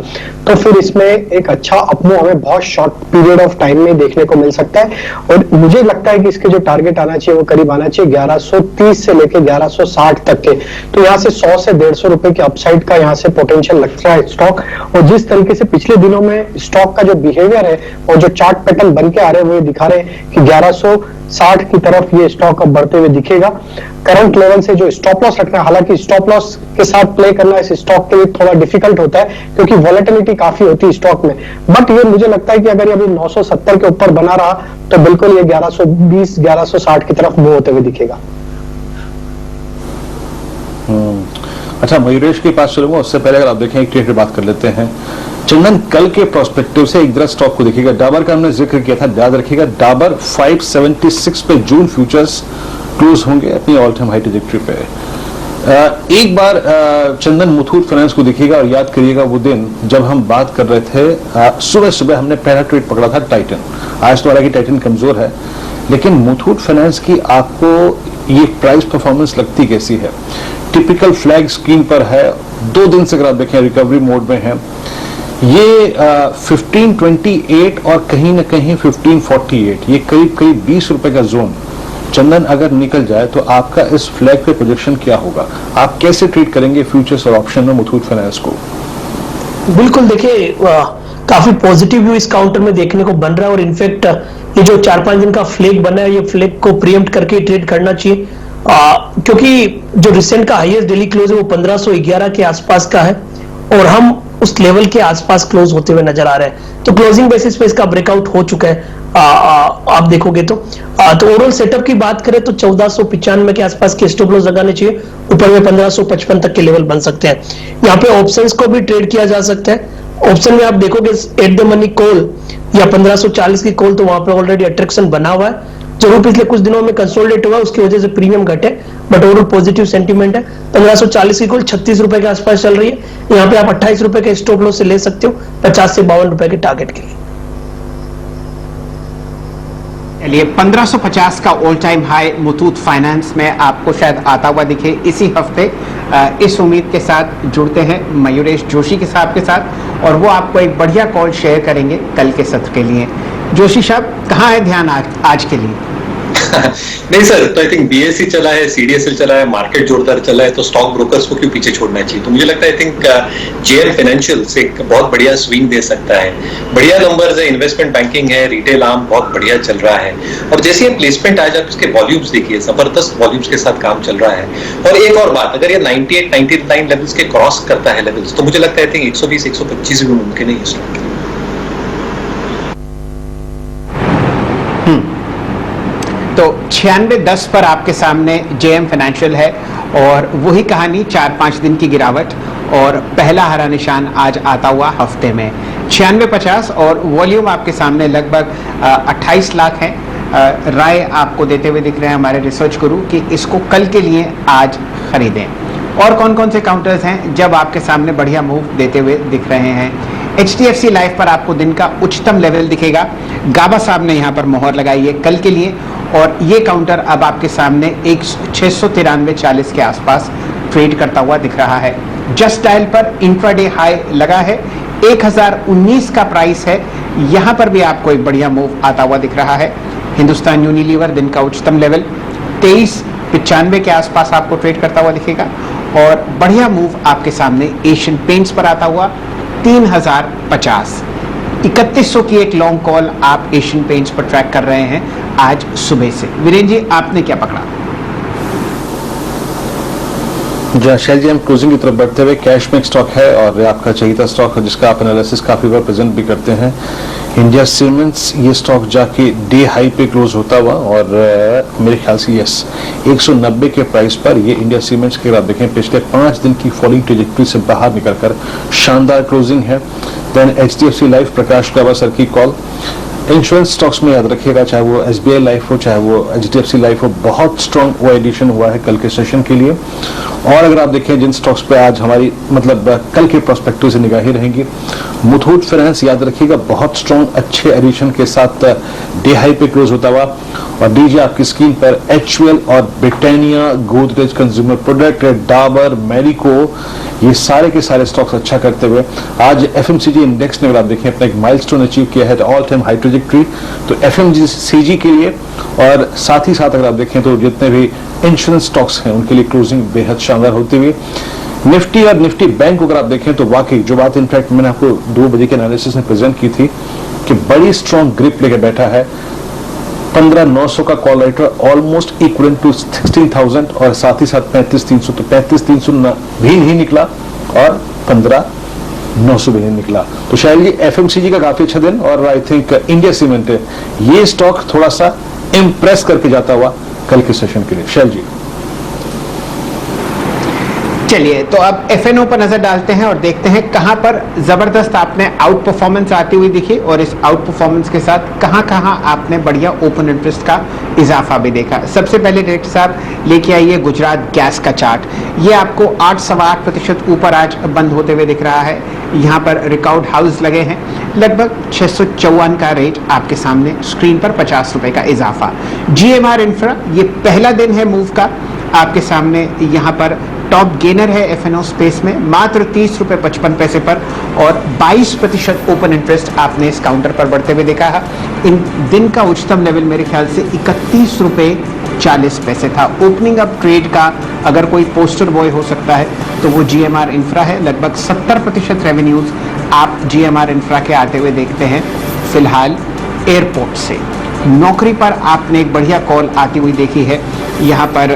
तो फिर इसमें एक अच्छा अपमूव हमें बहुत शॉर्ट पीरियड ऑफ टाइम में देखने को मिल सकता है। और मुझे लगता है कि इसके जो टारगेट आना चाहिए वो करीब आना चाहिए 1130 से लेकर 1160 तक के। तो यहाँ से 100 से 150 रुपए के अपसाइड का यहाँ से पोटेंशियल लगता है स्टॉक। और जिस तरीके से पिछले दिनों में स्टॉक का जो बिहेवियर है और जो चार्ट पैटर्न बन के आ रहे हैं, वो ये दिखा रहे हैं कि 1160 की तरफ ये स्टॉक अब बढ़ते हुए दिखेगा। करंट लेवल से जो स्टॉप लॉस रखना है, हालांकि स्टॉप लॉस के साथ प्ले करना इस स्टॉक के लिए थोड़ा डिफिकल्ट होता है क्योंकि वॉलेटिलिटी काफी होती है स्टॉक में। बट ये मुझे लगता है कि अगर ये अभी 970 के ऊपर बना रहा तो बिल्कुल ये 1120, 1160 की तरफ मूव होते हुए दिखेगा। अच्छा, मयूरेश के पास चलूंगा, उससे पहले अगर आप देखें एक ट्रेड पे बात कर लेते हैं। चंदन, कल के प्रोस्पेक्टिव से एक जरा स्टॉक को देखिएगा। डाबर का हमने जिक्र किया था, याद रखिएगा डाबर 576 पे जून फ्यूचर्स क्लोज होंगे अपनी ऑल टाइम हाई ट्रैजेक्टरी पे। एक बार चंदन मुथूट फाइनेंस को देखिएगा और याद करिएगा वो दिन जब हम बात कर रहे थे, सुबह सुबह हमने पहला ट्रेड पकड़ा था टाइटन। आज तो हालांकि टाइटन कमजोर है, लेकिन मुथूट फाइनेंस की आपको ये प्राइस परफॉर्मेंस लगती कैसी है? टिपिकल फ्लैग स्क्रीन पर है, 2 दिन से अगर आप देखें रिकवरी मोड में है। ये 1528 और कहीं ना कहीं 1548, ये करीब करीब 20 रुपए का जोन चंदन अगर निकल जाए तो आपका इस फ्लैग पे प्रोजेक्शन क्या होगा? आप कैसे ट्रीट करेंगे फ्यूचर्स और ऑप्शन में मुथूट फाइनेंस को? बिल्कुल, देखिए काफी पॉजिटिव व्यू इस काउंटर में देखने को बन रहा है और इनफैक्ट ये जो 4-5 दिन का फ्लैग बना है, ये फ्लैग को प्रीएम्प्ट करके ट्रेड करना चाहिए, क्योंकि जो रिसेंट का हाईएस्ट डेली क्लोज है वो 1511 के आसपास का है और हम उस लेवल के आसपास क्लोज होते हुए नजर आ रहे हैं। तो क्लोजिंग बेसिस पे इसका ब्रेकआउट हो चुका है। आप देखोगे तो ओवरऑल सेटअप की बात करें तो 1495 के आसपास के स्टॉप लॉस लगाने चाहिए, ऊपर में 1555 तक के लेवल बन सकते हैं। यहाँ पे ऑप्शंस को भी ट्रेड किया जा सकता है। ऑप्शन में आप देखोगे एट द मनी कॉल या 1540 की कॉल, तो वहां पे ऑलरेडी अट्रैक्शन बना हुआ है। जरूर पिछले कुछ दिनों में कंसोलिडेट हुआ, उसकी वजह से प्रीमियम घटे, बट ओवरऑल पॉजिटिव सेंटीमेंट है। 1540 की कॉल 36 रुपए के आसपास चल रही है। यहाँ पे आप 28 रुपए के स्टॉप लॉस से ले सकते हो 50 से 52 रुपए के टारगेट के लिए। चलिए, 1550 का all time high Muthoot finance में आपको शायद आता हुआ दिखे इसी हफ्ते। इस उम्मीद के साथ जुड़ते हैं मयूरेश जोशी के साहब के साथ और वो आपको एक बढ़िया कॉल शेयर करेंगे कल के सत्र के लिए। जोशी साहब, कहाँ है ध्यान आज के लिए? नहीं सर, तो आई थिंक बीएससी चला है, सीडीएसएल चला है, मार्केट जोरदार चला है, तो स्टॉक ब्रोकर्स को क्यों पीछे छोड़ना चाहिए? तो मुझे लगता है आई थिंक जेएम फाइनेंशियल्स एक बहुत बढ़िया स्विंग दे सकता है। बढ़िया नंबर्स है, इन्वेस्टमेंट बैंकिंग है, रिटेल आर्म बहुत बढ़िया चल रहा है और जैसे ये प्लेसमेंट आज आप इसके वॉल्यूम्स देखिए, जबरदस्त वॉल्यूम्स के साथ काम चल रहा है। और एक और बात, अगर ये 98-99 लेवल्स के क्रॉस करता है लेवल्स, तो मुझे लगता है आई थिंक 120-125 भी मुमकिन है इस स्टॉक के लिए। तो 96.10 पर आपके सामने जेएम फाइनेंशियल है और वही कहानी 4-5 दिन की गिरावट और पहला हरा निशान आज आता हुआ हफ्ते में 96.50 और वॉल्यूम आपके सामने लगभग 28 लाख है। राय आपको देते हुए दिख रहे हैं हमारे रिसर्च गुरु कि इसको कल के लिए आज खरीदें। और कौन कौन से काउंटर्स हैं जब आपके सामने बढ़िया मूव देते हुए दिख रहे हैं? HDFC लाइफ पर आपको दिन का उच्चतम लेवल दिखेगा। गाबा साहब ने यहाँ पर मोहर लगाई है कल के लिए और ये काउंटर अब आपके सामने 693.40 के आसपास ट्रेड करता हुआ दिख रहा है। जस्ट डायल पर इंट्राडे हाई लगा है, 1019 का प्राइस है, यहाँ पर भी आपको एक बढ़िया मूव आता हुआ दिख रहा है। हिंदुस्तान यूनिलीवर दिन का उच्चतम लेवल 2395 के आसपास आपको ट्रेड करता हुआ दिखेगा और बढ़िया मूव आपके सामने एशियन पेंट्स पर आता हुआ 3050। 3100 की एक लॉन्ग कॉल आप एशियन पेंट्स पर ट्रैक कर रहे हैं आज सुबह से। वीरेंद्र जी आपने क्या पकड़ा? जी शैल जी, हम क्लोजिंग की तरफ बढ़ते हुए कैश में स्टॉक है और आपका चाहिए स्टॉक है जिसका आप एनालिसिस काफी बार प्रेजेंट भी करते हैं, इंडिया सीमेंट्स। ये स्टॉक जाके डे हाई पे क्लोज होता हुआ और मेरे ख्याल से यस 190 के प्राइस पर ये इंडिया सीमेंट्स के आप देखें पिछले 5 दिन की फॉलिंग ट्रेजेक्टरी से बाहर निकलकर शानदार क्लोजिंग है। Then HDFC life Prakash Rawat sir की कॉल। इंश्योरेंस स्टॉक्स में याद रखिएगा, चाहे वो SBI लाइफ हो चाहे वो HDFC लाइफ हो, बहुत स्ट्रॉन्ग एडिशन हुआ है कल के सेशन के लिए। और अगर आप देखें जिन स्टॉक्स पे आज हमारी मतलब कल के प्रोस्पेक्टिव से निगाहें रहेंगी, मुथूट फाइनेंस याद रखिएगा बहुत स्ट्रॉन्ग अच्छे एडिशन के साथ डे हाई पे क्लोज होता हुआ। और डीजे आपकी स्क्रीन पर HUL और Britannia, Godrej consumer product, Dabur, Marico, ये सारे के सारे स्टॉक्स अच्छा करते हुए आज FMCG इंडेक्स ने अगर आप देखें अपना एक माइलस्टोन अचीव किया है ऑल टाइम हाई ट्रेजेक्टरी तो FMCG के लिए। और साथ ही साथ अगर आप देखें तो जितने भी इंश्योरेंस स्टॉक्स हैं उनके लिए क्लोजिंग बेहद शानदार होती हुई। निफ्टी और निफ्टी बैंक को अगर आप देखें तो वाकई जो बात इनफैक्ट मैंने आपको 2 बजे के एनालिसिस में प्रेजेंट की थी कि बड़ी स्ट्रॉन्ग ग्रिप लेके बैठा है। 15,900 का call writer almost equal to 16,000 और साथ ही साथ 35,300 तो 35,300 भी नहीं निकला और 15,900 भी नहीं निकला। तो शायद ये FMCG का काफी अच्छा दिन और आई थिंक इंडिया सीमेंट है ये स्टॉक थोड़ा सा इंप्रेस करके जाता हुआ कल के सेशन के लिए। शैल जी चलिए तो अब FNO पर नजर डालते हैं और देखते हैं कहां पर जबरदस्त आपने आउट परफॉर्मेंस आती हुई दिखी और इस आउट परफॉर्मेंस के साथ कहां कहां आपने बढ़िया ओपन इंटरेस्ट का इजाफा भी देखा। सबसे पहले डायरेक्टर साहब लेके आइए गुजरात गैस का चार्ट। ये आपको 8.8% ऊपर आज बंद होते हुए दिख रहा है। यहाँ पर रिकॉर्ड हाउस लगे हैं, लगभग 654 का रेट आपके सामने स्क्रीन पर 50 रुपए का इजाफा। GMR इंफ्रा ये पहला दिन है मूव का आपके सामने, यहाँ पर टॉप गेनर है FNO स्पेस में मात्र 30 रुपए 55 पैसे पर और 22% ओपन इंटरेस्ट आपने इस काउंटर पर बढ़ते हुए देखा है। इन दिन का उच्चतम लेवल मेरे ख्याल से 31 रुपए 40 पैसे था। ओपनिंग अप ट्रेड का अगर कोई पोस्टर बॉय हो सकता है तो वो GMR इंफ्रा है। लगभग 70% रेवेन्यूज आप GMR इंफ्रा के आते हुए देखते हैं फिलहाल एयरपोर्ट से। नौकरी पर आपने एक बढ़िया कॉल आती हुई देखी है, यहाँ पर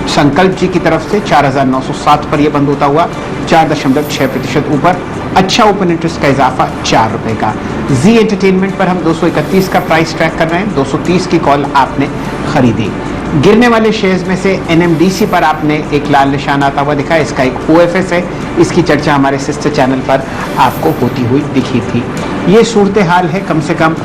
संकल्प जी की तरफ से 4,907 पर यह बंद होता हुआ 4.6% ऊपर। अच्छा ओपन इंटरेस्ट का इजाफा 4 रुपए का। जी एंटरटेनमेंट पर हम 231 का प्राइस ट्रैक कर रहे हैं, 230 की कॉल आपने खरीदी। गिरने वाले शेयर्स में से NMDC पर आपने एक लाल निशान आता हुआ दिखा, इसका एक OFS है, इसकी चर्चा हमारे सिस्टर चैनल पर आपको होती हुई दिखी थी। ये सूरत हाल है कम से कम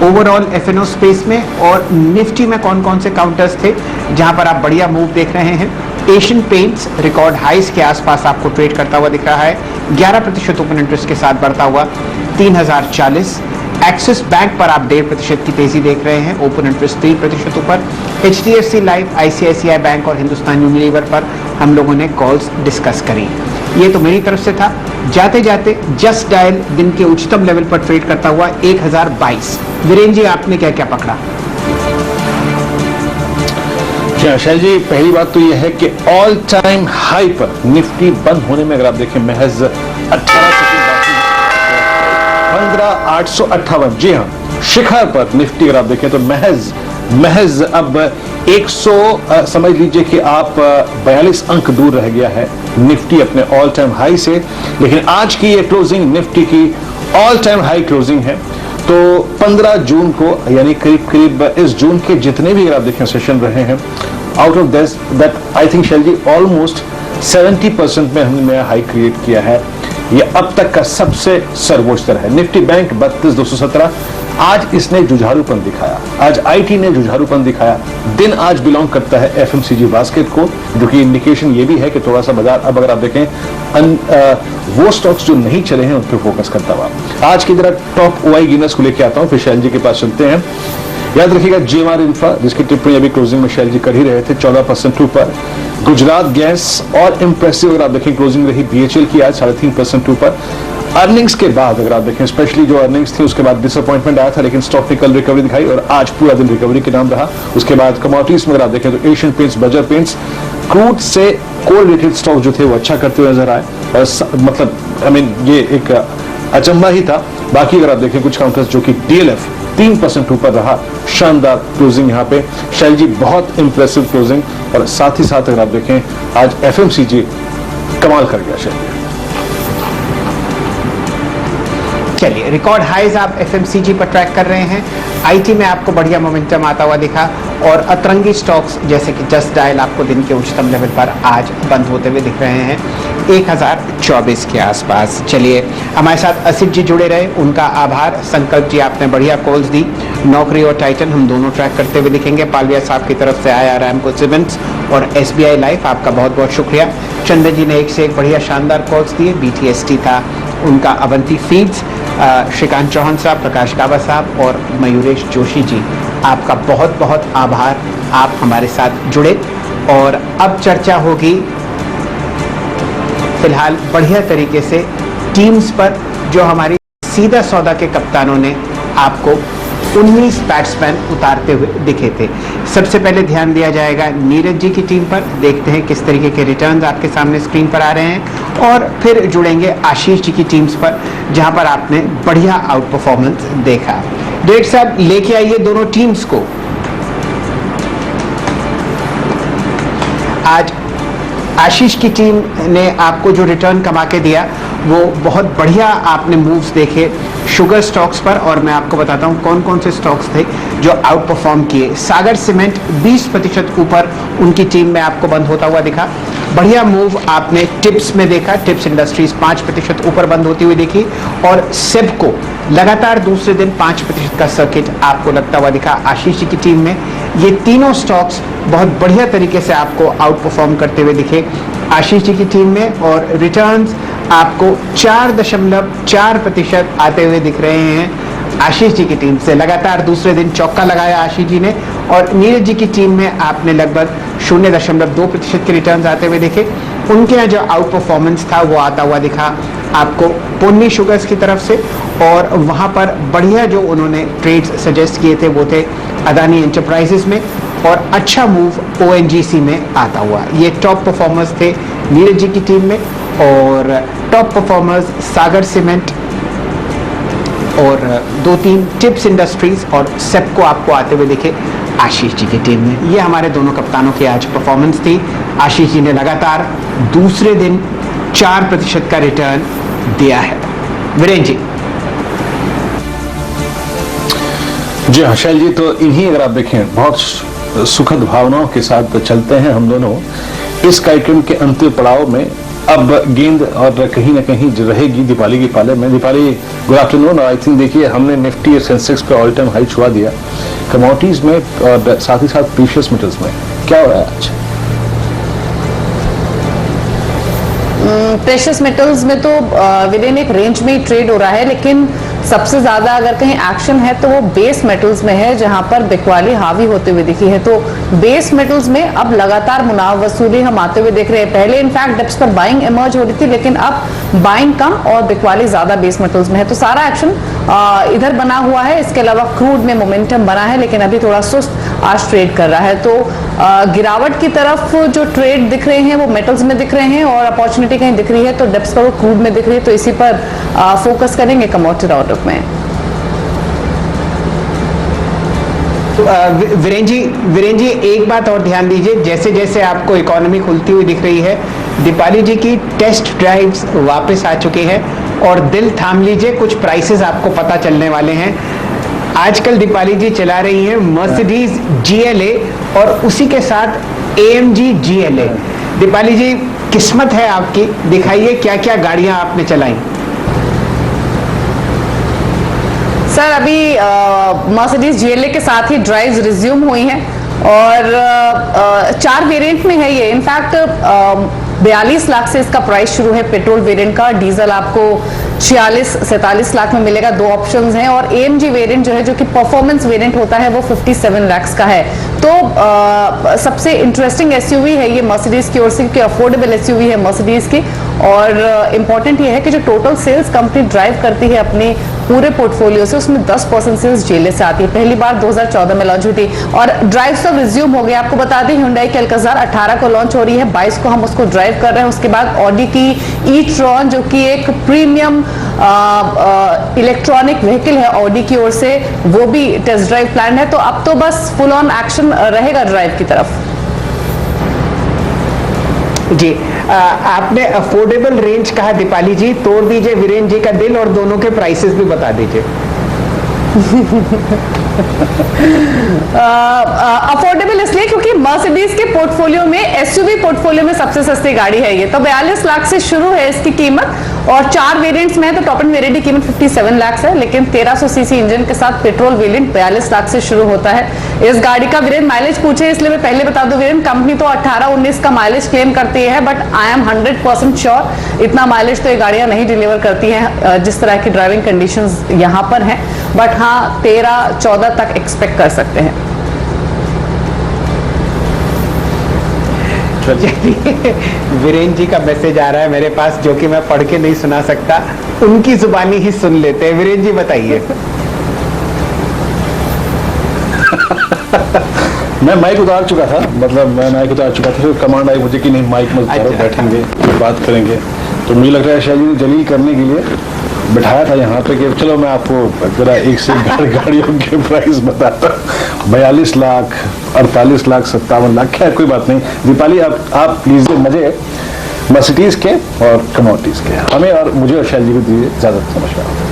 ओवरऑल FNO स्पेस में। और निफ्टी में कौन कौन से काउंटर्स थे जहां पर आप बढ़िया मूव देख रहे हैं? एशियन पेंट्स रिकॉर्ड हाइस के आसपास आपको ट्रेड करता हुआ दिख रहा है, 11% ओपन इंटरेस्ट के साथ बढ़ता हुआ 3040। एक्सिस बैंक पर आप 1.5% की तेजी देख रहे हैं, ओपन इंटरेस्ट 3% ऊपर। HDFC लाइफ, ICICI बैंक और हिंदुस्तान यूनिलीवर पर हम लोगों ने कॉल्स डिस्कस करी। ये तो मेरी तरफ से था। जाते जाते जस्ट डायल दिन के उच्चतम लेवल पर ट्रेड करता हुआ 1022। वीरेंद्र जी आपने क्या क्या पकड़ा? शैल जी पहली बात तो यह है कि ऑल टाइम हाई पर निफ्टी बंद होने में अगर आप देखें महज 18 सेकंड बाकी, 15,858। जी हाँ, शिखर पर निफ्टी अगर आप देखें तो महज अब 100 समझ लीजिए कि आप 42 अंक दूर रह गया है निफ्टी अपने ऑल टाइम हाई से। लेकिन आज की ये क्लोजिंग निफ्टी की ऑल टाइम हाई क्लोजिंग है। तो 15 जून को यानी करीब करीब इस जून के जितने भी अगर आप देखें सेशन रहे हैं, out of this that I think Shail ji almost 70% में हमने नया हाई क्रिएट किया है। ये अब तक का सबसे सर्वोच्च स्तर है। निफ्टी बैंक 32,217, आज इसने जुझारूपन दिखाया, आज आईटी ने जुझारूपन दिखाया। दिन आज बिलोंग करता है एफएमसीजी बास्केट को, जो कि इंडिकेशन ये भी है कि थोड़ा सा बाजार अब अगर आप देखें वो स्टॉक्स जो नहीं चले हैं उन पर फोकस करता हुआ। आज की तरह टॉप ओआई गिनर्स को लेकर आता हूं, फिर शैल जी के पास चलते हैं। याद रखिएगा जेएमआर इंफ्रा, जिसकी टिप्पणी अभी क्लोजिंग में शैल जी कर ही रहे थे, 14% ऊपर। गुजरात गैस और इंप्रेसिव अगर आप देखें क्लोजिंग रही बीएचएल की आज 3.5% ऊपर। अर्निंग्स के बाद अगर आप देखें स्पेशली जो अर्निंग्स थी उसके बाद डिसअपॉइंटमेंट आया था, लेकिन स्टॉक ने कल रिकवरी दिखाई और आज पूरा दिन रिकवरी के नाम रहा। उसके बाद कमोडिटीज में अगर आप देखें तो Asian paints, Berger paints, crude से कोरिलेटेड स्टॉक जो थे वो अच्छा करते हुए नजर आए और मतलब ये एक अचंभा ही था। बाकी अगर आप देखें कुछ काउंटर्स जो कि डीएलएफ 3% ऊपर रहा, शानदार क्लोजिंग यहाँ पे शैल जी, बहुत इंप्रेसिव क्लोजिंग। और साथ ही साथ अगर आप देखें आज एफएमसीजी कमाल कर गया शैल जी। चलिए, रिकॉर्ड हाईज आप एफएमसीजी पर ट्रैक कर रहे हैं। आईटी में आपको बढ़िया मोमेंटम आता हुआ दिखा और अतरंगी स्टॉक्स जैसे कि जस्ट डायल आपको दिन के उच्चतम लेवल पर आज बंद होते हुए दिख रहे हैं 1024 के आसपास। चलिए, हमारे साथ असित जी जुड़े रहे, उनका आभार। संकल्प जी, आपने बढ़िया कॉल्स दी। नौकरी और टाइटन हम दोनों ट्रैक करते हुए दिखेंगे। पालविया साहब की तरफ से आया रैमको सीमेंट्स और एसबीआई लाइफ, आपका बहुत बहुत शुक्रिया। चंदन जी ने एक से एक बढ़िया शानदार कॉल्स दिए। बीटीएसटी था उनका, अवंती फीड्स, श्रीकांत चौहान साहब, प्रकाश काबा साहब और मयूरेश जोशी जी, आपका बहुत बहुत आभार, आप हमारे साथ जुड़े। और अब चर्चा होगी फिलहाल बढ़िया तरीके से टीम्स पर, जो हमारी सीधा सौदा के कप्तानों ने आपको 19 बैट्समैन उतारते हुए दिखे थे। सबसे पहले ध्यान दिया जाएगा नीरज जी की टीम पर। देखते हैं किस तरीके के रिटर्न्स आपके सामने स्क्रीन पर आ रहे हैं और फिर जुड़ेंगे आशीष जी की टीम्स पर, जहां पर आपने बढ़िया आउट परफॉर्मेंस देखा। डेट साहब लेके आइए दोनों टीम्स को। आज आशीष की टीम ने आपको जो रिटर्न कमा के दिया वो बहुत बढ़िया आपने मूव्स देखे शुगर स्टॉक्स पर, और मैं आपको बताता हूं कौन कौन से स्टॉक्स थे जो आउट परफॉर्म किए। सागर सीमेंट 20% ऊपर उनकी टीम में आपको बंद होता हुआ दिखा। बढ़िया मूव आपने टिप्स में देखा, टिप्स इंडस्ट्रीज 5% ऊपर बंद होती हुई देखी। और सेबको लगातार दूसरे दिन 5% का सर्किट आपको लगता हुआ दिखा आशीष जी की टीम में। ये तीनों स्टॉक्स बहुत बढ़िया तरीके से आपको आउट परफॉर्म करते हुए दिखे आशीष जी की टीम में, और रिटर्न्स आपको 4.4% आते हुए दिख रहे हैं आशीष जी की टीम से। लगातार दूसरे दिन चौका लगाया आशीष जी ने, और नीरज जी की टीम में आपने लगभग 0.2% के रिटर्न्स आते हुए देखे। उनके यहाँ जो आउट परफॉर्मेंस था वो आता हुआ दिखा आपको पोन्नी शुगर्स की तरफ से, और वहाँ पर बढ़िया जो उन्होंने ट्रेड्स सजेस्ट किए थे वो थे अदानी एंटरप्राइजेस में, और अच्छा मूव ओएनजीसी में आता हुआ। ये टॉप परफॉर्मर्स थे नीरज जी की टीम में, और टॉप परफॉर्मर्स सागर सीमेंट और 2-3 टिप्स इंडस्ट्रीज और सेबको आपको आते हुए दिखे आशीष जी की टीम में। ये हमारे दोनों कप्तानों की आज परफॉर्मेंस थी। आशीष जी ने लगातार दूसरे दिन 4% का रिटर्न दिया है। वीरेंद्र जी। जी हाँ शैल जी, तो इन्हीं अगर आप देखें बहुत सुखद भावनाओं के साथ चलते हैं हम दोनों इस कार्यक्रम के अंतिम पड़ाव में। अब गेंद और कहीं ना कहीं रहेगी दीपाली की पाले में। Deepali, good afternoon. I think देखिए हमने निफ्टी और सेंसेक्स पे ऑल टाइम हाई छुआ दिया, कमोडिटीज में और साथ ही साथ प्रीशियस मेटल्स में क्या हो रहा है आज? प्रेशियस मेटल्स में तो विद इन एक रेंज में ही ट्रेड हो रहा है, लेकिन सबसे ज्यादा अगर कहीं एक्शन है तो वो बेस मेटल्स में है, जहां पर बिकवाली हावी होते हुए दिखी है। तो बेस मेटल्स में अब लगातार मुनाफ वसूली हम आते हुए देख रहे हैं। पहले इनफैक्ट डिप्स पर बाइंग इमर्ज हो रही थी, लेकिन अब बाइंग कम और बिकवाली ज्यादा बेस मेटल्स में है। तो सारा एक्शन इधर बना हुआ है। इसके अलावा क्रूड में मोमेंटम बना है, लेकिन अभी थोड़ा सुस्त आज ट्रेड कर रहा है। तो गिरावट की तरफ जो ट्रेड दिख रहे हैं वो मेटल्स में दिख रहे हैं, और अपॉर्चुनिटी कहीं दिख रही है तो डिप्स पर वो क्रूड में दिख रही है। तो इसी पर फोकस करेंगे कमोडिटी आउटलुक में। वीरेंद्र जी एक बात और ध्यान दीजिए, जैसे जैसे आपको इकोनॉमी खुलती हुई दिख रही है, दीपाली जी की टेस्ट ड्राइव्स वापस आ चुकी है, और दिल थाम लीजिए कुछ प्राइसेस आपको पता चलने वाले हैं। आजकल दीपाली जी चला रही हैं मर्सिडीज GLA और उसी के साथ AMG GLA। दीपाली जी किस्मत है आपकी, दिखाइए क्या क्या गाड़ियां आपने चलाई। सर अभी मर्सिडीज GLA के साथ ही ड्राइव्स रिज्यूम हुई हैं और 4 वेरिएंट में है ये। इनफैक्ट 42 लाख से इसका प्राइस शुरू है पेट्रोल वेरिएंट का, डीजल आपको 46-47 लाख में मिलेगा, 2 ऑप्शंस हैं। और AMG वेरिएंट जो है, जो कि परफॉर्मेंस वेरिएंट होता है, वो 57 लाख का है। तो सबसे इंटरेस्टिंग SUV है ये मर्सिडीज की ओर से, क्योंकि अफोर्डेबल SUV है मर्सिडीज की। और इम्पॉर्टेंट ये है कि जो टोटल सेल्स कंपनी ड्राइव करती है अपने पूरे पोर्टफोलियो से, उसमें 10% सेल्स GLA से आती है। पहली बार 2014 में लॉन्च हुई थी और ड्राइव तो रिज्यूम हो गया। आपको बता दें Hyundai की अल्काजार 18 को लॉन्च हो रही है, 22 को हम उसको ड्राइव कर रहे हैं। उसके बाद ऑडी की e-tron, जो कि एक प्रीमियम इलेक्ट्रॉनिक व्हीकल है ऑडी की ओर से, वो भी टेस्ट ड्राइव प्लान है। तो अब तो बस फुल ऑन एक्शन रहेगा ड्राइव की तरफ। जी आपने अफोर्डेबल रेंज कहा दीपाली जी, तोड़ दीजिए वीरेंद्र जी का दिल और दोनों के प्राइसेस भी बता दीजिए। अफोर्डेबल इसलिए क्योंकि मर्सिडीज के पोर्टफोलियो में, SUV पोर्टफोलियो में सबसे सस्ती गाड़ी है ये। तो 42 लाख से शुरू है इसकी कीमत और 4 वेरिएंट्स में है। तो टॉप एंड वेरिएंट की कीमत 57 लाख है, लेकिन 1300 सीसी इंजन के साथ पेट्रोल वेरिएंट 42 लाख से शुरू होता है। इस गाड़ी का वीरेंद्र माइलेज पूछे, इसलिए मैं पहले बता दूं वीरेंद्र, कंपनी तो 18-19 का माइलेज क्लेम करती है, बट आई एम 100% श्योर इतना माइलेज तो ये गाड़ियां नहीं डिलीवर करती हैं जिस तरह की ड्राइविंग कंडीशंस यहाँ पर हैं। बट हाँ 13-14 तक एक्सपेक्ट कर सकते हैं। वीरेंद्र जी का मैसेज आ रहा है मेरे पास, जो कि मैं पढ़ के नहीं सुना सकता, उनकी जुबानी ही सुन लेते हैं। वीरेंद्र जी बताइए। मैं माइक उतार चुका था, मैं माइक उतार चुका था, फिर कमांड आई मुझे कि नहीं माइक मत उतारो, बैठेंगे बात करेंगे। तो मुझे लग रहा है शायद जी ने जलील करने के लिए बिठाया था यहाँ पे कि चलो मैं आपको जरा एक से गाड़ियों के प्राइस बताता हूँ। 42 लाख, 48 लाख, 57 लाख, खैर कोई बात नहीं। दीपाली आप लीजिए मजे मर्सिडीज के और कमोडिटीज के, हमें और मुझे और शैल जी को दीजिए इजाजत। नमस्कार।